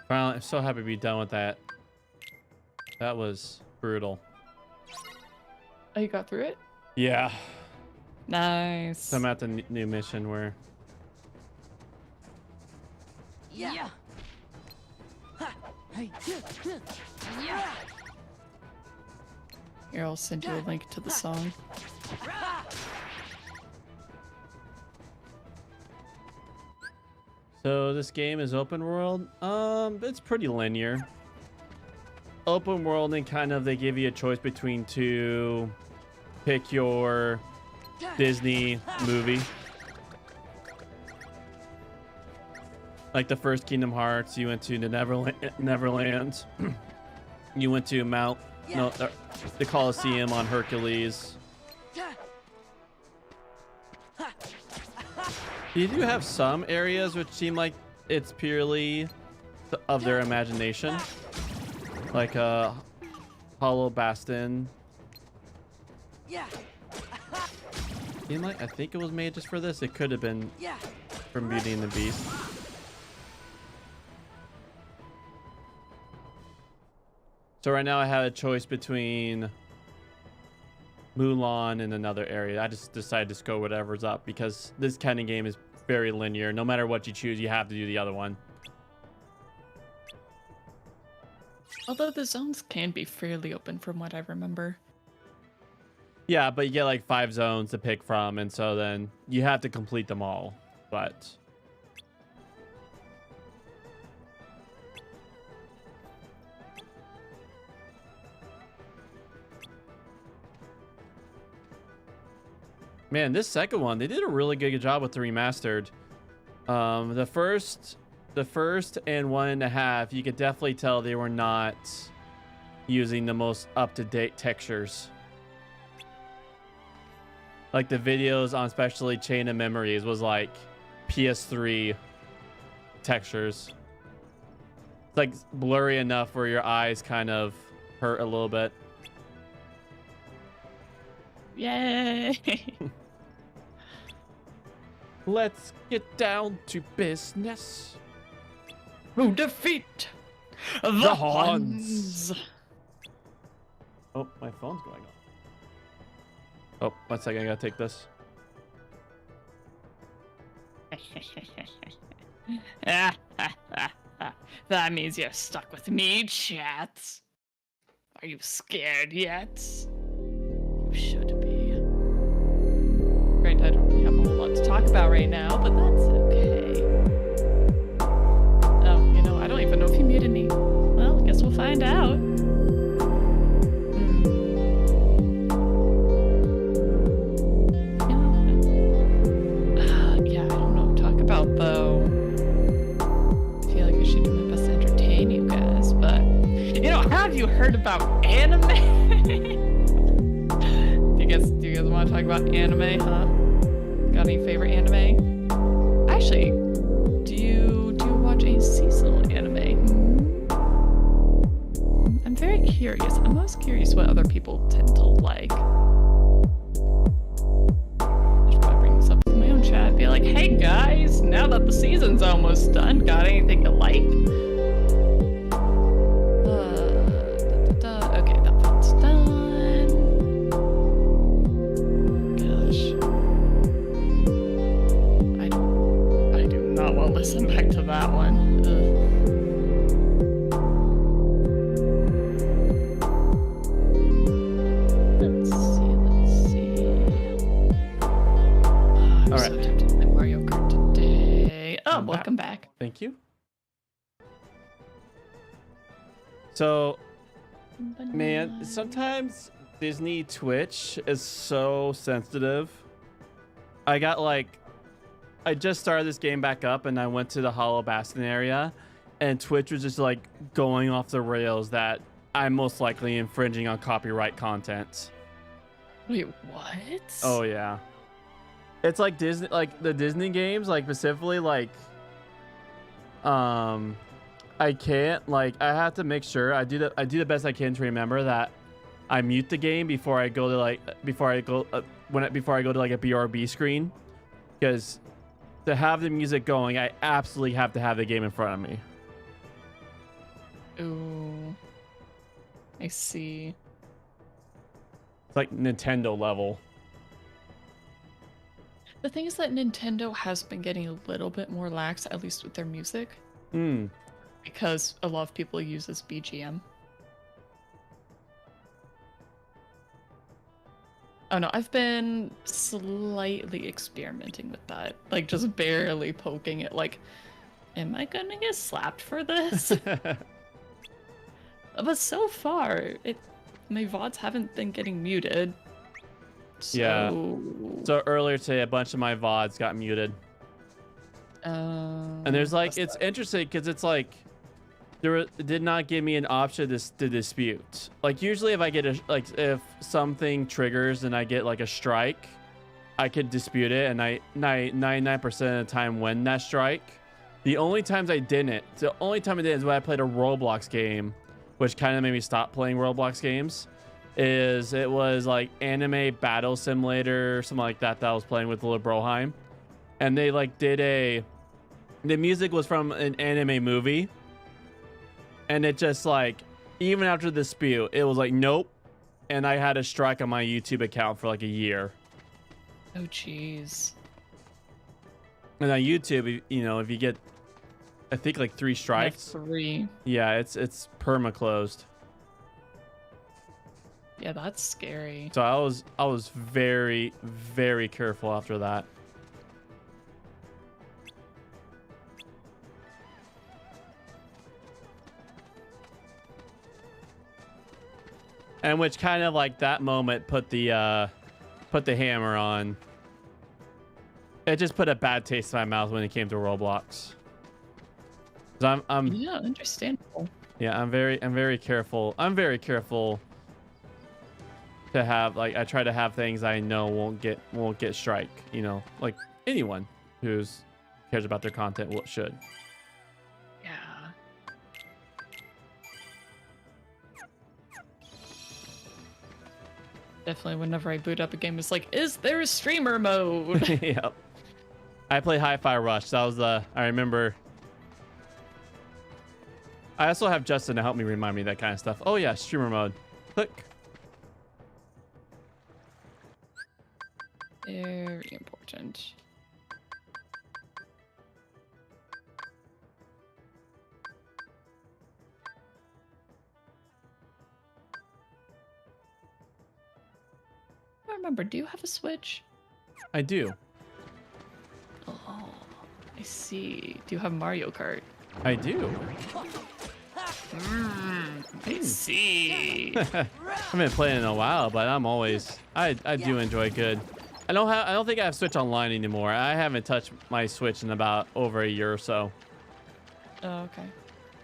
Finally, I'm so happy to be done with that. That was brutal. Oh, you got through it? Yeah. Nice. So I'm at the new mission where... Yeah. Yeah. Here, I'll send you a link to the song. So this game is open world. It's pretty linear. Open world, and kind of they give you a choice between two. Pick your Disney movie. Like the first Kingdom Hearts, you went to the Neverland. You went to the Colosseum on Hercules. You do have some areas which seem like it's purely of their imagination, like Hollow Bastion. I think it was made just for this. It could have been from Beauty and the Beast. So right now I have a choice between Mulan and another area. I just decided to go whatever's up because this kind of game is very linear. No matter what you choose, you have to do the other one. Although the zones can be fairly open from what I remember. Yeah, but you get like 5 zones to pick from, and so then you have to complete them all. But man, this second one, they did a really good job with the remastered. The first and 1.5, you could definitely tell they were not using the most up-to-date textures. Like the videos on especially Chain of Memories was like PS3 textures. It's like blurry enough where your eyes kind of hurt a little bit. Yay! Let's get down to business. To defeat the Huns. Oh, my phone's going off. Oh, 1 second, I gotta take this. That means you're stuck with me, chat. Are you scared yet? You should be. Great, I don't really have a whole lot to talk about right now, but that's okay. Oh, you know, I don't even know if he muted me. Well, I guess we'll find out. Yeah, I don't know what to talk about, though. heard about anime? Do you guys want to talk about anime, huh? Got any favorite anime? Actually, do you watch a seasonal anime? I'm very curious. I'm most curious what other people tend to like. I should probably bring this up with my own chat. Be like, hey guys, now that the season's almost done, got anything to like? Okay, that one's done. Gosh. I do not want to listen back to that one. Let's see. I'm All so right. tempted to play Mario Kart today. Oh, welcome back. Thank you. So, man, sometimes Disney Twitch is so sensitive. I just started this game back up and I went to the Hollow Bastion area and Twitch was just like going off the rails that I'm most likely infringing on copyright content. Wait, what? Oh yeah. It's like Disney, like the Disney games, like specifically like, I can't, like, I have to make sure I do the best I can to remember that I mute the game before I go to like, before I go to like a BRB screen, because to have the music going, I absolutely have to have the game in front of me. Ooh. I see. It's like Nintendo level. The thing is that Nintendo has been getting a little bit more lax, at least with their music. Hmm. Because a lot of people use this BGM. Oh no, I've been slightly experimenting with that. Like, just barely poking it. Like, am I gonna get slapped for this? But so far, my VODs haven't been getting muted. So... Yeah. So earlier today, a bunch of my VODs got muted. And there's like, it's interesting because it's like, it did not give me an option to dispute. Like usually if I get if something triggers and I get like a strike, I could dispute it, and I 99% of the time win that strike. The only times I didn't, is when I played a Roblox game, which kind of made me stop playing Roblox games. It was like Anime Battle Simulator, something like that I was playing with Little Broheim, and they like the music was from an anime movie. And it just like, even after the dispute, it was like, nope. And I had a strike on my YouTube account for like a year. Oh, jeez. And on YouTube, you know, if you get, I think like 3 strikes. Like 3. Yeah, it's perma closed. Yeah, that's scary. So I was very, very careful after that. And which kind of like that moment put the hammer on. It just put a bad taste in my mouth when it came to Roblox. So I'm yeah, understandable. Yeah, I'm very careful. I'm very careful to have, like, I try to have things I know won't get strike, you know, like anyone who's cares about their content should. Yeah. Definitely whenever I boot up a game, it's like, is there a streamer mode? Yep. I play Hi-Fi Rush. That was I remember. I also have Justin to help me remind me that kind of stuff. Oh yeah, streamer mode. Click. Very important. I remember, do you have a Switch? I do. Oh, I see. Do you have Mario Kart? I do. I see. I haven't been playing in a while, but I do enjoy good. I don't think I have Switch Online anymore. I haven't touched my Switch in about over a year or so. Oh, okay.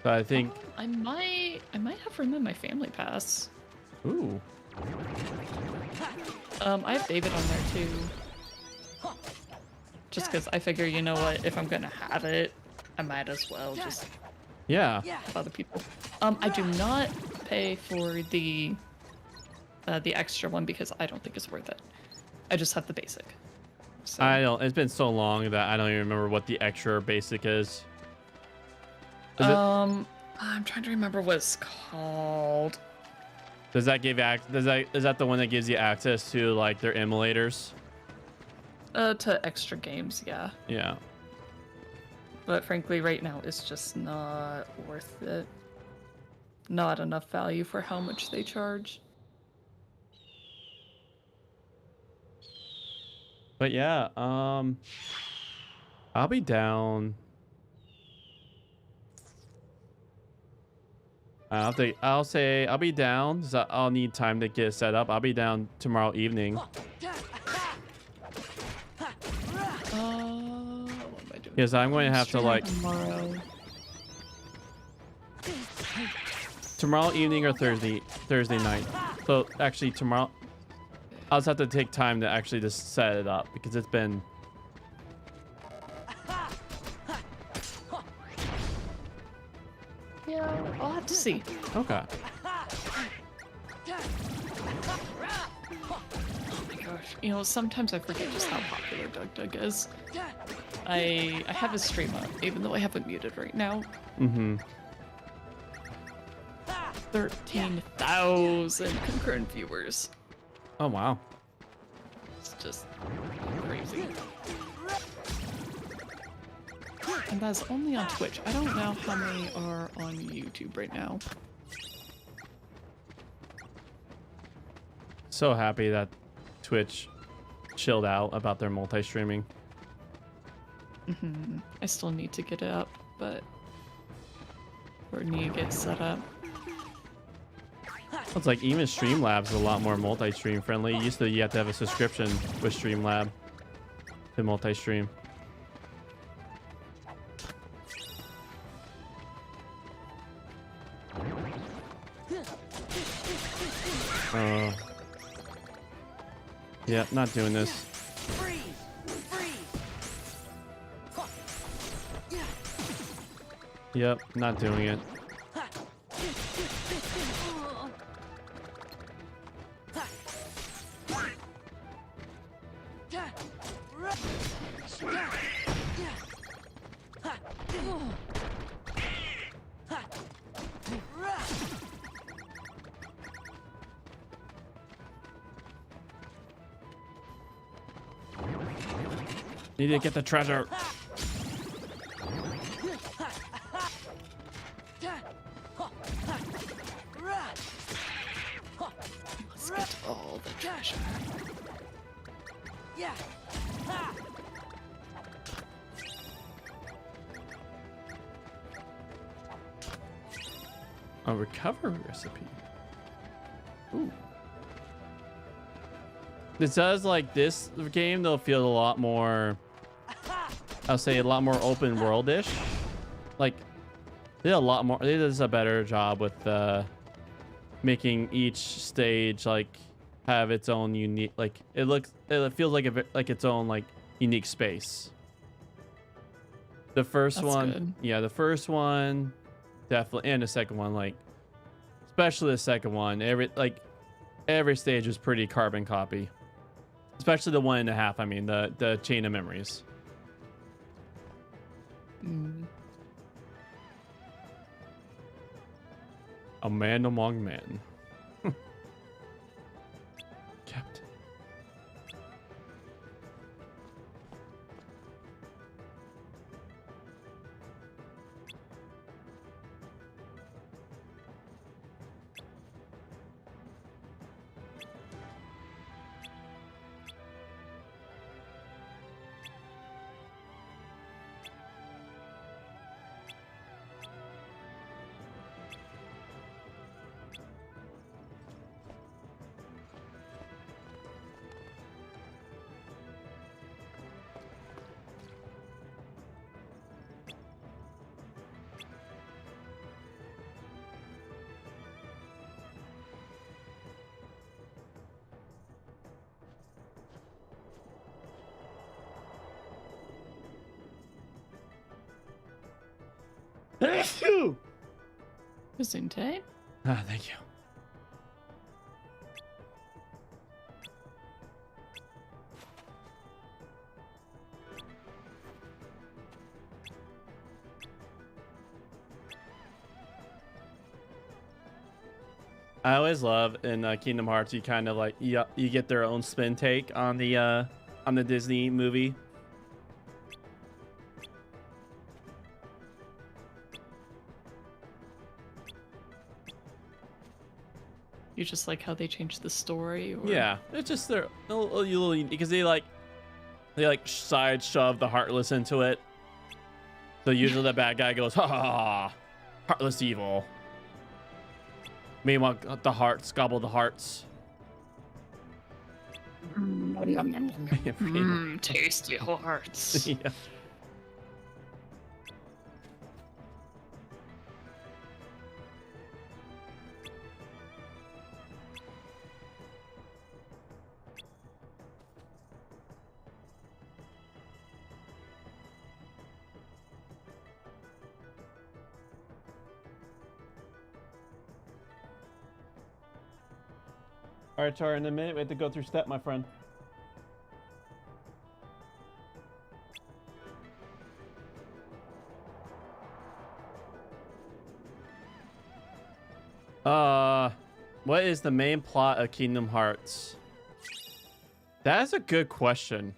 So I think. I might have room in my family pass. Ooh. I have David on there too. Just because I figure, you know what, if I'm gonna have it, I might as well just Yeah. have other people. I do not pay for the extra one because I don't think it's worth it. I just have the basic. So. I don't. It's been so long that I don't even remember what the extra or basic is. I'm trying to remember what it's called. Does that give is that the one that gives you access to like their emulators? To extra games, yeah. Yeah. But frankly, right now it's just not worth it. Not enough value for how much they charge. But yeah, I'll be down. I'll say I'll be down. So I'll need time to get set up. I'll be down tomorrow evening. Yes, I'm going to have to like tomorrow evening or Thursday night. So actually tomorrow, I'll just have to take time to actually just set it up because it's been. Yeah, I'll have to see. Okay. Oh my gosh, you know, sometimes I forget just how popular Doug Doug is. I have his stream up, even though I have it muted right now. Mm-hmm. 13,000 concurrent viewers. Oh wow. It's just crazy. And that's only on Twitch. I don't know how many are on YouTube right now. So happy that Twitch chilled out about their multi-streaming. I still need to get it up, but we need to get set up. It's like even Streamlabs is a lot more multi-stream friendly. You have to have a subscription with Streamlab to multi-stream. Yeah, not doing this. Yep, not doing it. Need to get the treasure. Let's get all the treasure. A recovery recipe. Ooh. This does like this game, they'll feel a lot more, I'll say a lot more open world-ish. Like they did a lot more, they did a better job with making each stage like have its own unique, like it feels like like its own like unique space. The first That's one, good. yeah, the first one definitely, and the second one, like especially the second one, every stage was pretty carbon copy. Especially the 1.5, I mean, the chain of memories. A man among men. Captain. Gesundheit. Ah, thank you. I always love in Kingdom Hearts, you kind of like you get their own spin take on the Disney movie. You just like how they changed the story? Or... Yeah, it's just they're a little because they like side shove the Heartless into it. So usually the bad guy goes, ha ha ha, Heartless evil. Meanwhile, the hearts gobble the hearts. Tasty hearts. Yeah. All right, Char, in a minute, we have to go through step, my friend. What is the main plot of Kingdom Hearts? That's a good question.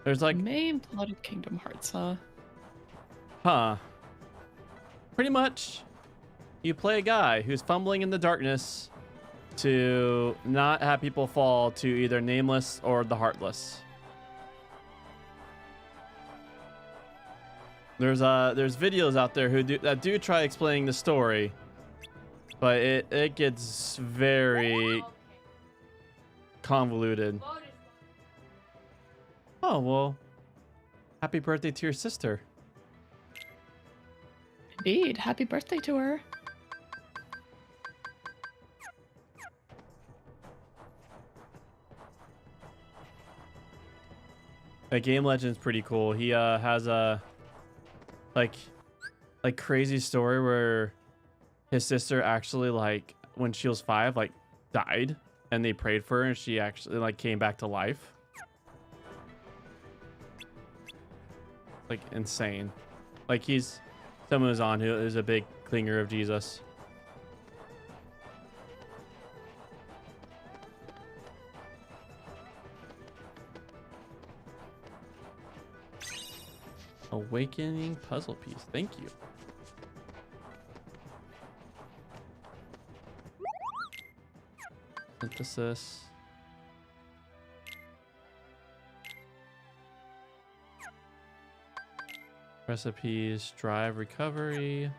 There's like... Main plot of Kingdom Hearts, huh? Huh. Pretty much. You play a guy who's fumbling in the darkness to not have people fall to either Nameless or the Heartless. There's videos out there that do try explaining the story, but it gets very convoluted. Oh, well, happy birthday to your sister. Indeed, happy birthday to her. Game Legend's pretty cool. He has a like crazy story where his sister actually, like, when she was 5, like, died, and they prayed for her and she actually, like, came back to life. Like, insane. Like, he's someone who's on who is a big clinger of Jesus. Awakening puzzle piece. Thank you. Synthesis. Recipes. Drive recovery.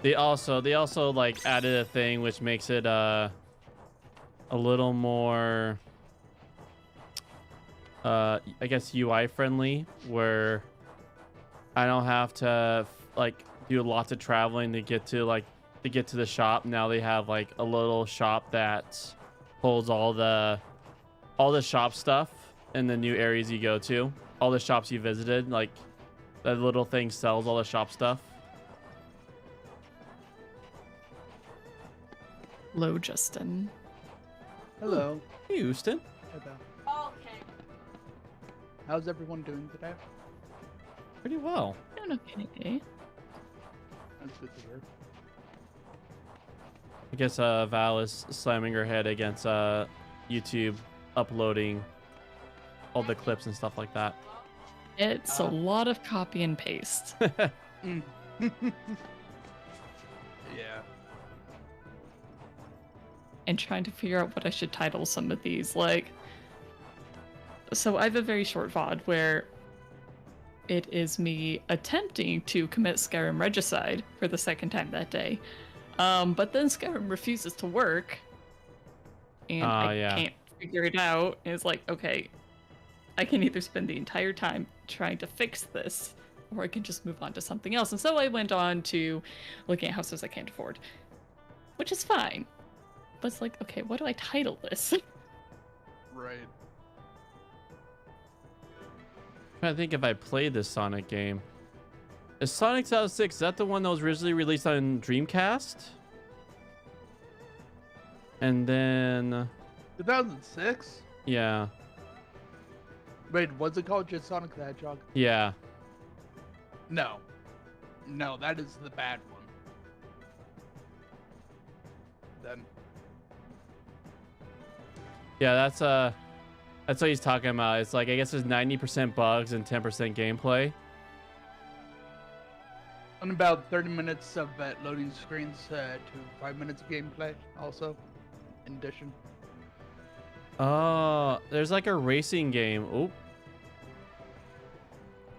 They also like added a thing which makes it a little more I guess UI friendly, where I don't have to like do lots of traveling to get to the shop. Now they have like a little shop that holds all the shop stuff in the new areas you go to. All the shops you visited, like that little thing sells all the shop stuff. Hello, Justin. Hello. Hey, Houston. Hello. Okay. How's everyone doing today? Pretty well. Doing okay. That's good to hear. I guess Val is slamming her head against YouTube uploading all the clips and stuff like that. It's a lot of copy and paste. Yeah. And trying to figure out what I should title some of these. Like, so I have a very short VOD where it is me attempting to commit Skyrim regicide for the second time that day. But then Skyrim refuses to work. And I can't figure it out. And it's like, okay, I can either spend the entire time trying to fix this, or I can just move on to something else. And so I went on to looking at houses I can't afford, which is fine. But it's like, okay, what do I title this? Right. I'm trying to think if I played this Sonic game. Is Sonic 2006, is that the one that was originally released on Dreamcast? And then... 2006? Yeah. Wait, was it called just Sonic the Hedgehog? Yeah. No. No, that is the bad one. Then. Yeah, that's what he's talking about. It's like, I guess there's 90% bugs and 10% gameplay. And about 30 minutes of loading screens to 5 minutes of gameplay also, in addition. Oh, there's like a racing game. Oh.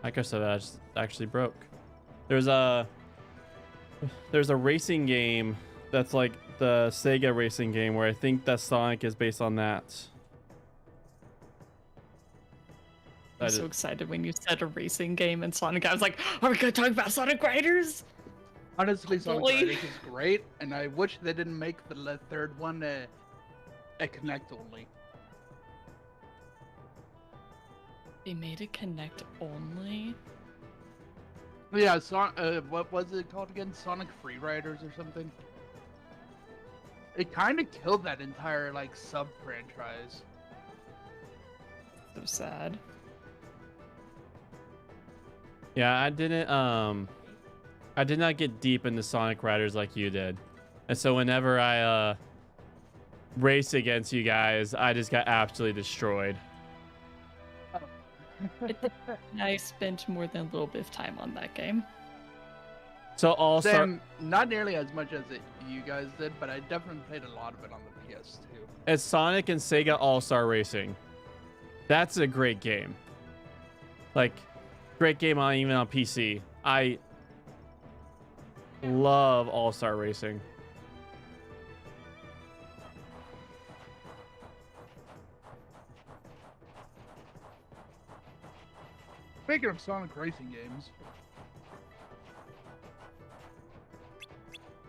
Microsoft actually broke. There's a racing game that's like the Sega racing game where I think that Sonic is based on that. I'm so excited when you said a racing game and Sonic. I was like, are we gonna talk about Sonic Riders? Honestly, Sonic Riders is great, and I wish they didn't make the third one a Connect only. They made it Connect only? Yeah, what was it called again? Sonic Free Riders or something? It kind of killed that entire, like, sub-franchise. So sad. Yeah, I did not get deep into Sonic Riders like you did. And so whenever I race against you guys, I just got absolutely destroyed. I spent more than a little bit of time on that game. So all-star... Sam, not nearly as much as you guys did, but I definitely played a lot of it on the PS2. It's Sonic and Sega All-Star Racing. That's a great game. Like, great game even on PC. I love All-Star Racing. Speaking of Sonic racing games,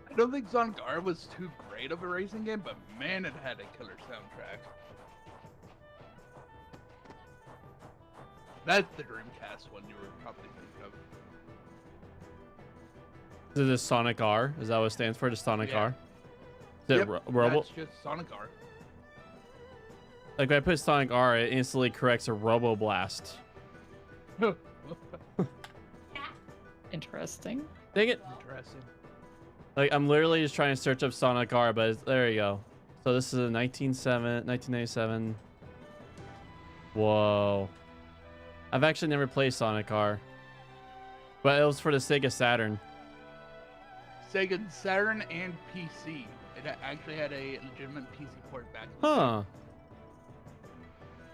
I don't think Sonic R was too great of a racing game, but man, it had a killer soundtrack. That's the Dreamcast one you were probably thinking of. Is it Sonic R? Is that what it stands for? The Sonic Yeah. R? Is it Robo? That's just Sonic R. Like when I put Sonic R, it instantly corrects a Robo Blast. Interesting. Dang it. Interesting. Like, I'm literally just trying to search up Sonic R, but there you go. So this is a 1997. Whoa. I've actually never played Sonic R. But it was for the Sega Saturn. Sega Saturn and PC. It actually had a legitimate PC port back. Huh.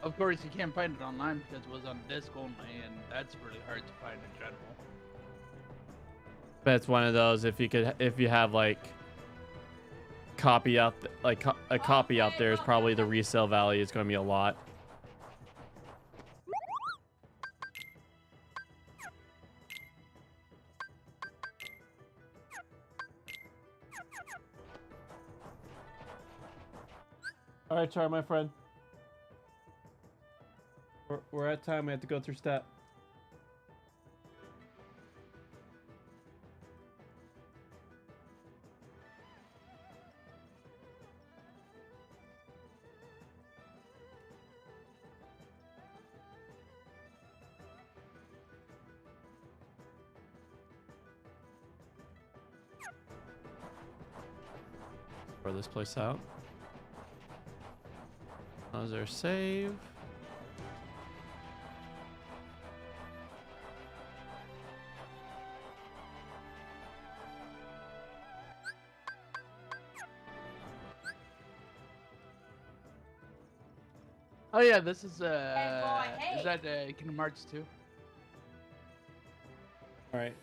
Of course, you can't find it online because it was on disc only, and that's really hard to find in general. But it's one of those, if you have like copy out a copy out there, is probably the resale value is going to be a lot. All right, Char, my friend. We're at time. We have to go through stat. Throw this place out. How's our save? Oh yeah, this is that Kingdom Hearts 2? All right.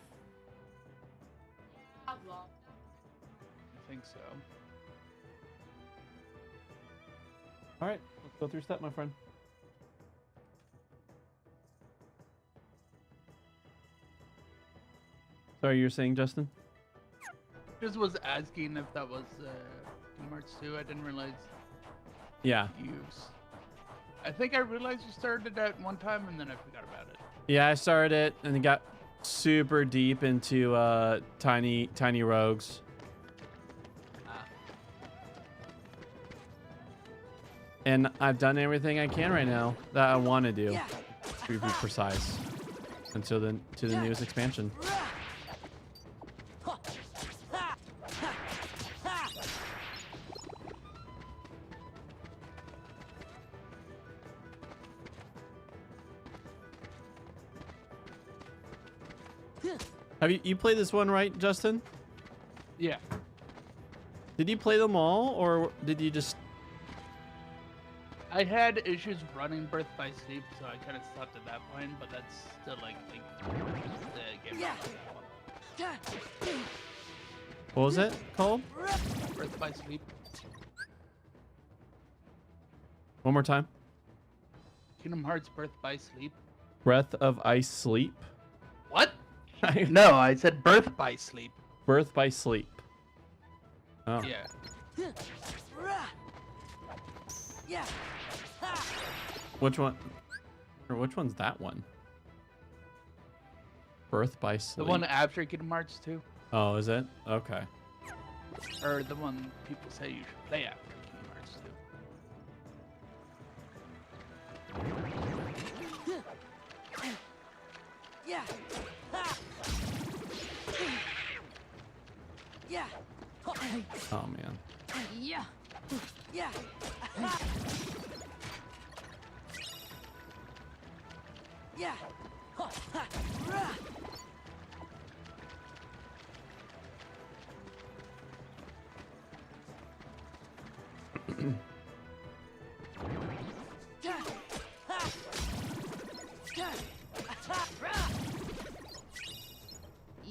I think so. All right, let's go through step, my friend. Sorry, you're saying, Justin? Just was asking if that was Kingdom Hearts 2. I didn't realize Yeah. I think I realized you started at one time and then I forgot about it. Yeah, I started it and it got super deep into tiny rogues. And I've done everything I can right now that I want to do, to be precise, until the newest expansion. Have you played this one, right, Justin? Yeah. Did you play them all, or did you just... I had issues running Birth by Sleep, so I kind of stopped at that point, but that's still like the game. What was it called? Birth by Sleep. One more time. Kingdom Hearts Birth by Sleep. Breath of Ice Sleep. What? No, I said Birth by Sleep. Birth by Sleep. Oh. Yeah. Which one? Or which one's that one? Birth by Sleep. The one after Kingdom Hearts 2. Oh, is it? Okay. Or the one people say you should play after Kingdom Hearts 2. Oh man. Yeah. Yeah. Yeah.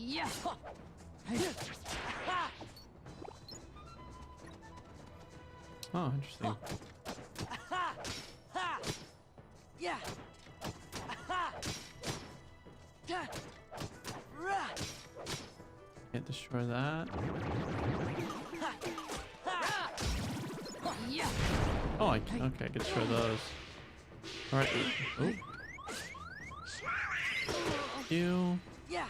Yeah. Oh, interesting. Yeah. Can't destroy that. Yeah. Oh, I can. Okay, I can destroy those. All right. Oh. You. Yeah.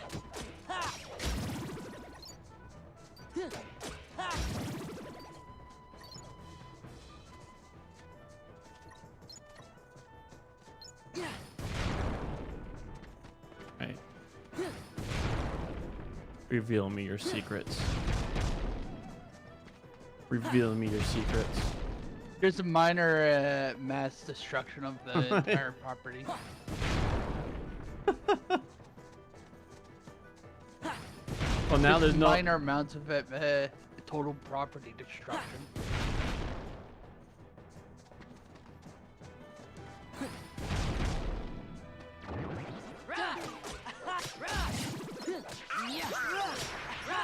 Right. Reveal me your secrets. Reveal me your secrets. There's a minor mass destruction of the entire property. Well, now there's no minor amounts of total property destruction.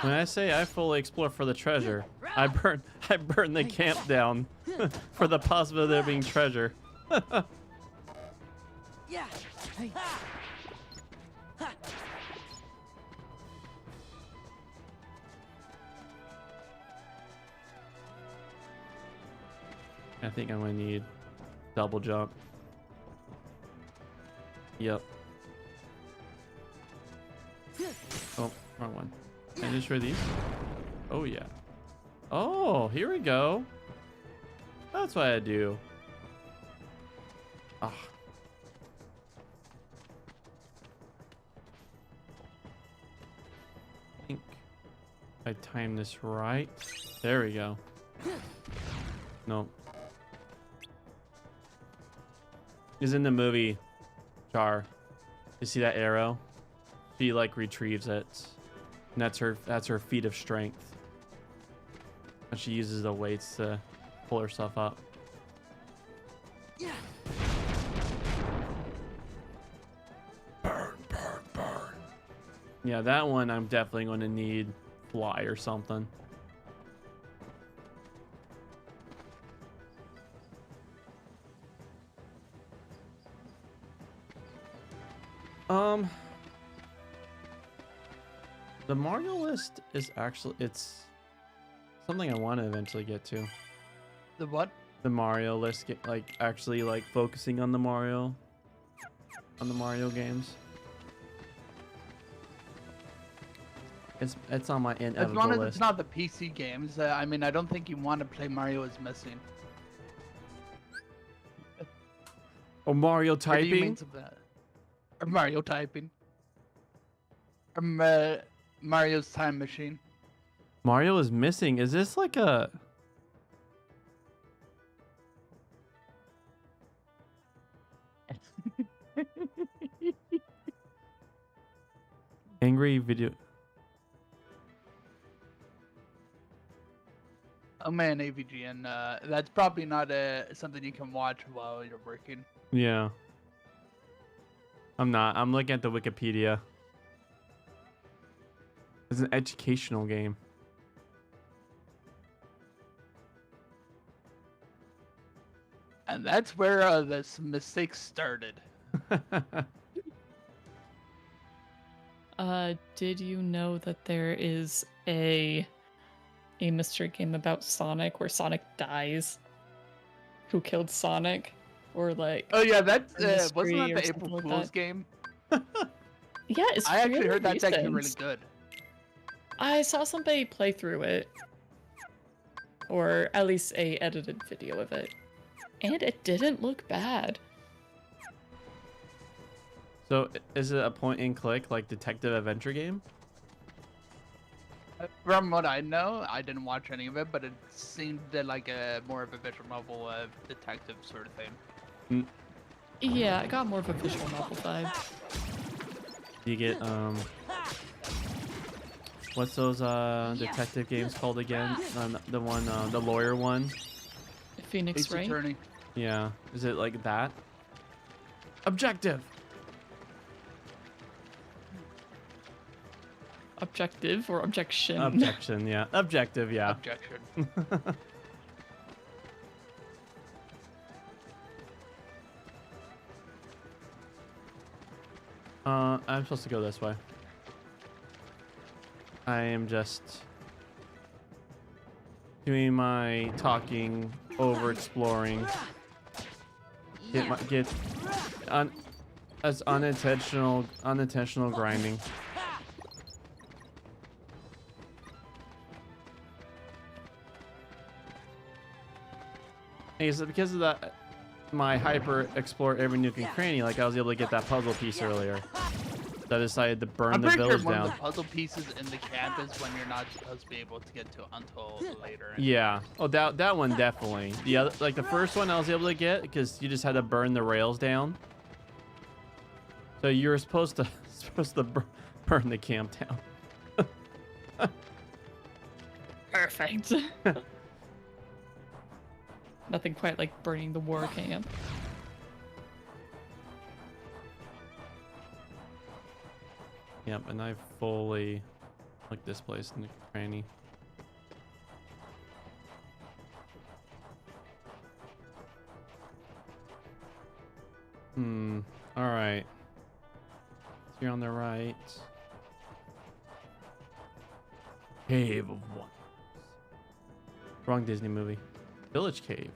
When I say I fully explore for the treasure, I burn the camp down for the possibility of there being treasure. Yeah. I think I'm gonna need double jump. Yep. Oh, wrong one. Can I destroy these? Oh yeah. Oh, here we go. That's what I do. Ah. I think I time this right. There we go. Nope. Is in the movie Char. You see that arrow? She like retrieves it. And that's her feat of strength. And she uses the weights to pull herself up. Yeah. Burn, burn, burn. Yeah, that one I'm definitely going to need fly or something. The Mario list is actually, it's something I want to eventually get to. The what? The Mario list, like actually like focusing on the Mario games. It's on my As inevitable long as list. it's not the PC games, I mean, I don't think you want to play Mario is Missing. Or Mario Or do you mean typing. something else? Or Mario typing. Or Mario's Time Machine. Mario is Missing. Is this like a? Angry video. Oh man, AVGN. That's probably not something you can watch while you're working. Yeah. I'm not. I'm looking at the Wikipedia. It's an educational game. And that's where this mistake started. Did you know that there is a mystery game about Sonic where Sonic dies? Who killed Sonic? Or like Oh yeah, that's a wasn't mystery that or the something April like Fool's that? game? Yeah, it's I actually fairly heard that's actually really recent. good. I saw somebody play through it, or at least a edited video of it, and it didn't look bad. So is it a point and click like detective adventure game? From what I know, I didn't watch any of it, but it seemed like a more of a visual novel detective sort of thing. Yeah, I got more of a visual novel vibe. You get what's those detective games called again? The one the lawyer one. Phoenix Wright. Attorney. Yeah, is it like that? Objective. Objective or objection? Objection, yeah. Objective, yeah. Objection. I'm supposed to go this way. I am just doing my talking, over exploring. As unintentional grinding. Hey, so because of that, my hyper explore every nook and cranny, like I was able to get that puzzle piece earlier. So I decided to burn I'm the pretty sure village one down. of the puzzle pieces in the camp is when you're not supposed to be able to get to until later. Yeah. Oh, that one definitely. The other, like the first one, I was able to get because you just had to burn the rails down. So you were supposed to burn the camp down. Perfect. Nothing quite like burning the war camp. Yep, and I fully like this place in the cranny. All right. So you're on the right. Cave of Wonders. Wrong Disney movie. Village Cave.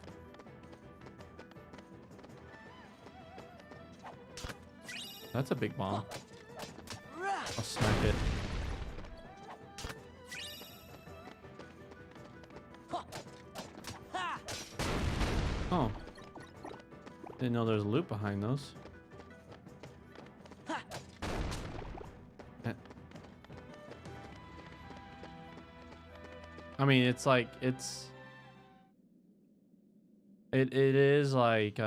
That's a big bomb. I'll smack it. Oh. Didn't know there was a loop behind those. I mean, it's like, it is like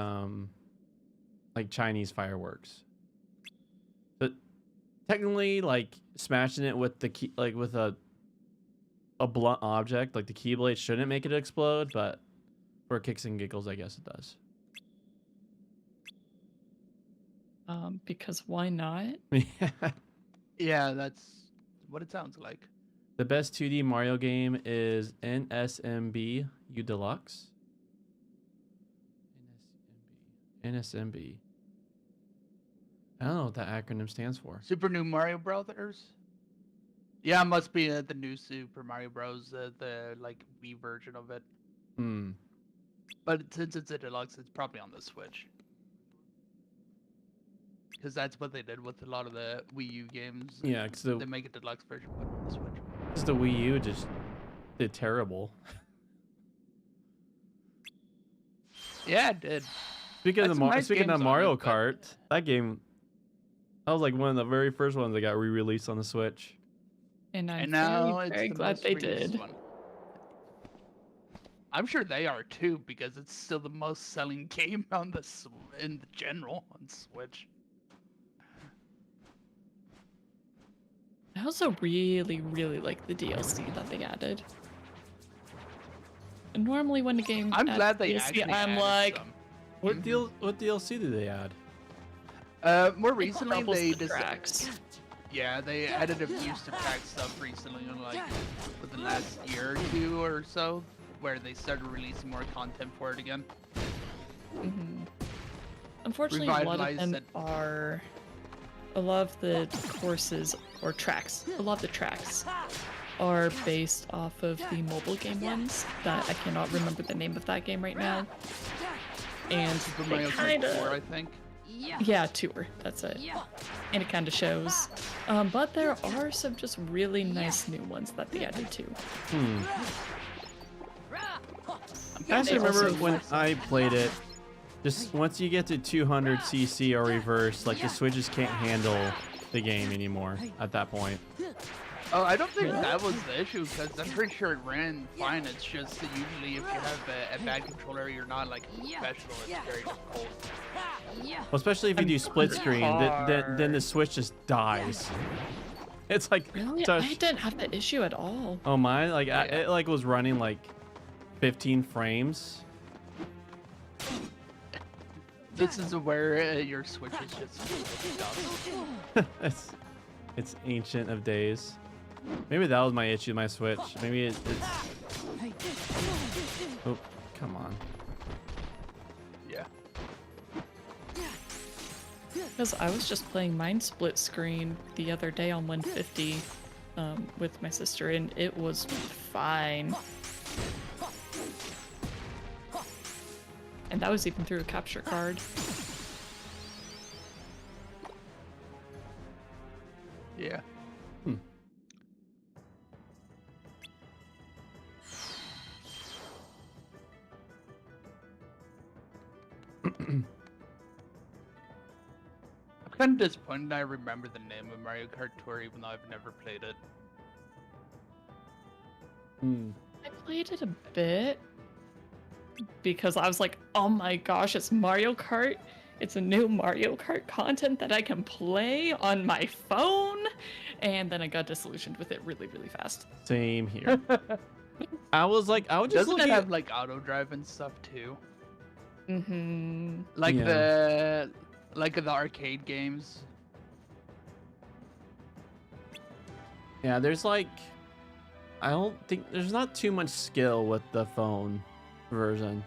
Chinese fireworks. But technically, like smashing it with the key, like with a blunt object, like the keyblade shouldn't make it explode, but for kicks and giggles, I guess it does. Because why not? Yeah, that's what it sounds like. The best 2D Mario game is NSMB U Deluxe. NSMB. I don't know what that acronym stands for. Super New Mario Brothers? Yeah, it must be the new Super Mario Bros. The like Wii version of it. Hmm. But since it's a deluxe, it's probably on the Switch. Because that's what they did with a lot of the Wii U games. Yeah, because they make a deluxe version, put it on the Switch. the Wii U just did terrible. Yeah, it did. Speaking Had of some nice speaking of games on Mario it, but- Kart, that game, that was like one of the very first ones that got re-released on the Switch. And I'm And now very, it's very the glad most they released did. one. I'm sure they are too, because it's still the most selling game on the in the general on Switch. I also really, really like the DLC that they added. And normally when a game I'm adds glad they DLC, actually I'm added like, some. What DLC did they add? More recently doubles they the just tracks. yeah, they added a few subtract stuff recently, like within the last year or two or so, where they started releasing more content for it again. Unfortunately, a lot of Revitalized them it. are. A lot of the courses or tracks. A lot of the tracks are based off of the mobile game ones that I cannot remember the name of that game right now. And Super they Mario Kart kind 4, I of, think. yeah, Tour. That's it. And it kind of shows. But there are some just really nice new ones that they added too. I actually They remember also- when I played it, just once you get to 200cc or reverse, like the Switches can't handle the game anymore at that point. Oh, I don't think that was the issue, because I'm pretty sure it ran fine. It's just that usually if you have a bad controller, you're not like a professional, it's very difficult. Well, especially if you do split screen, then the Switch just dies. It's like Really? touch. I didn't have that issue at all. Oh my! Like it like was running like 15 frames. This is where your Switch is just It's ancient of days. Maybe that was my issue, my Switch. Maybe it's. Oh, come on. Yeah. Because I was just playing mine split screen the other day on 150 with my sister, and it was fine. And that was even through a capture card. Yeah. I'm kind of disappointed I remember the name of Mario Kart Tour even though I've never played it. I played it a bit because I was like, oh my gosh, it's Mario Kart. It's a new Mario Kart content that I can play on my phone. And then I got disillusioned with it really, really fast. Same here. I was just Doesn't looking it at have like auto drive and stuff too? Mm-hmm. Like Yeah. the arcade games. Yeah, there's like, I don't think there's not too much skill with the phone version.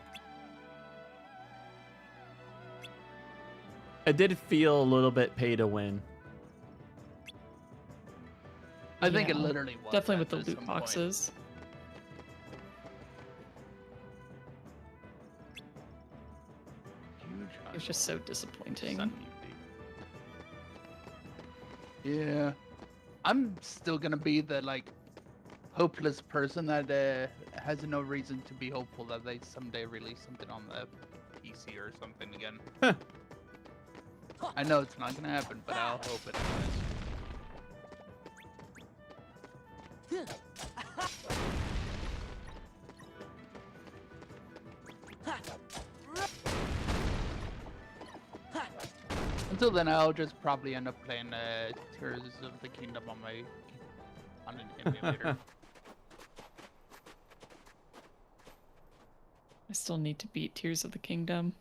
It did feel a little bit pay to win. I think it Yeah, literally was. definitely with the at loot some point. boxes. It was just so disappointing. Yeah. I'm still gonna be the like hopeless person that has no reason to be hopeful that they someday release something on the PC or something again. I know it's not gonna happen, but I'll hope it does. Until then, I'll just probably end up playing Tears of the Kingdom on an emulator. I still need to beat Tears of the Kingdom.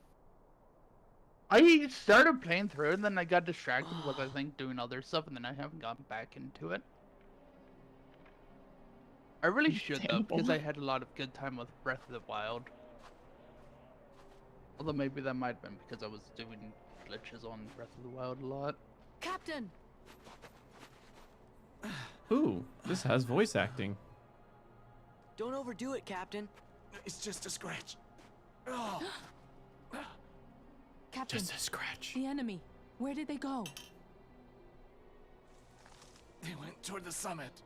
I started playing through it, and then I got distracted with, I think, doing other stuff, and then I haven't gotten back into it. I really should, though, because I had a lot of good time with Breath of the Wild. Although maybe that might have been because I was doing glitches on Breath of the Wild a lot. Captain! Ooh, this has voice acting. Don't overdo it, Captain. It's just a scratch. Oh. Captain, Just a scratch. the enemy. Where did they go? They went toward the summit.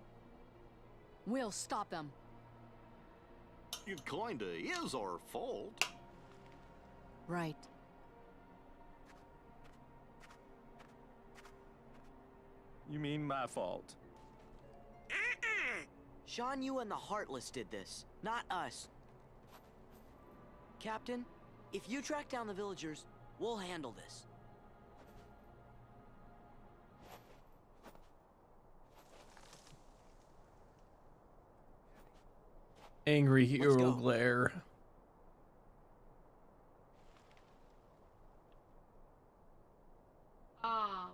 We'll stop them. It kinda is our fault. Right. You mean my fault? Shan Yu and the Heartless did this, not us. Captain, if you track down the villagers, we'll handle this. Angry hero glare. Oh.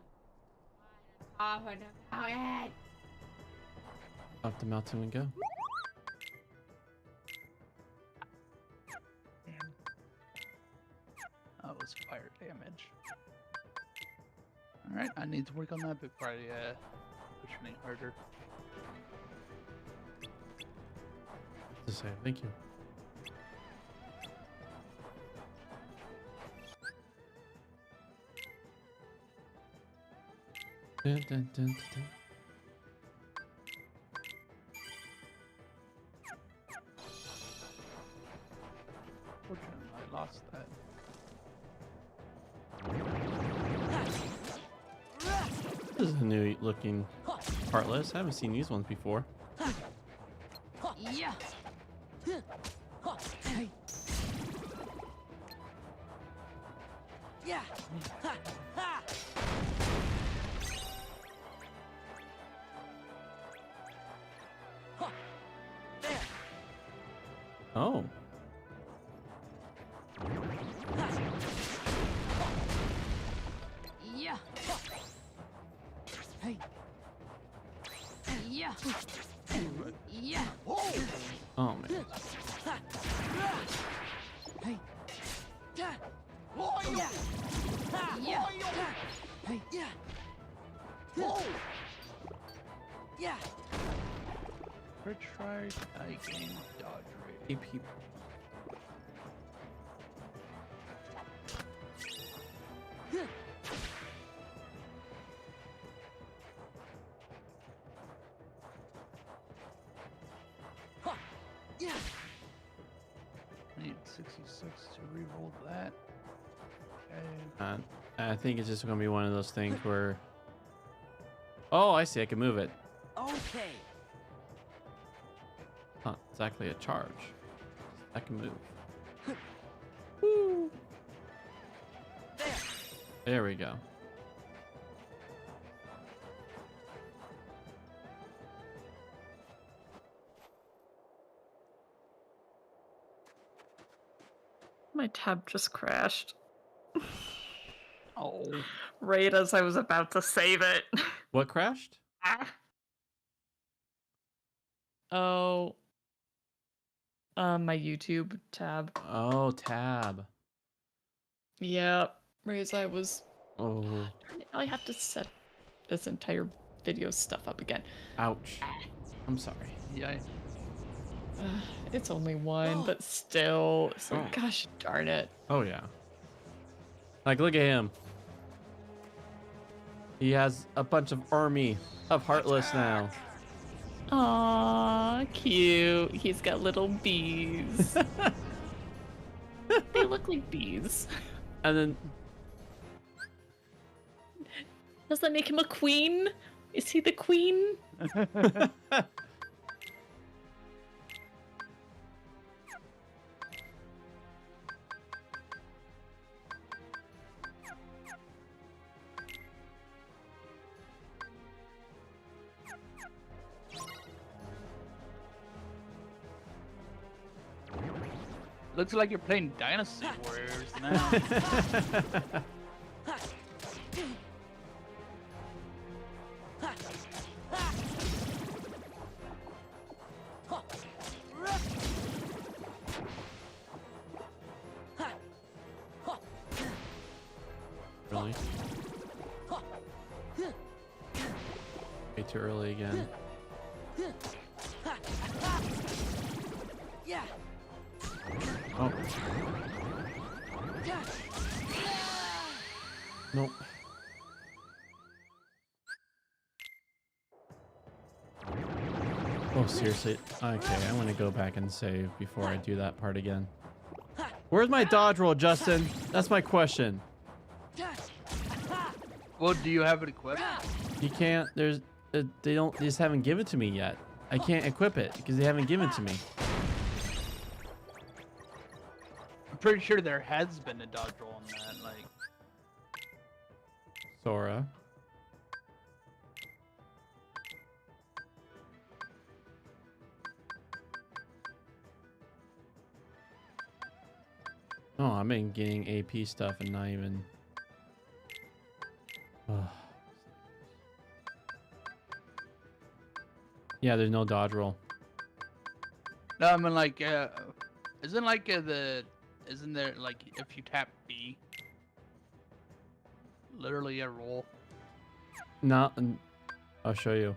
Off of the mountain. Up the mountain we go. That was fire damage. Alright, I need to work on that before I push any harder. To say thank you. Dun, dun, dun, dun, dun. Fortunately, I lost that. This is a new looking Heartless. I haven't seen these ones before. Yeah. Hey. Yeah. Ha. Ha. There. Oh. Yeah. Hey. Yeah. Yeah. Oh man. Hey. Yeah. Yeah. Yeah. Hey. Yeah. Yeah. Retry, I gain dodge rate. AP. Yeah. I need 66 to reroll that. Okay. I think it's just gonna be one of those things where. Oh, I see. I can move it. Okay. Not exactly a charge. I can move. Woo. There we go. My tab just crashed. Oh. Right as I was about to save it. What crashed? Oh. My YouTube tab. Oh, tab. Yep. Right as I was. Oh. I have to set this entire video stuff up again. Ouch. I'm sorry. Yeah. It's only one, but still. So, gosh darn it. Oh yeah. Like, look at him. He has a bunch of army of Heartless now. Aw, cute. He's got little bees. They look like bees. And then Does that make him a queen? Is he the queen? Looks like you're playing Dynasty Warriors now. Really? Way too early again. Oh. Nope. Oh, seriously? Okay, I'm gonna go back and save before I do that part again. Where's my dodge roll, Justin? That's my question. Well, do you have it equipped? You can't, they just haven't given it to me yet. I can't equip it because they haven't given it to me. I'm pretty sure there has been a dodge roll on that, like. Sora. Oh, I've been getting AP stuff and not even. Ugh. Yeah, there's no dodge roll. No, I mean like, isn't like isn't there like if you tap B, literally a roll? No, I'll show you.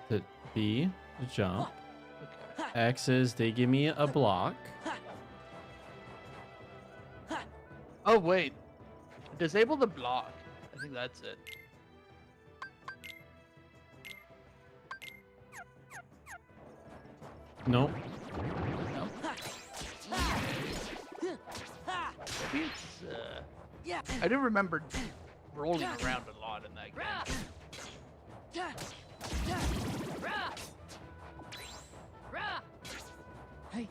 The B is jump. Okay. X is they give me a block. Oh wait, disable the block. I think that's it. Nope. No. Maybe it's I do remember rolling around a lot in that game. Hey.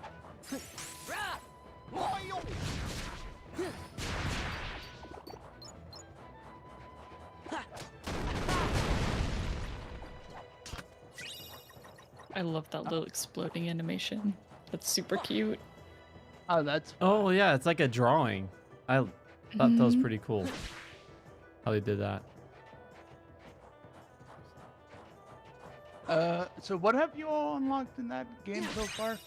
I love that little exploding animation. That's super cute. Oh, that's. Oh yeah, it's like a drawing. I thought that was pretty cool. How they did that. So what have you all unlocked in that game so far?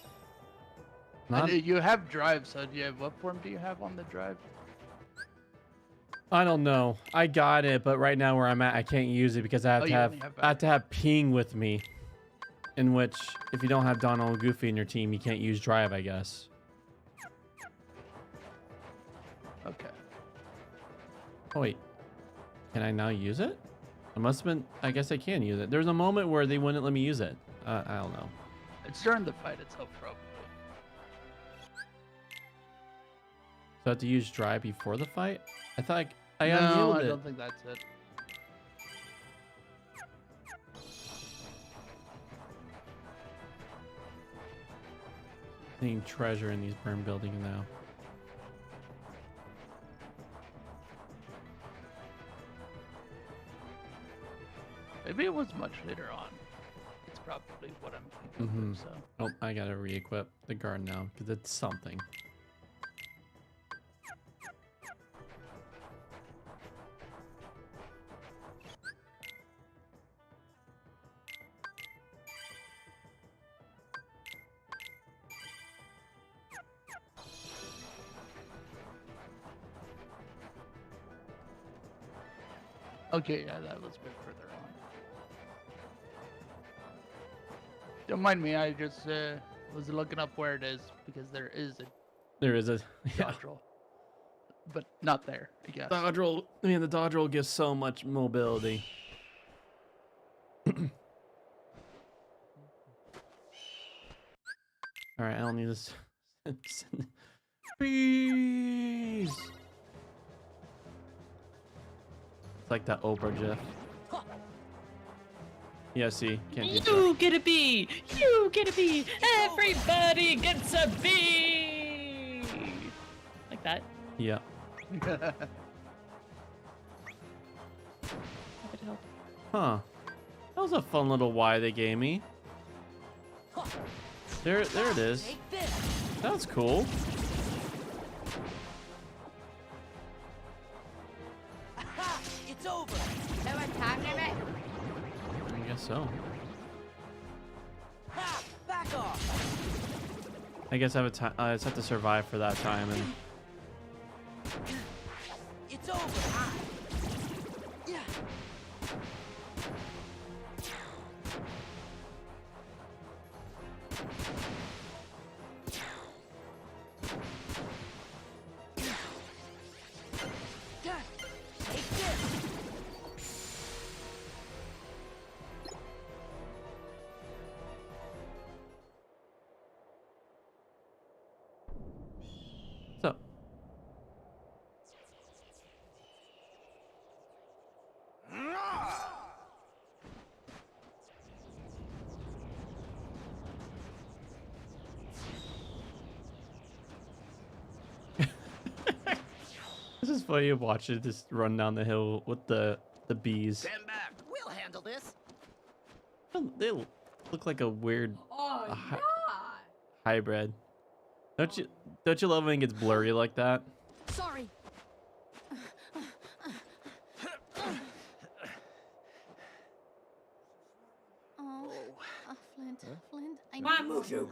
Not- You have drive, so do you have, what form do you have on the drive? I don't know. I got it, but right now where I'm at, I can't use it because I have Oh, to you have, only have I have to have ping with me. In which, if you don't have Donald and Goofy in your team, you can't use drive, I guess. Okay. Oh wait, can I now use it? I must have been. I guess I can use it. There's a moment where they wouldn't let me use it. I don't know. It's during the fight itself, probably. So I have to use drive before the fight. I thought I No, unhealed I it. don't think that's it. Seeing treasure in these burn buildings now. Maybe it was much later on. It's probably what I'm thinking. Mm-hmm. Of, so. Oh, I gotta re-equip the guard now because it's something. Okay, yeah, that was a bit further on. Don't mind me, I just was looking up where it is because there is a Yeah. dodge roll. But not there, I guess. Dodge roll. I mean, the dodge roll gives so much mobility. All right, I don't need this. Please. It's like that Oprah gif. Yeah, see, can't do You get a B! You get a B! Everybody gets a B! Like that. Yeah. Huh. That was a fun little Y they gave me. There it is. That was cool. It's over. Am I time limit? I guess so. Ha! Back off. I guess I just have to survive for that time and. It's over. Yeah. funny to watch it just run down the hill with the bees. Stand back. We'll handle this. They look like a weird Oh, yeah. hybrid. Don't you love when it gets blurry like that? Sorry. Flint, I Come on, Mushu.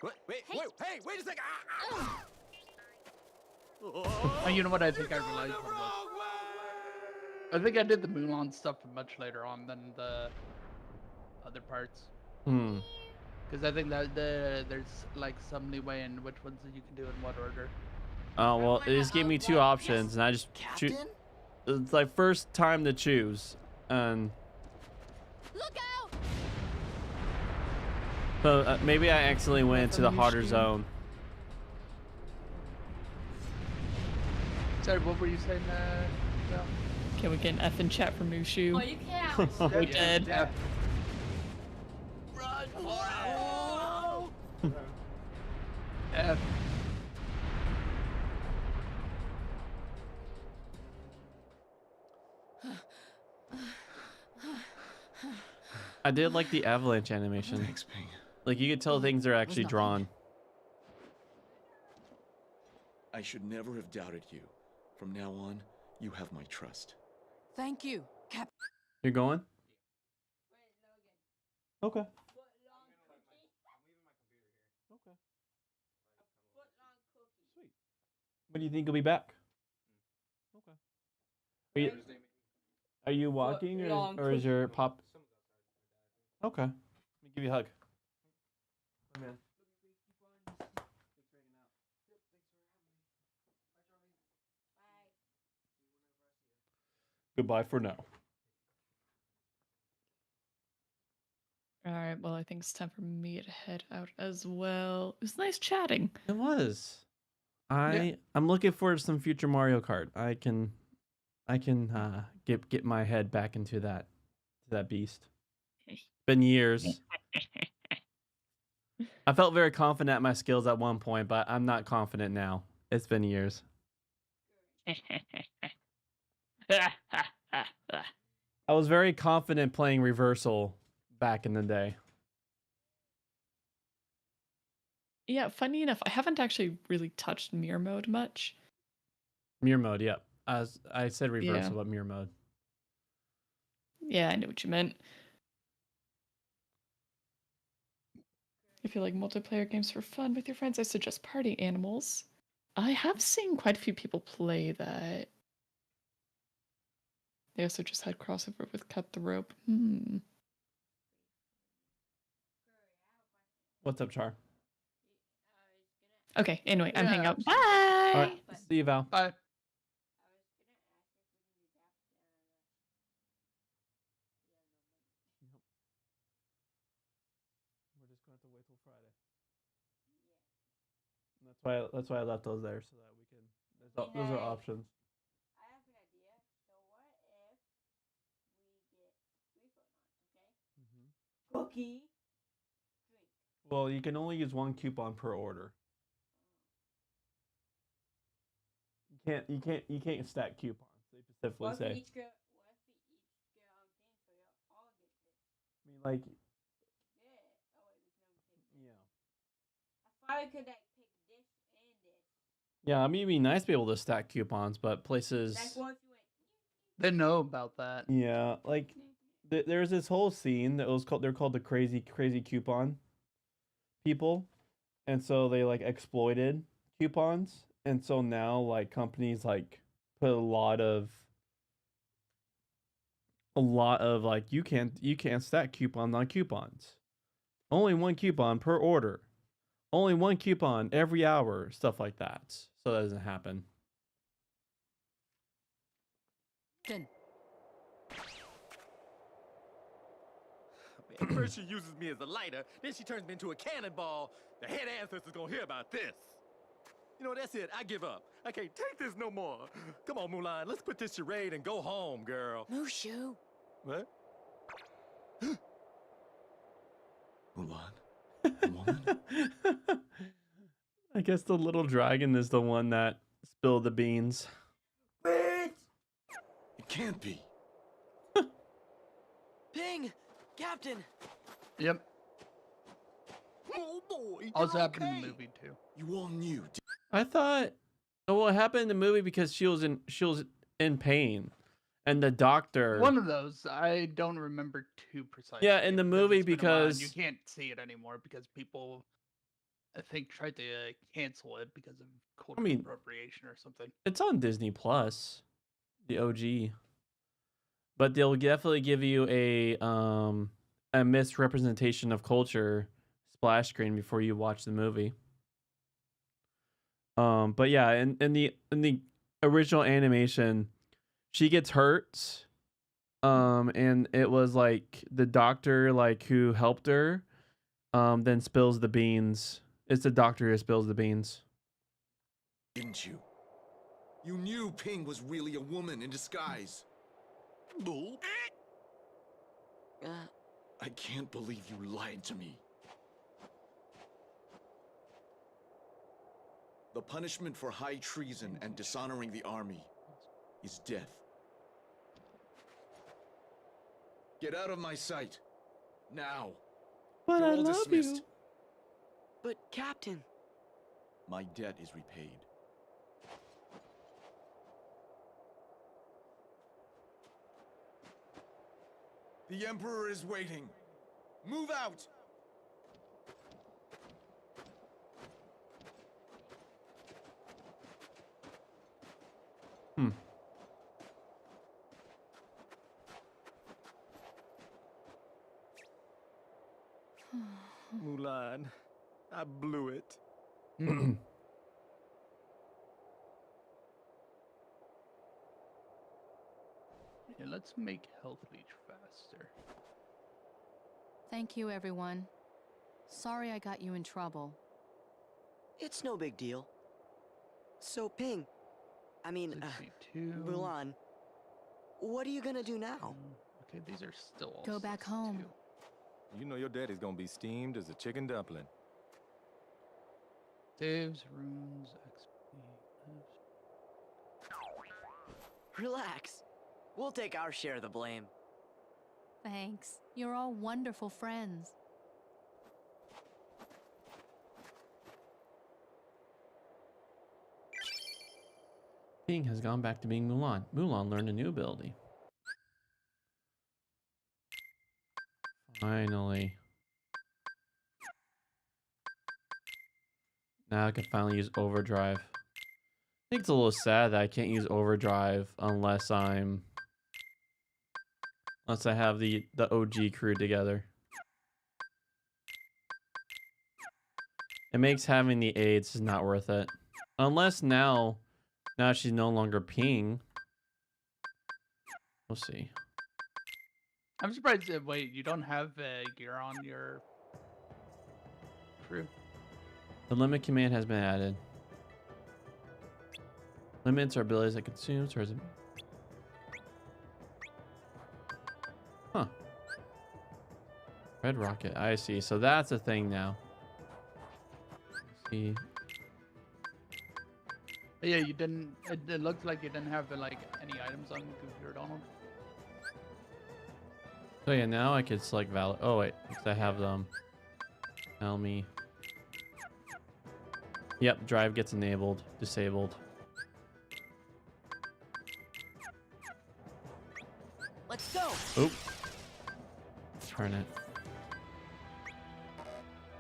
Wait, wait a second. Oh, you know what? I think I realized what it was. I think I did the Mulan stuff much later on than the other parts. Hmm. Because I think that there's like some leeway in which ones that you can do in what order. Oh well, it just gave me two options, and I just choose. It's like first time to choose, and look out! So maybe I accidentally went into the harder zone. Sorry, what were you saying, Belle? Can we get an F in chat for Mushu? Oh, you can't. We did. Yeah. Run for it! F. I did like the avalanche animation. Thanks, Ping. Like you could tell things are actually drawn. I should never have doubted you. From now on, you have my trust. Thank you, Cap. You're going? Okay. Sweet. When do you think you'll be back? Okay. Are you walking or is your pop? Okay. Let me give you a hug. Come in. Goodbye for now. All right, well, I think it's time for me to head out as well. It was nice chatting. It was. I'm looking forward to some future Mario Kart. I can get my head back into that beast. It's been years. I felt very confident at my skills at one point, but I'm not confident now. It's been years. I was very confident playing Reversal back in the day. Yeah, funny enough, I haven't actually really touched mirror mode much. Mirror mode, yep. As I said Reversal, Yeah. but mirror mode. Yeah, I know what you meant. If you like multiplayer games for fun with your friends, I suggest Party Animals. I have seen quite a few people play that. They also just had crossover with Cut the Rope. What's up, Char? Okay, anyway, I'm hanging out. Bye! All right, see you, Val. Bye. We're just going to have to wait till Friday. And that's why I left those there so that we can. Those are options. I have an idea. So what if we get 3 foot on, okay? Cookie. Well, you can only use one coupon per order. You can't stack coupons. They specifically What if say. we each get thing so you all get this? I mean, like, Yeah. Oh wait, we can only take this. yeah. I thought we could like pick this and this. Yeah, I mean, it'd be nice to be able to stack coupons, but places. Like what if you went? They know about that. Yeah, like there's this whole scene that was called. They're called the crazy coupon people, and so they like exploited coupons, and so now like companies like put a lot of like you can't stack coupons on coupons. Only one coupon per order. Only one coupon every hour, stuff like that. So that doesn't happen. First she uses me as a lighter, then she turns me into a cannonball. The head ancestor's gonna hear about this. You know, that's it. I give up. I can't take this no more. Come on, Mulan. Let's quit this charade and go home, girl. Mushu. What? Mulan? I guess the little dragon is the one that spilled the beans. It can't be. Ping! Captain! Yep. Oh boy. Also happened in the movie too. You all knew. I thought, oh, well, it happened in the movie because she was in pain, and the doctor. One of those. I don't remember too precisely. Yeah, in the movie it's been a while and because you can't see it anymore because people, I think, tried to cancel it because of cultural appropriation or something. it's on Disney Plus, the OG. But they'll definitely give you a misrepresentation of culture splash screen before you watch the movie. But yeah, in the original animation, she gets hurt. And it was like the doctor who helped her then spills the beans. It's the doctor who spills the beans. Didn't you? You knew Ping was really a woman in disguise. No. I can't believe you lied to me. The punishment for high treason and dishonoring the army is death. Get out of my sight. Now. But You're I all love dismissed. you. But, Captain... My debt is repaid. The Emperor is waiting. Move out! Mulan, I blew it. Yeah, let's make health leech faster. Thank you, everyone. Sorry I got you in trouble. It's no big deal. So, Ping, I mean, Mulan, what are you gonna do now? Okay, these are still all Go back home. You know your daddy's gonna be steamed as a chicken dumpling. Saves, runes, XP. Relax. We'll take our share of the blame. Thanks. You're all wonderful friends. Ping has gone back to being Mulan. Mulan learned a new ability. Finally. Now I can finally use overdrive. I think it's a little sad that I can't use overdrive unless I have the OG crew together. It makes having the aids not worth it. Unless now she's no longer Ping. We'll see. I'm surprised that, wait, you don't have gear on your crew? The limit command has been added. Limits are abilities that consume. Huh. Red rocket. I see. So that's a thing now. Let's see. But yeah, you didn't. It looked like you didn't have like any items on Computer Donald. So yeah, now I could select valid. Oh wait, because I have them. Tell me. Yep, drive gets enabled, disabled. Let's go. Oop. Turn it.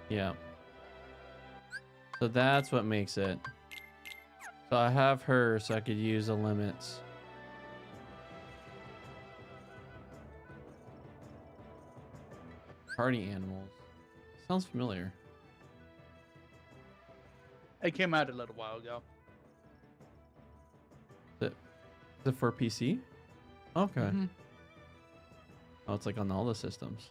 Yeah. So that's what makes it. So I have her so I could use the limits. Party animals. Sounds familiar. It came out a little while ago. Is it for PC? Okay. Oh, it's like on all the systems.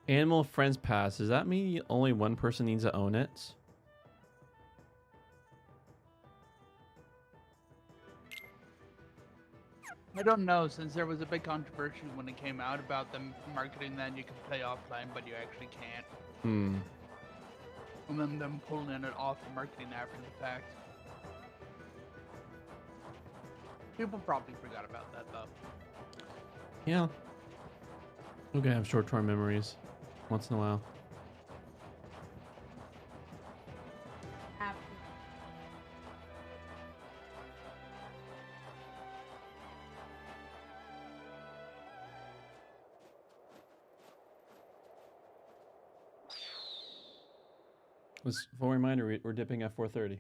Animal Friends Pass. Does that mean only one person needs to own it? I don't know, since there was a big controversy when it came out about them marketing that you can play offline, but you actually can't. Hmm. And then them pulling it off the marketing after the fact. People probably forgot about that, though. Yeah. We're gonna have short-term memories once in a while. Just full reminder, we're dipping at 4:30.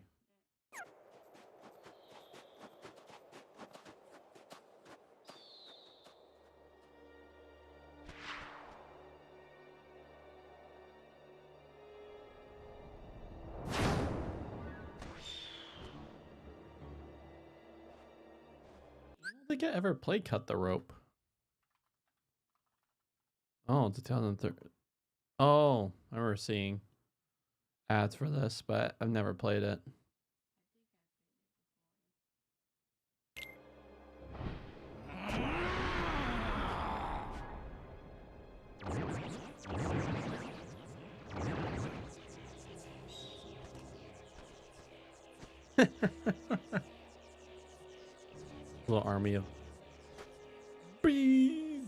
I don't think I ever played Cut the Rope. Oh, it's 2003. Oh, I remember seeing ads for this, but I've never played it. Little army of bees.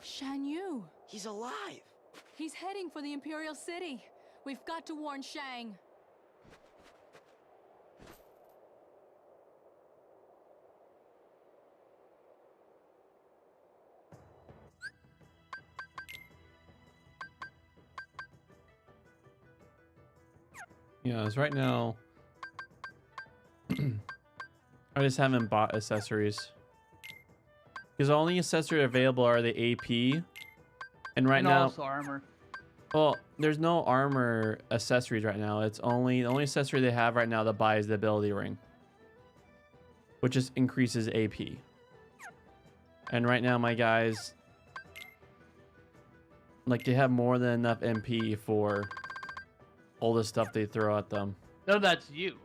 Shan Yu. He's alive. He's heading for the Imperial City. We've got to warn Shang. Yeah, it's right now. I just haven't bought accessories because the only accessories available are the AP, and right and now, also armor. well, there's no armor accessories right now. It's only the only accessory they have right now to buy is the ability ring, which just increases AP. And right now, my guys, like, they have more than enough MP for all the stuff they throw at them. No, that's you.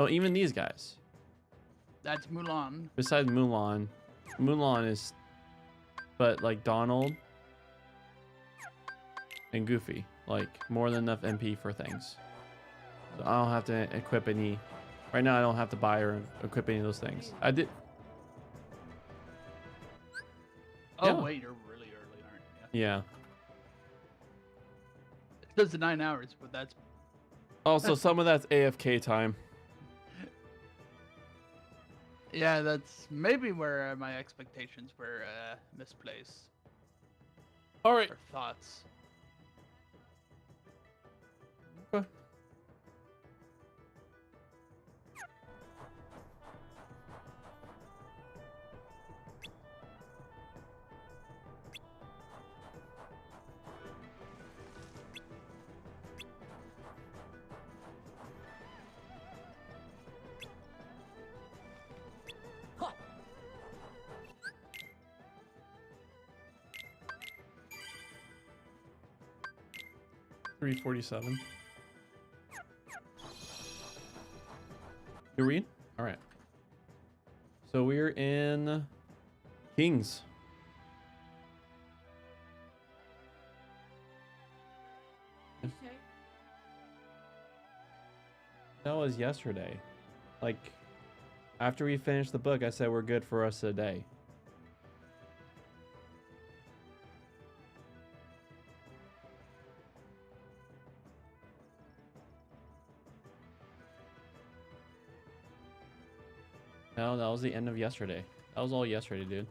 Oh, even these guys. That's Mulan. Besides Mulan, Mulan is, but like Donald and Goofy, like more than enough MP for things. So I don't have to equip any. Right now, I don't have to buy or equip any of those things. I did. Oh Yeah. wait, you're really early, aren't you? Yeah. It says the 9 hours, but that's Also, some of that's AFK time. yeah, that's maybe where my expectations were misplaced. All right. Or thoughts. Okay. $347. You read? All right. So we're in Kings. That was yesterday. Like, after we finished the book, I said we're good for us today. No, that was the end of yesterday. That was all yesterday, dude.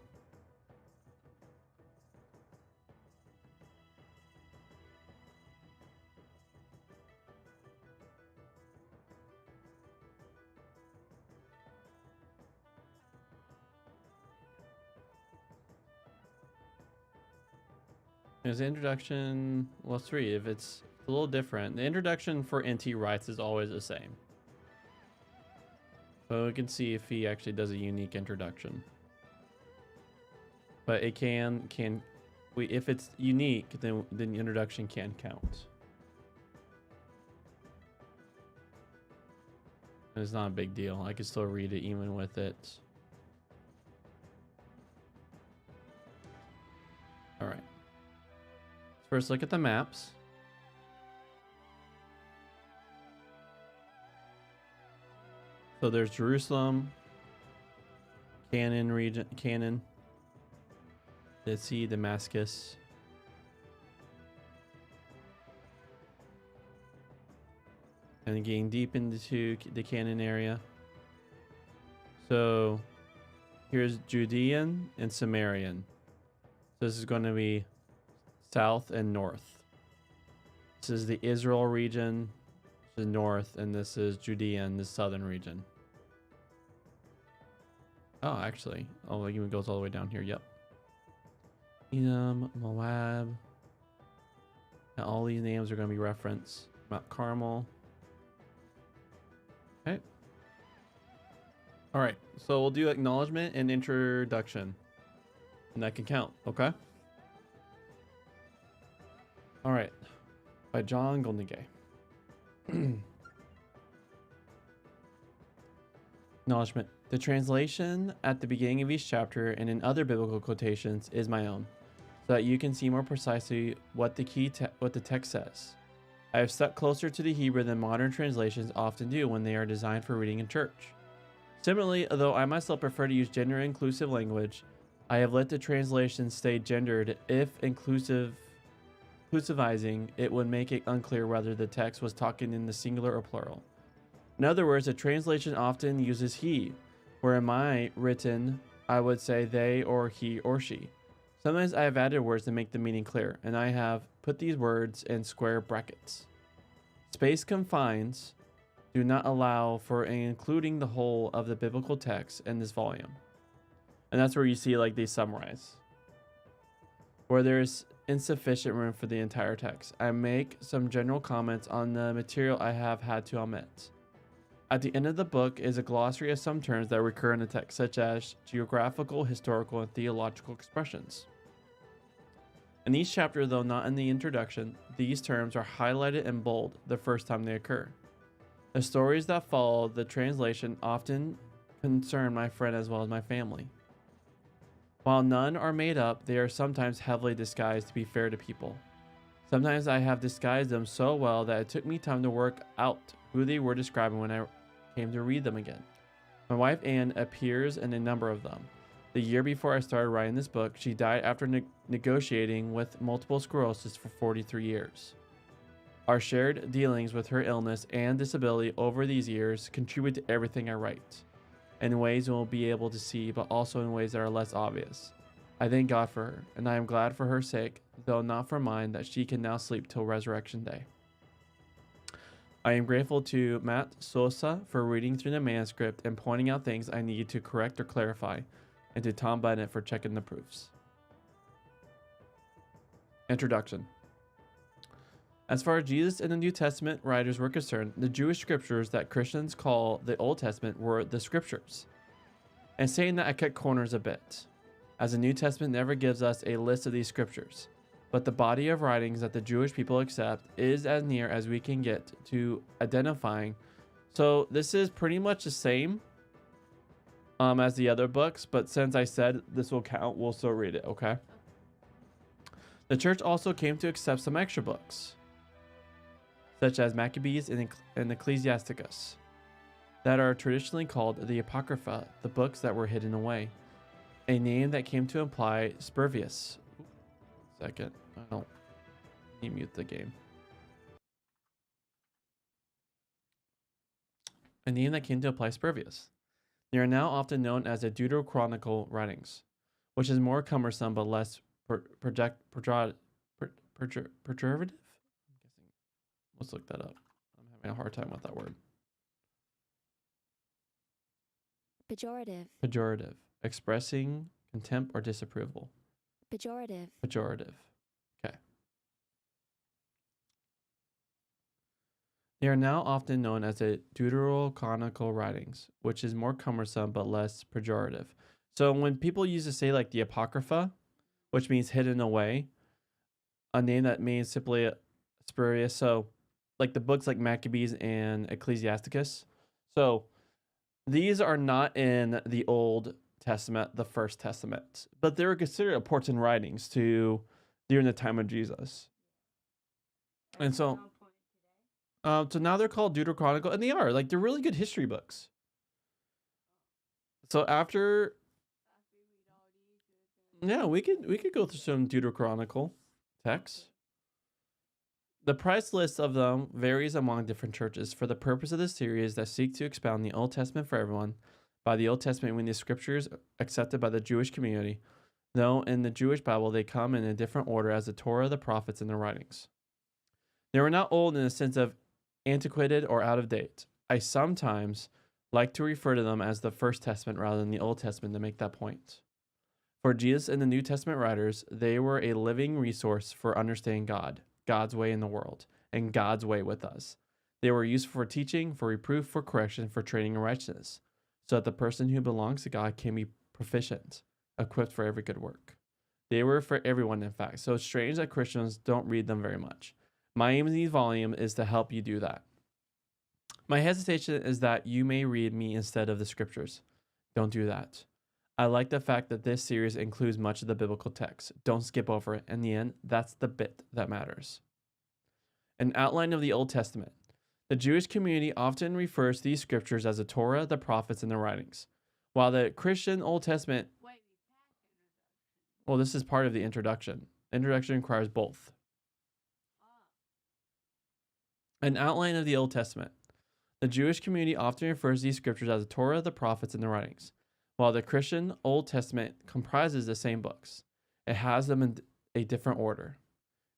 There's the introduction. Well, 3. If it's a little different, the introduction for NT Writes is always the same. But we can see if he actually does a unique introduction. But it if it's unique, then the introduction can count. It's not a big deal. I can still read it even with it. All right. Let's first look at the maps. So there's Jerusalem, Canaan region, Canaan, Dead Sea, Damascus. And getting deep into the Canaan area. So here's Judean and Samarian. So this is going to be south and north. This is the Israel region, which is north, and this is Judean, the southern region. Oh, actually, oh, it even goes all the way down here. Yep. Edom, Moab. Now all these names are going to be referenced. Mount Carmel. Okay. All right. So we'll do acknowledgement and introduction. And that can count. Okay. All right. By John Goldingay. Acknowledgement. The translation at the beginning of each chapter and in other biblical quotations is my own, so that you can see more precisely what the text says. I have stuck closer to the Hebrew than modern translations often do when they are designed for reading in church. Similarly, although I myself prefer to use gender-inclusive language, I have let the translation stay gendered. If inclusivizing, it would make it unclear whether the text was talking in the singular or plural. In other words, a translation often uses he, where in my written, I would say they or he or she. Sometimes I have added words to make the meaning clear, and I have put these words in square brackets. Space confines do not allow for including the whole of the biblical text in this volume. And that's where you see like they summarize. Where there's insufficient room for the entire text, I make some general comments on the material I have had to omit. At the end of the book is a glossary of some terms that recur in the text, such as geographical, historical, and theological expressions. In each chapter, though not in the introduction, these terms are highlighted in bold the first time they occur. The stories that follow the translation often concern my friend as well as my family. While none are made up, they are sometimes heavily disguised to be fair to people. Sometimes I have disguised them so well that it took me time to work out who they were describing when I came to read them again. My wife Anne appears in a number of them. The year before I started writing this book, she died after negotiating with multiple sclerosis for 43 years. Our shared dealings with her illness and disability over these years contribute to everything I write, in ways we'll be able to see, but also in ways that are less obvious. I thank God for her, and I am glad for her sake, though not for mine, that she can now sleep till Resurrection Day. I am grateful to Matt Sosa for reading through the manuscript and pointing out things I need to correct or clarify, and to Tom Bennett for checking the proofs. Introduction. As far as Jesus and the New Testament writers were concerned, the Jewish scriptures that Christians call the Old Testament were the scriptures. And saying that, I cut corners a bit, as the New Testament never gives us a list of these scriptures, but the body of writings that the Jewish people accept is as near as we can get to identifying. So this is pretty much the same as the other books, but since I said this will count, we'll still read it, okay? The church also came to accept some extra books, such as Maccabees and Ecclesiasticus, that are traditionally called the Apocrypha, the books that were hidden away, a name that came to imply Spurious. Second, I don't need to mute the game. A name that came to apply Spurious. They are now often known as the Deuterochronical writings, which is more cumbersome but less pejorative. Let's look that up. I'm having a hard time with that word. Pejorative. Pejorative. Expressing contempt or disapproval. Pejorative. Pejorative. Okay. They are now often known as the Deuterocanonical writings, which is more cumbersome but less pejorative. So when people use to say like the Apocrypha, which means hidden away, a name that means simply spurious. So like the books like Maccabees and Ecclesiasticus, So these are not in the Old Testament, the First Testament, but they were considered important writings to during the time of Jesus. And so now they're called Deuterocanonical, and they are like they're really good history books. So after, yeah, we could go through some Deuterocanonical texts. The price list of them varies among different churches. For the purpose of this series that seek to expound the Old Testament for everyone, by the Old Testament, when the scriptures accepted by the Jewish community, though in the Jewish Bible they come in a different order as the Torah, the prophets, and the writings. They were not old in the sense of antiquated or out of date. I sometimes like to refer to them as the First Testament rather than the Old Testament to make that point. For Jesus and the New Testament writers, they were a living resource for understanding God, God's way in the world, and God's way with us. They were useful for teaching, for reproof, for correction, for training in righteousness, so that the person who belongs to God can be proficient, equipped for every good work. They were for everyone, in fact, so it's strange that Christians don't read them very much. My aim in these volume is to help you do that. My hesitation is that you may read me instead of the scriptures. Don't do that. I like the fact that this series includes much of the biblical text. Don't skip over it. In the end, that's the bit that matters. An outline of the Old Testament. The Jewish community often refers to these scriptures as the Torah, the prophets, and the writings, while the Christian Old Testament... Well, this is part of the introduction. Introduction requires both. An outline of the Old Testament. The Jewish community often refers to these scriptures as the Torah, the prophets, and the writings, while the Christian Old Testament comprises the same books. It has them in a different order.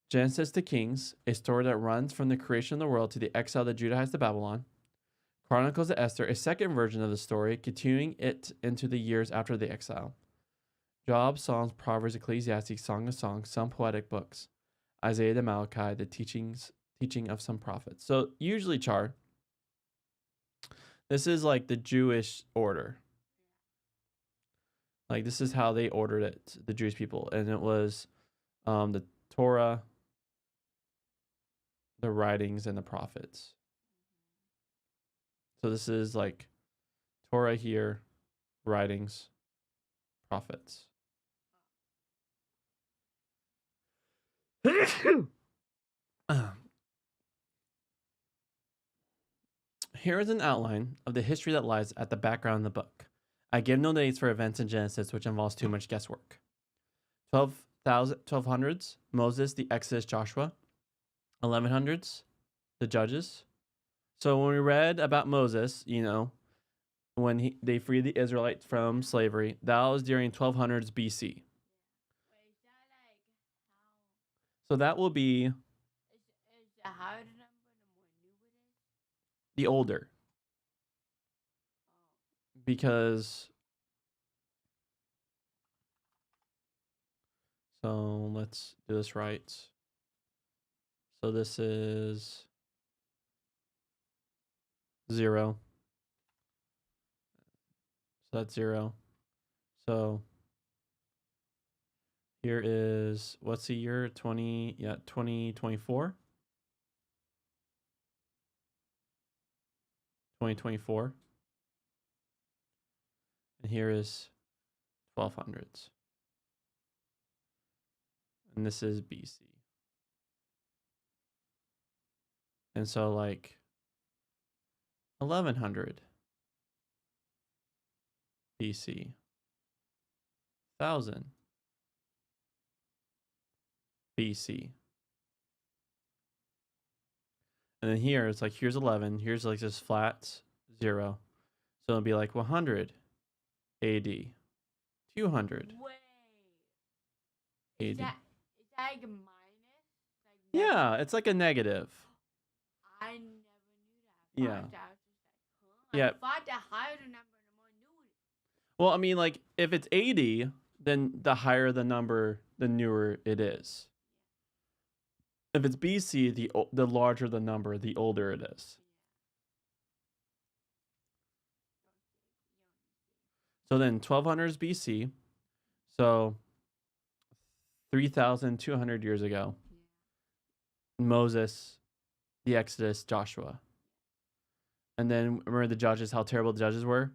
Genesis to Kings, a story that runs from the creation of the world to the exile that Judah has to Babylon. Chronicles of Esther, a second version of the story, continuing it into the years after the exile. Job, Psalms, Proverbs, Ecclesiastes, Song of Songs, some poetic books. Isaiah to Malachi, the teaching of some prophets. So usually, Char, this is like the Jewish order. Like this is how they ordered it, the Jewish people. And it was the Torah, the writings, and the prophets. So this is like Torah here, writings, prophets. Here is an outline of the history that lies at the background of the book. I give no dates for events in Genesis, which involves too much guesswork. 1200s, Moses, the Exodus, Joshua. 1100s, the Judges. So when we read about Moses, you know, when they freed the Israelites from slavery, that was during 1200s BC. So that will be the older. Because, so let's do this right. So this is 0. So that's 0. So here is, what's the year? 2024. 2024. And here is 1200s. And this is BC. And so like 1100 BC. 1000 BC. And then here it's like, here's 11. Here's like this flat 0. So it'll be like 100 AD. 200 AD. Is that like a minus? Yeah, it's like a negative. I never knew that. Yeah. I was just like, Yeah. I thought the higher the number, the more new it is. Well, I mean, like, if it's 80, then the higher the number, the newer it is. If it's BC, the larger the number, the older it is. So then 1200s BC, so 3,200 years ago, Moses, the Exodus, Joshua. And then remember the judges, how terrible the judges were?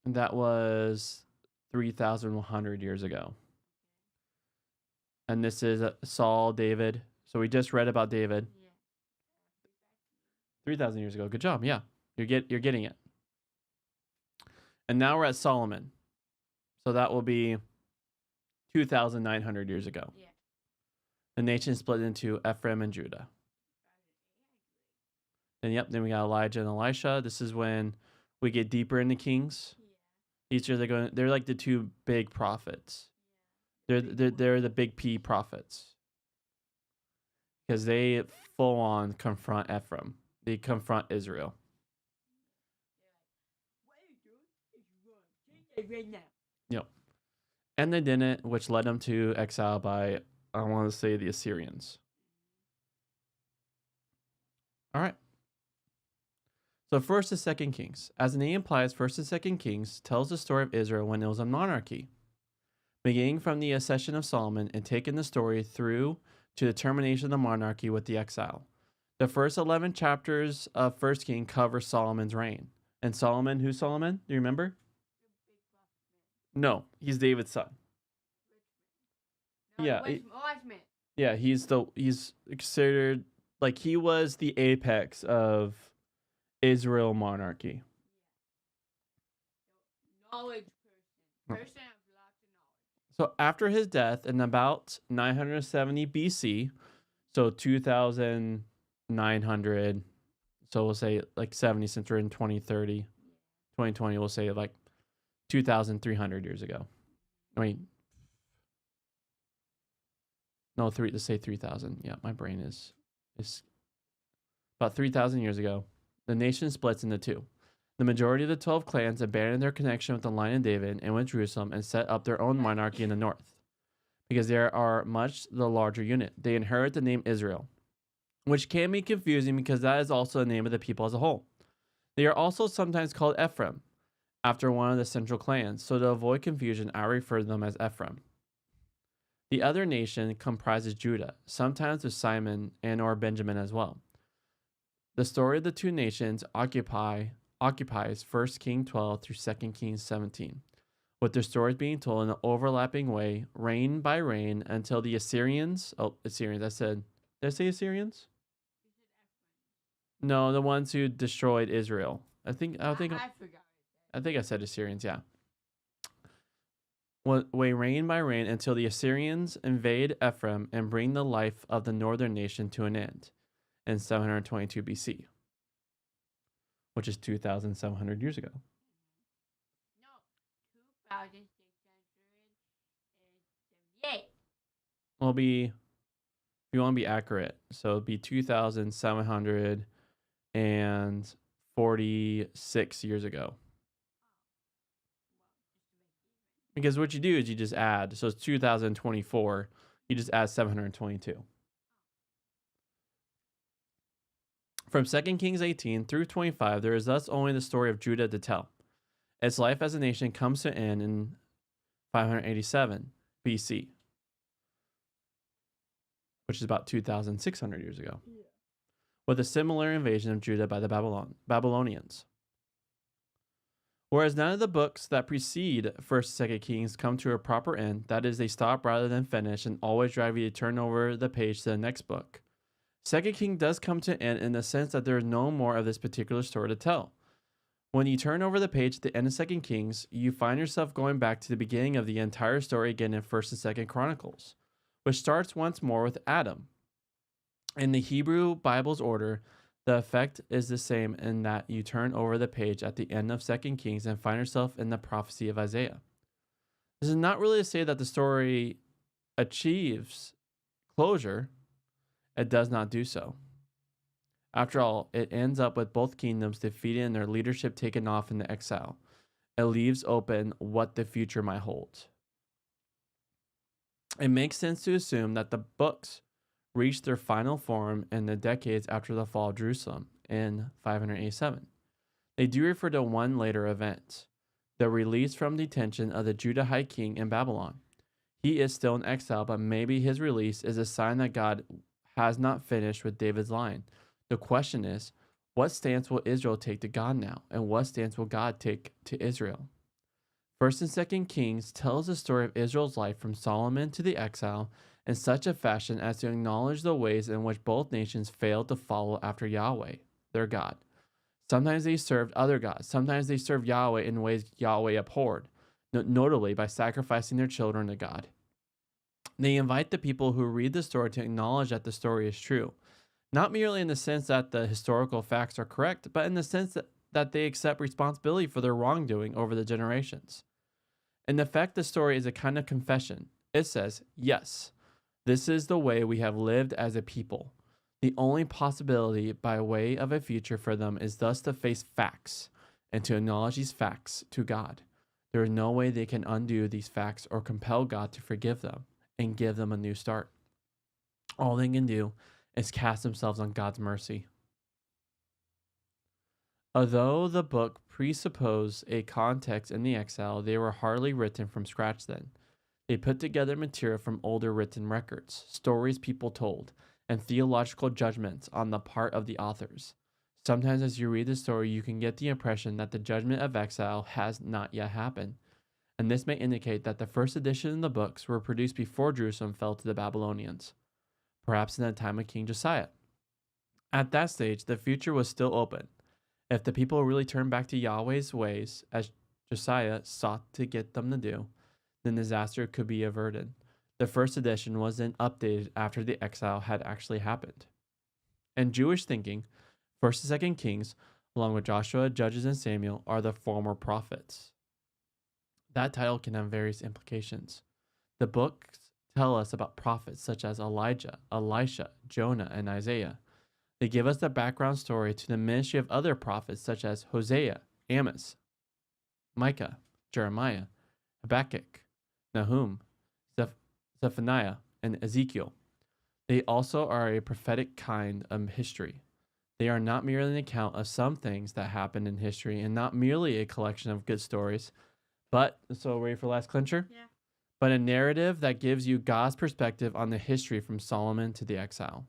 And that was 3,100 years ago. And this is Saul, David. So we just read about David. 3,000 years ago. Good job. Yeah. You're getting it. And now we're at Solomon. So that will be 2,900 years ago. Yeah. The nation split into Ephraim and Judah. Then we got Elijah and Elisha. This is when we get deeper into Kings. These are they're like the two big prophets. They're the big P prophets. Because they full on confront Ephraim. They confront Israel. Yep. And they didn't, which led them to exile by, I want to say, the Assyrians. All right. So 1st and 2nd Kings. As the name implies, 1st and 2nd Kings tells the story of Israel when it was a monarchy, beginning from the accession of Solomon and taking the story through to the termination of the monarchy with the exile. The first 11 chapters of 1st King cover Solomon's reign. And Solomon, who's Solomon? Do you remember? No, he's David's son. Yeah. Yeah, he's considered, like, he was the apex of Israel monarchy. Knowledge person. Person of lots of knowledge. So after his death in about 970 BC, so 2,900, so we'll say like 70 since we're in 2030, 2020, we'll say like 2,300 years ago. I mean, no, let's say 3,000. Yeah, my brain is about 3,000 years ago. The nation splits into two. The majority of the 12 clans abandoned their connection with the line of David and went to Jerusalem and set up their own monarchy in the north. Because they are much the larger unit. They inherit the name Israel, which can be confusing because that is also the name of the people as a whole. They are also sometimes called Ephraim, after one of the central clans. So to avoid confusion, I refer to them as Ephraim. The other nation comprises Judah, sometimes with Simon and or Benjamin as well. The story of the two nations occupies 1 King 12 through 2 Kings 17, with their stories being told in an overlapping way, reign by reign, until the Assyrians. Oh, Assyrians! Did I say Assyrians? No, the ones who destroyed Israel. I think I said Assyrians. Yeah. Way reign by reign until the Assyrians invade Ephraim and bring the life of the northern nation to an end in 722 BC, which is 2,700 years ago. No, 2,678. It'll be, if you want to be accurate, so it'll be 2,746 years ago. Because what you do is you just add, so it's 2024, you just add 722. From 2 Kings 18 through 25, there is thus only the story of Judah to tell. Its life as a nation comes to an end in 587 BC, which is about 2,600 years ago, with a similar invasion of Judah by the Babylonians. Whereas none of the books that precede 1st and 2nd Kings come to a proper end, that is, they stop rather than finish and always drive you to turn over the page to the next book. 2nd King does come to an end in the sense that there is no more of this particular story to tell. When you turn over the page at the end of 2nd Kings, you find yourself going back to the beginning of the entire story again in 1st and 2nd Chronicles, which starts once more with Adam. In the Hebrew Bible's order, the effect is the same in that you turn over the page at the end of 2nd Kings and find yourself in the prophecy of Isaiah. This is not really to say that the story achieves closure. It does not do so. After all, it ends up with both kingdoms defeated and their leadership taken off into exile. It leaves open what the future might hold. It makes sense to assume that the books reached their final form in the decades after the fall of Jerusalem in 587. They do refer to one later event, the release from detention of the Judahite king in Babylon. He is still in exile, but maybe his release is a sign that God has not finished with David's line. The question is, what stance will Israel take to God now, and what stance will God take to Israel? 1st and 2nd Kings tells the story of Israel's life from Solomon to the exile in such a fashion as to acknowledge the ways in which both nations failed to follow after Yahweh, their God. Sometimes they served other gods. Sometimes they served Yahweh in ways Yahweh abhorred, notably by sacrificing their children to God. They invite the people who read the story to acknowledge that the story is true, not merely in the sense that the historical facts are correct, but in the sense that they accept responsibility for their wrongdoing over the generations. In effect, the story is a kind of confession. It says, yes, this is the way we have lived as a people. The only possibility by way of a future for them is thus to face facts and to acknowledge these facts to God. There is no way they can undo these facts or compel God to forgive them and give them a new start. All they can do is cast themselves on God's mercy. Although the book presupposed a context in the exile, they were hardly written from scratch then. They put together material from older written records, stories people told, and theological judgments on the part of the authors. Sometimes as you read the story, you can get the impression that the judgment of exile has not yet happened, and this may indicate that the first edition of the books were produced before Jerusalem fell to the Babylonians, perhaps in the time of King Josiah. At that stage, the future was still open. If the people really turned back to Yahweh's ways, as Josiah sought to get them to do, then disaster could be averted. The first edition was then updated after the exile had actually happened. In Jewish thinking, 1st and 2nd Kings, along with Joshua, Judges, and Samuel, are the former prophets. That title can have various implications. The books tell us about prophets such as Elijah, Elisha, Jonah, and Isaiah. They give us the background story to the ministry of other prophets such as Hosea, Amos, Micah, Jeremiah, Habakkuk, Nahum, Zephaniah, and Ezekiel. They also are a prophetic kind of history. They are not merely an account of some things that happened in history and not merely a collection of good stories, but, so ready for last clincher? Yeah. But a narrative that gives you God's perspective on the history from Solomon to the exile.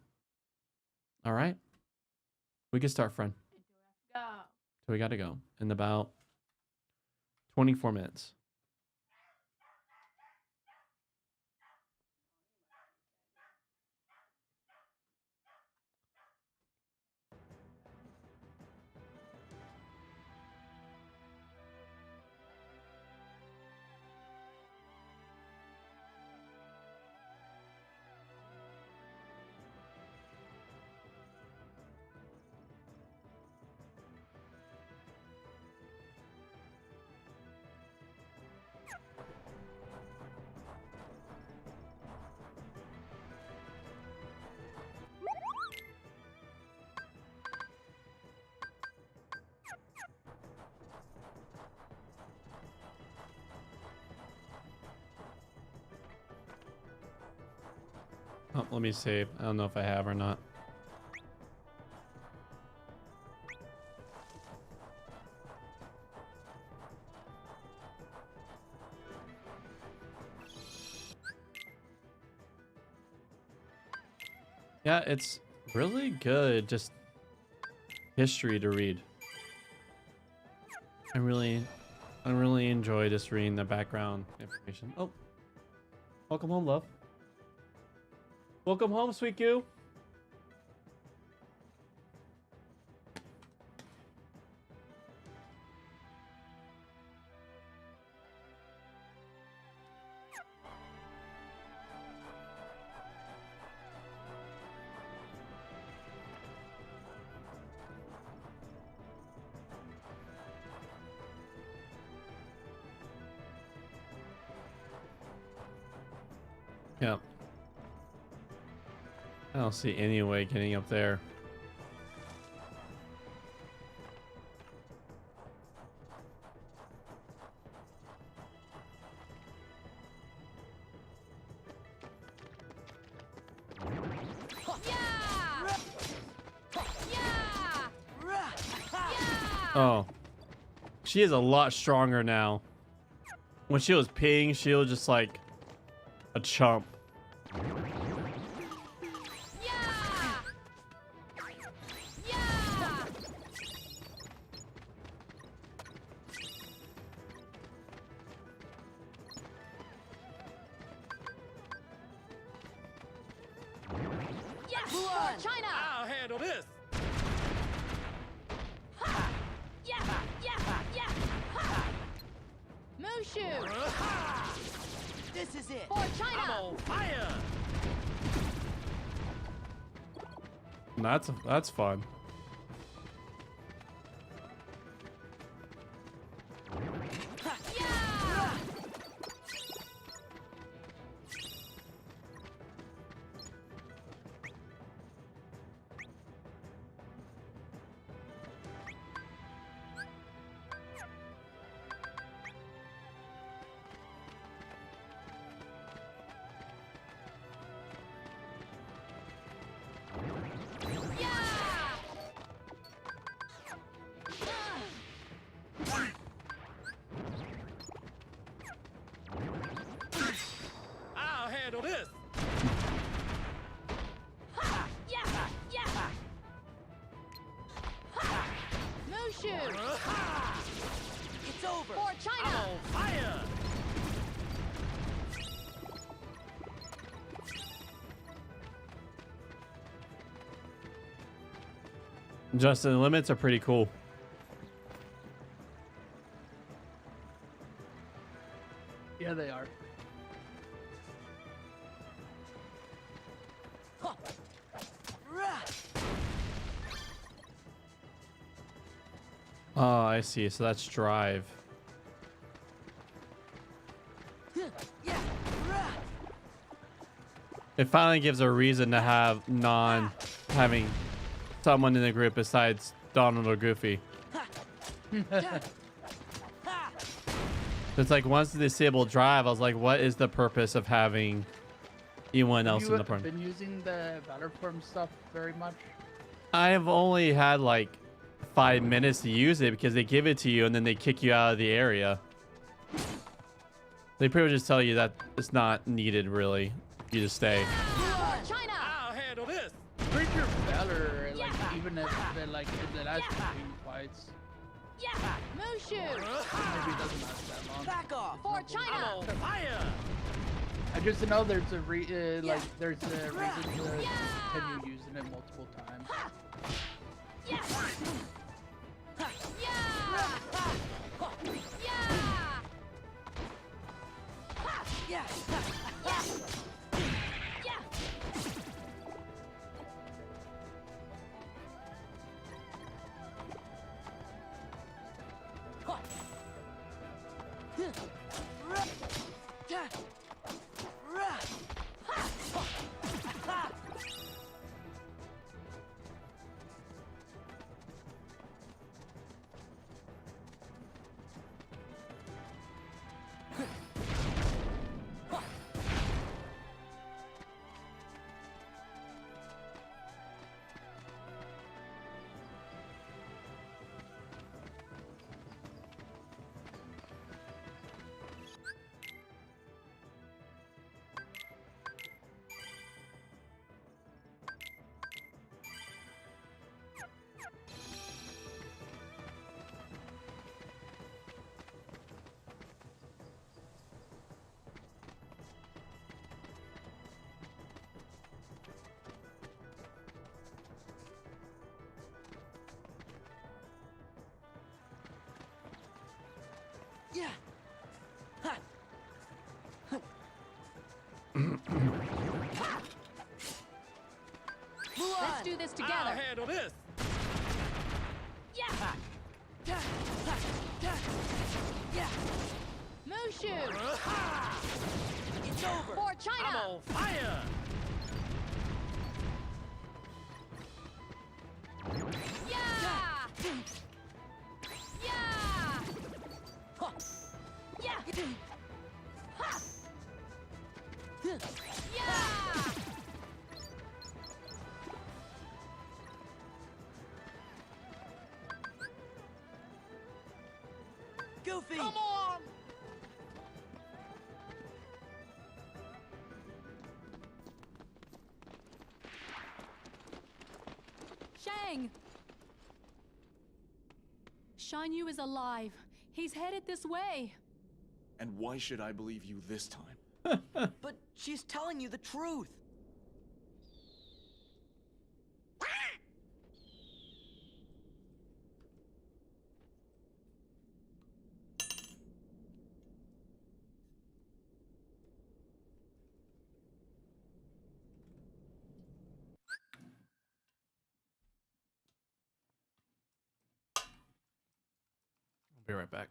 All right? We can start, friend. Go. So we got to go in about 24 minutes. Oh, let me save. I don't know if I have or not. Yeah, it's really good. Just history to read. I really enjoy just reading the background information. Oh, welcome home, love. Welcome home, sweet goo. Yeah. I don't see any way getting up there. Oh. She is a lot stronger now. When she was peeing, she was just like a chump. For China! I'll handle this. Mushu! This is it. For China! I'm on fire. That's fun. I'll handle this. Mushu! It's over. For China! I'm on fire. Justin, the limits are pretty cool. Yeah, they are. Oh, I see. So that's drive. It finally gives a reason to have having someone in the group besides Donald or Goofy. It's like once the disabled drive, I was like, what is the purpose of having anyone else in the Have front? you been using the Valor Form stuff very much? I have only had like 5 minutes to use it because they give it to you and then they kick you out of the area. They pretty much just tell you that it's not needed really. You just stay. China! I'll handle this. Pretty sure Valor, like even if like in the last between fights, Mushu! maybe it doesn't last that long. Back off. For China! I'm on fire. I just know there's a reason to continue using it multiple times. Let's do this together! I'll handle this. Mushu! It's over. For I'm China! on fire. Goofy. Come on. Shang! Shan Yu is alive. He's headed this way. And why should I believe you this time? But she's telling you the truth. Be right back.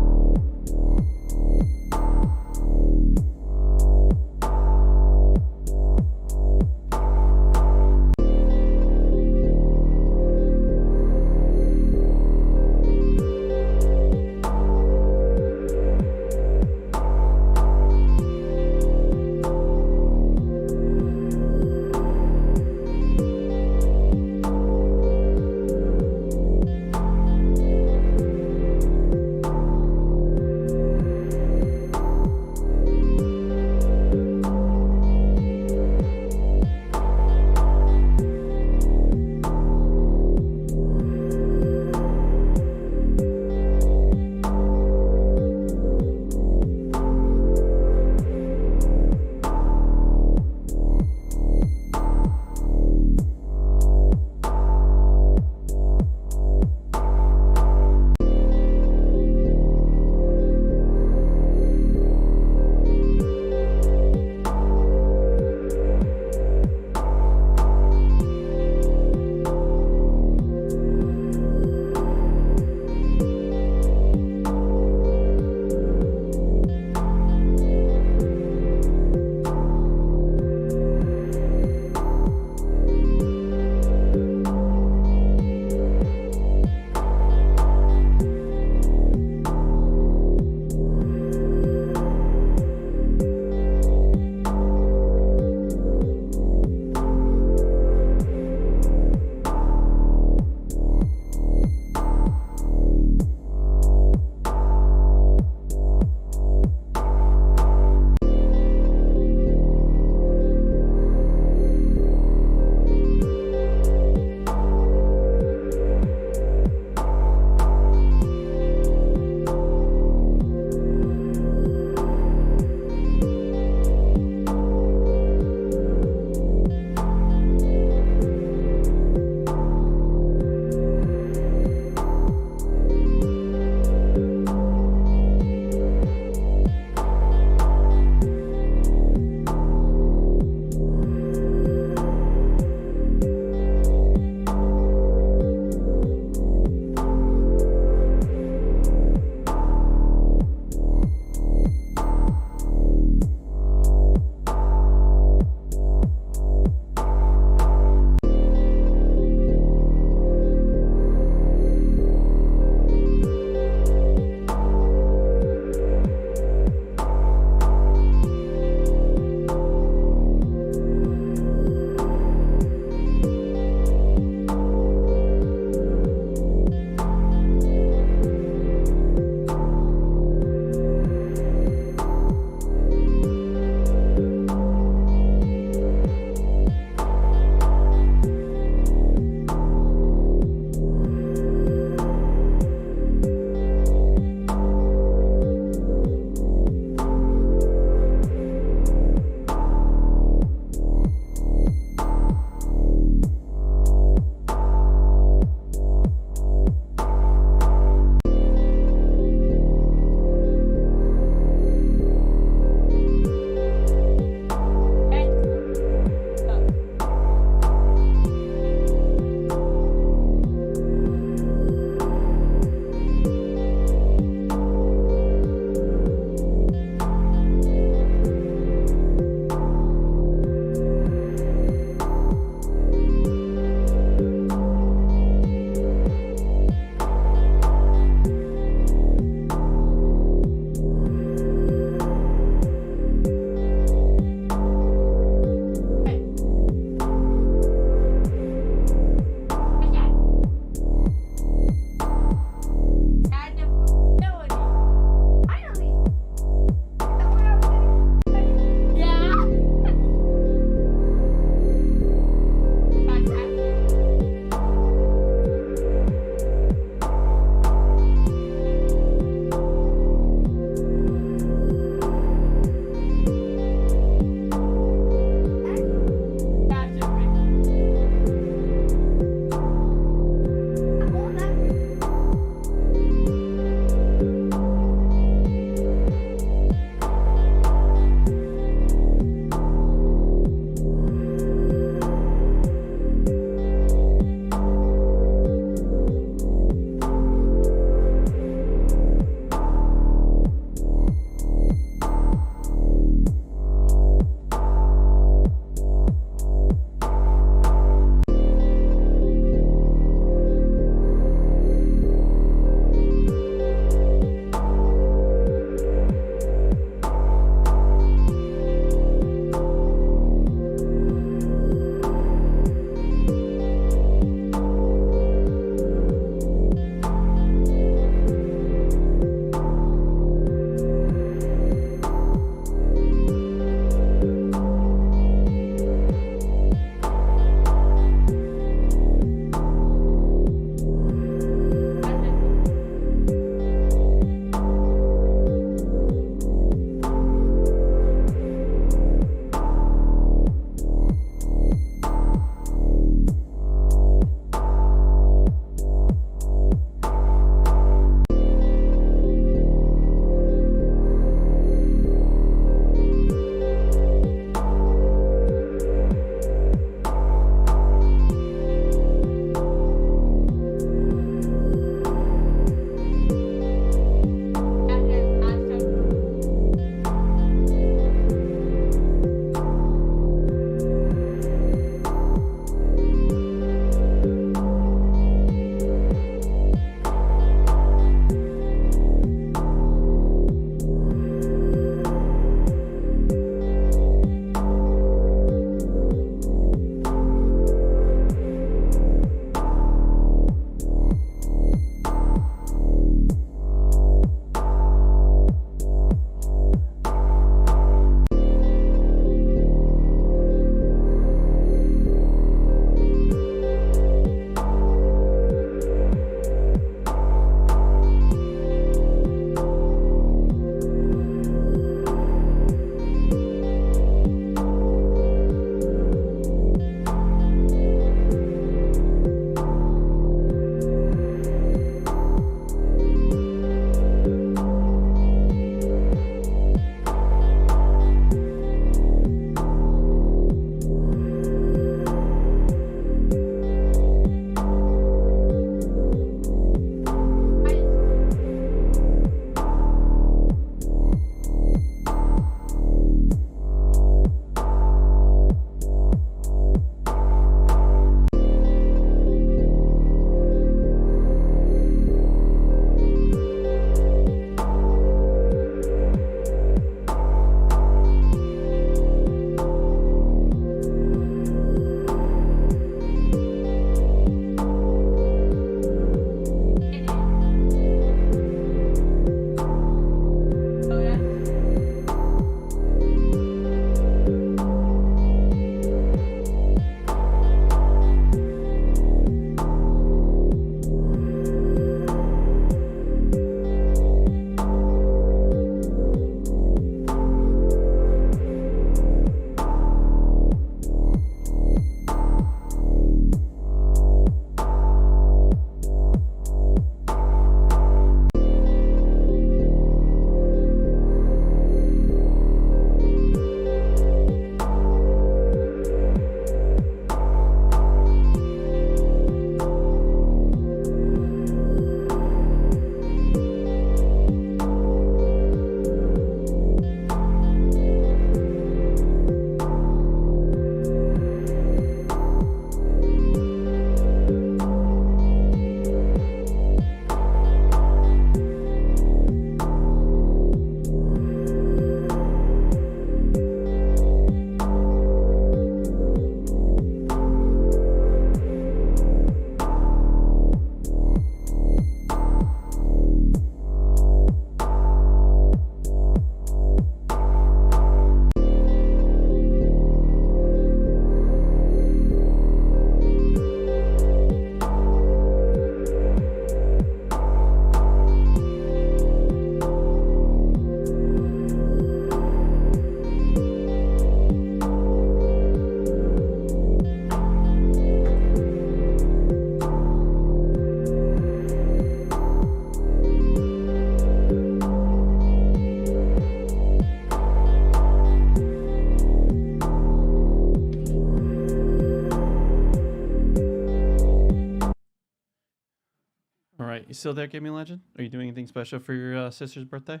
still there, Gaming Legend? Are you doing anything special for your sister's birthday?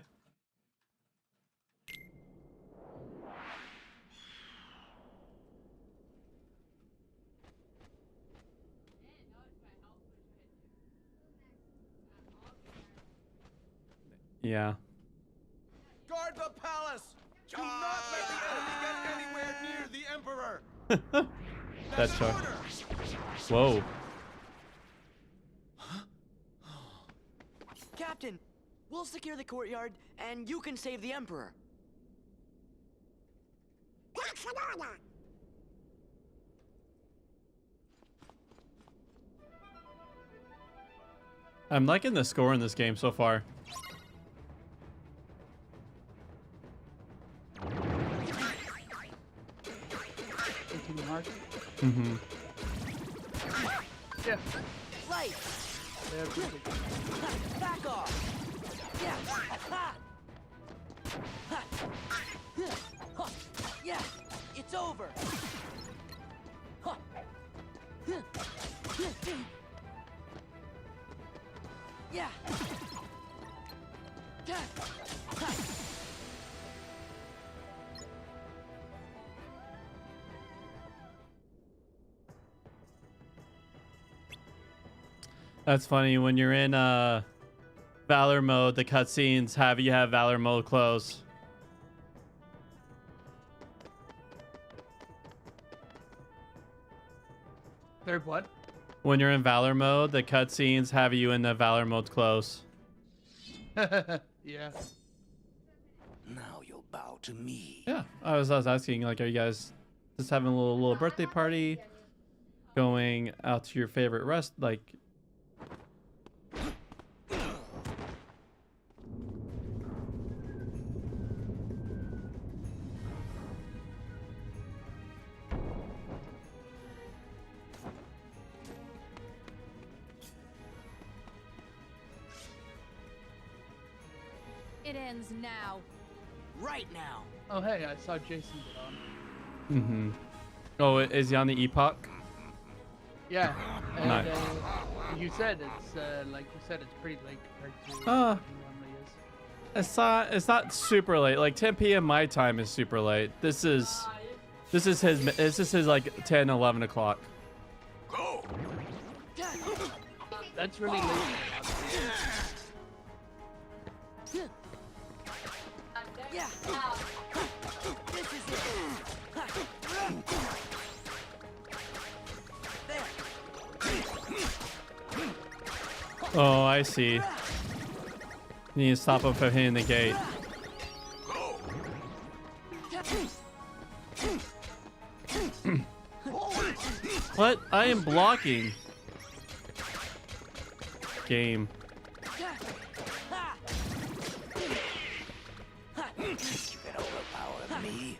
Yeah. Guard the palace! Do not let the enemy get anywhere near the Emperor! That's Char. Whoa. Captain, we'll secure the courtyard, and you can save the Emperor. That's an order. I'm liking the score in this game so far. Mm-hmm. Yeah. Light. Back off. Yeah. Yeah. It's over. Yeah. That's funny. When you're in Valor mode, the cutscenes have you have Valor mode closed. They're what? When you're in Valor mode, the cutscenes have you in the Valor mode close. Yeah. Now you'll bow to me. Yeah, I was asking, like, are you guys just having a little birthday party, going out to your favorite rest, like? It ends now. Right now. Oh, hey, I saw Jason get on. Mm-hmm. Oh, is he on the Epoch? Yeah. And, Nice. You said it's like you said it's pretty late compared to what it normally is. It's not super late. Like 10 p.m. my time is super late. This is his like 10, 11 o'clock. Go. That's really late. Yeah. This is it. Oh, I see. You need to stop him from hitting the gate. What? I am blocking. Game. You can overpower me.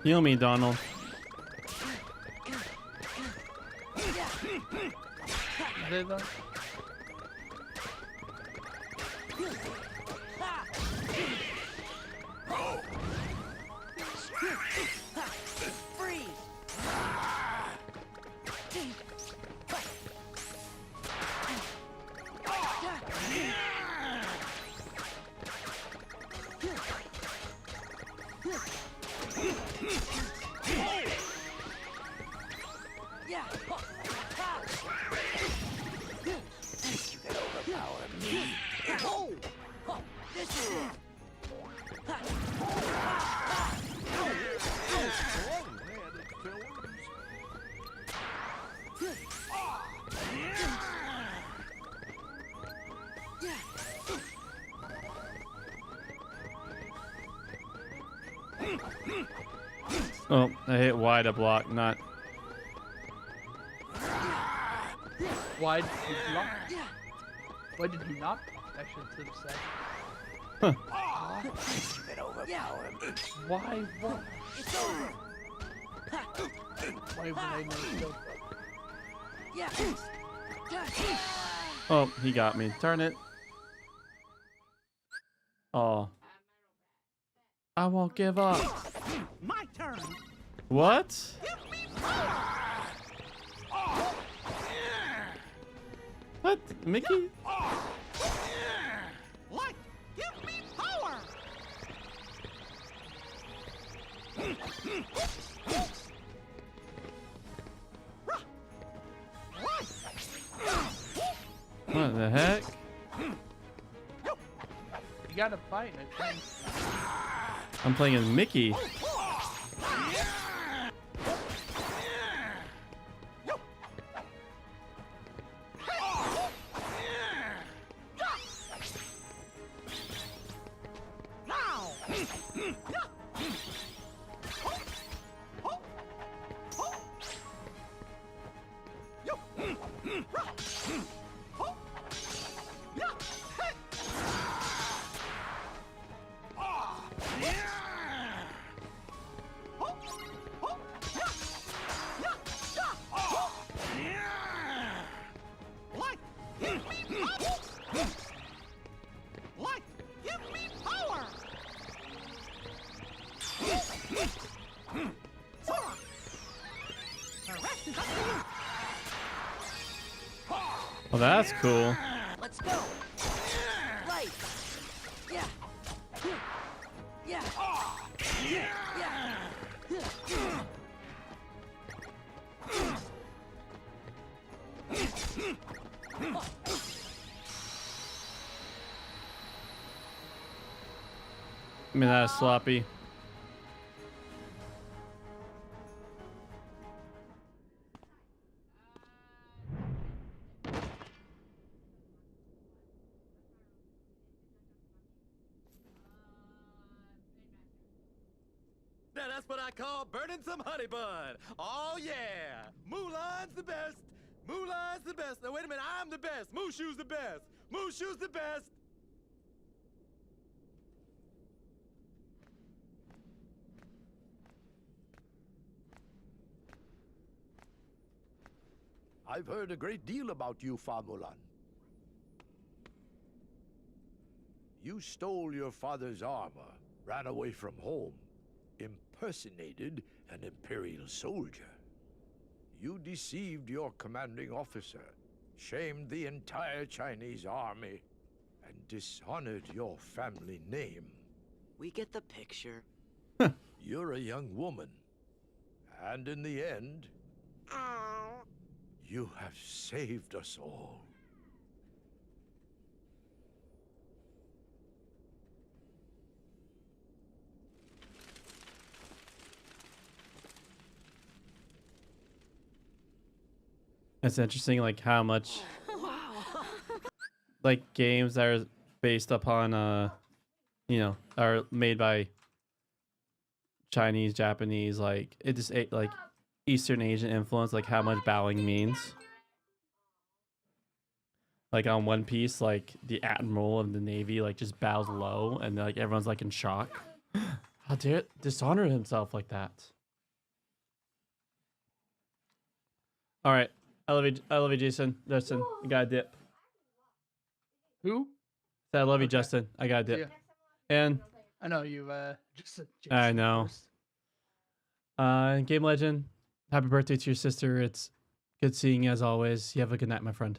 Heal me, Donald. Oh, I hit Y to block, not. Why did you block? Why did you not block? I should have said. Huh. You can overpower me. Why? What? Why would I know? Yeah. Oh, he got me. Darn it. Oh. I won't give up. My turn. What? What? Mickey? Light, give me power. What the heck? You gotta fight, I think. I'm playing as Mickey. Well, that's cool. Let's go. Right. Yeah. Yeah. I mean, that is sloppy. Now that's what I call burning some honey bun. Oh yeah, Mulan's the best. Mulan's the best. Now wait a minute, I'm the best. Mushu's the best. Mushu's the best. I've heard a great deal about you, Fa Mulan. You stole your father's armor, ran away from home, impersonated an Imperial soldier. You deceived your commanding officer, shamed the entire Chinese army, and dishonored your family name. We get the picture. You're a young woman, and in the end, you have saved us all. It's interesting, like how much, like games that are based upon, you know, are made by Chinese, Japanese, like it just like Eastern Asian influence, like how much bowing means. Like on One Piece, like the admiral of the navy like just bows low, and like everyone's like in shock. How dare it dishonor himself like that? All right, I love you, Jason. Justin, you got a dip. Who? Said I love you, Justin. I got a dip. And I know you just said Jason I know. first. Game Legend, happy birthday to your sister. It's good seeing you as always. You have a good night, my friend.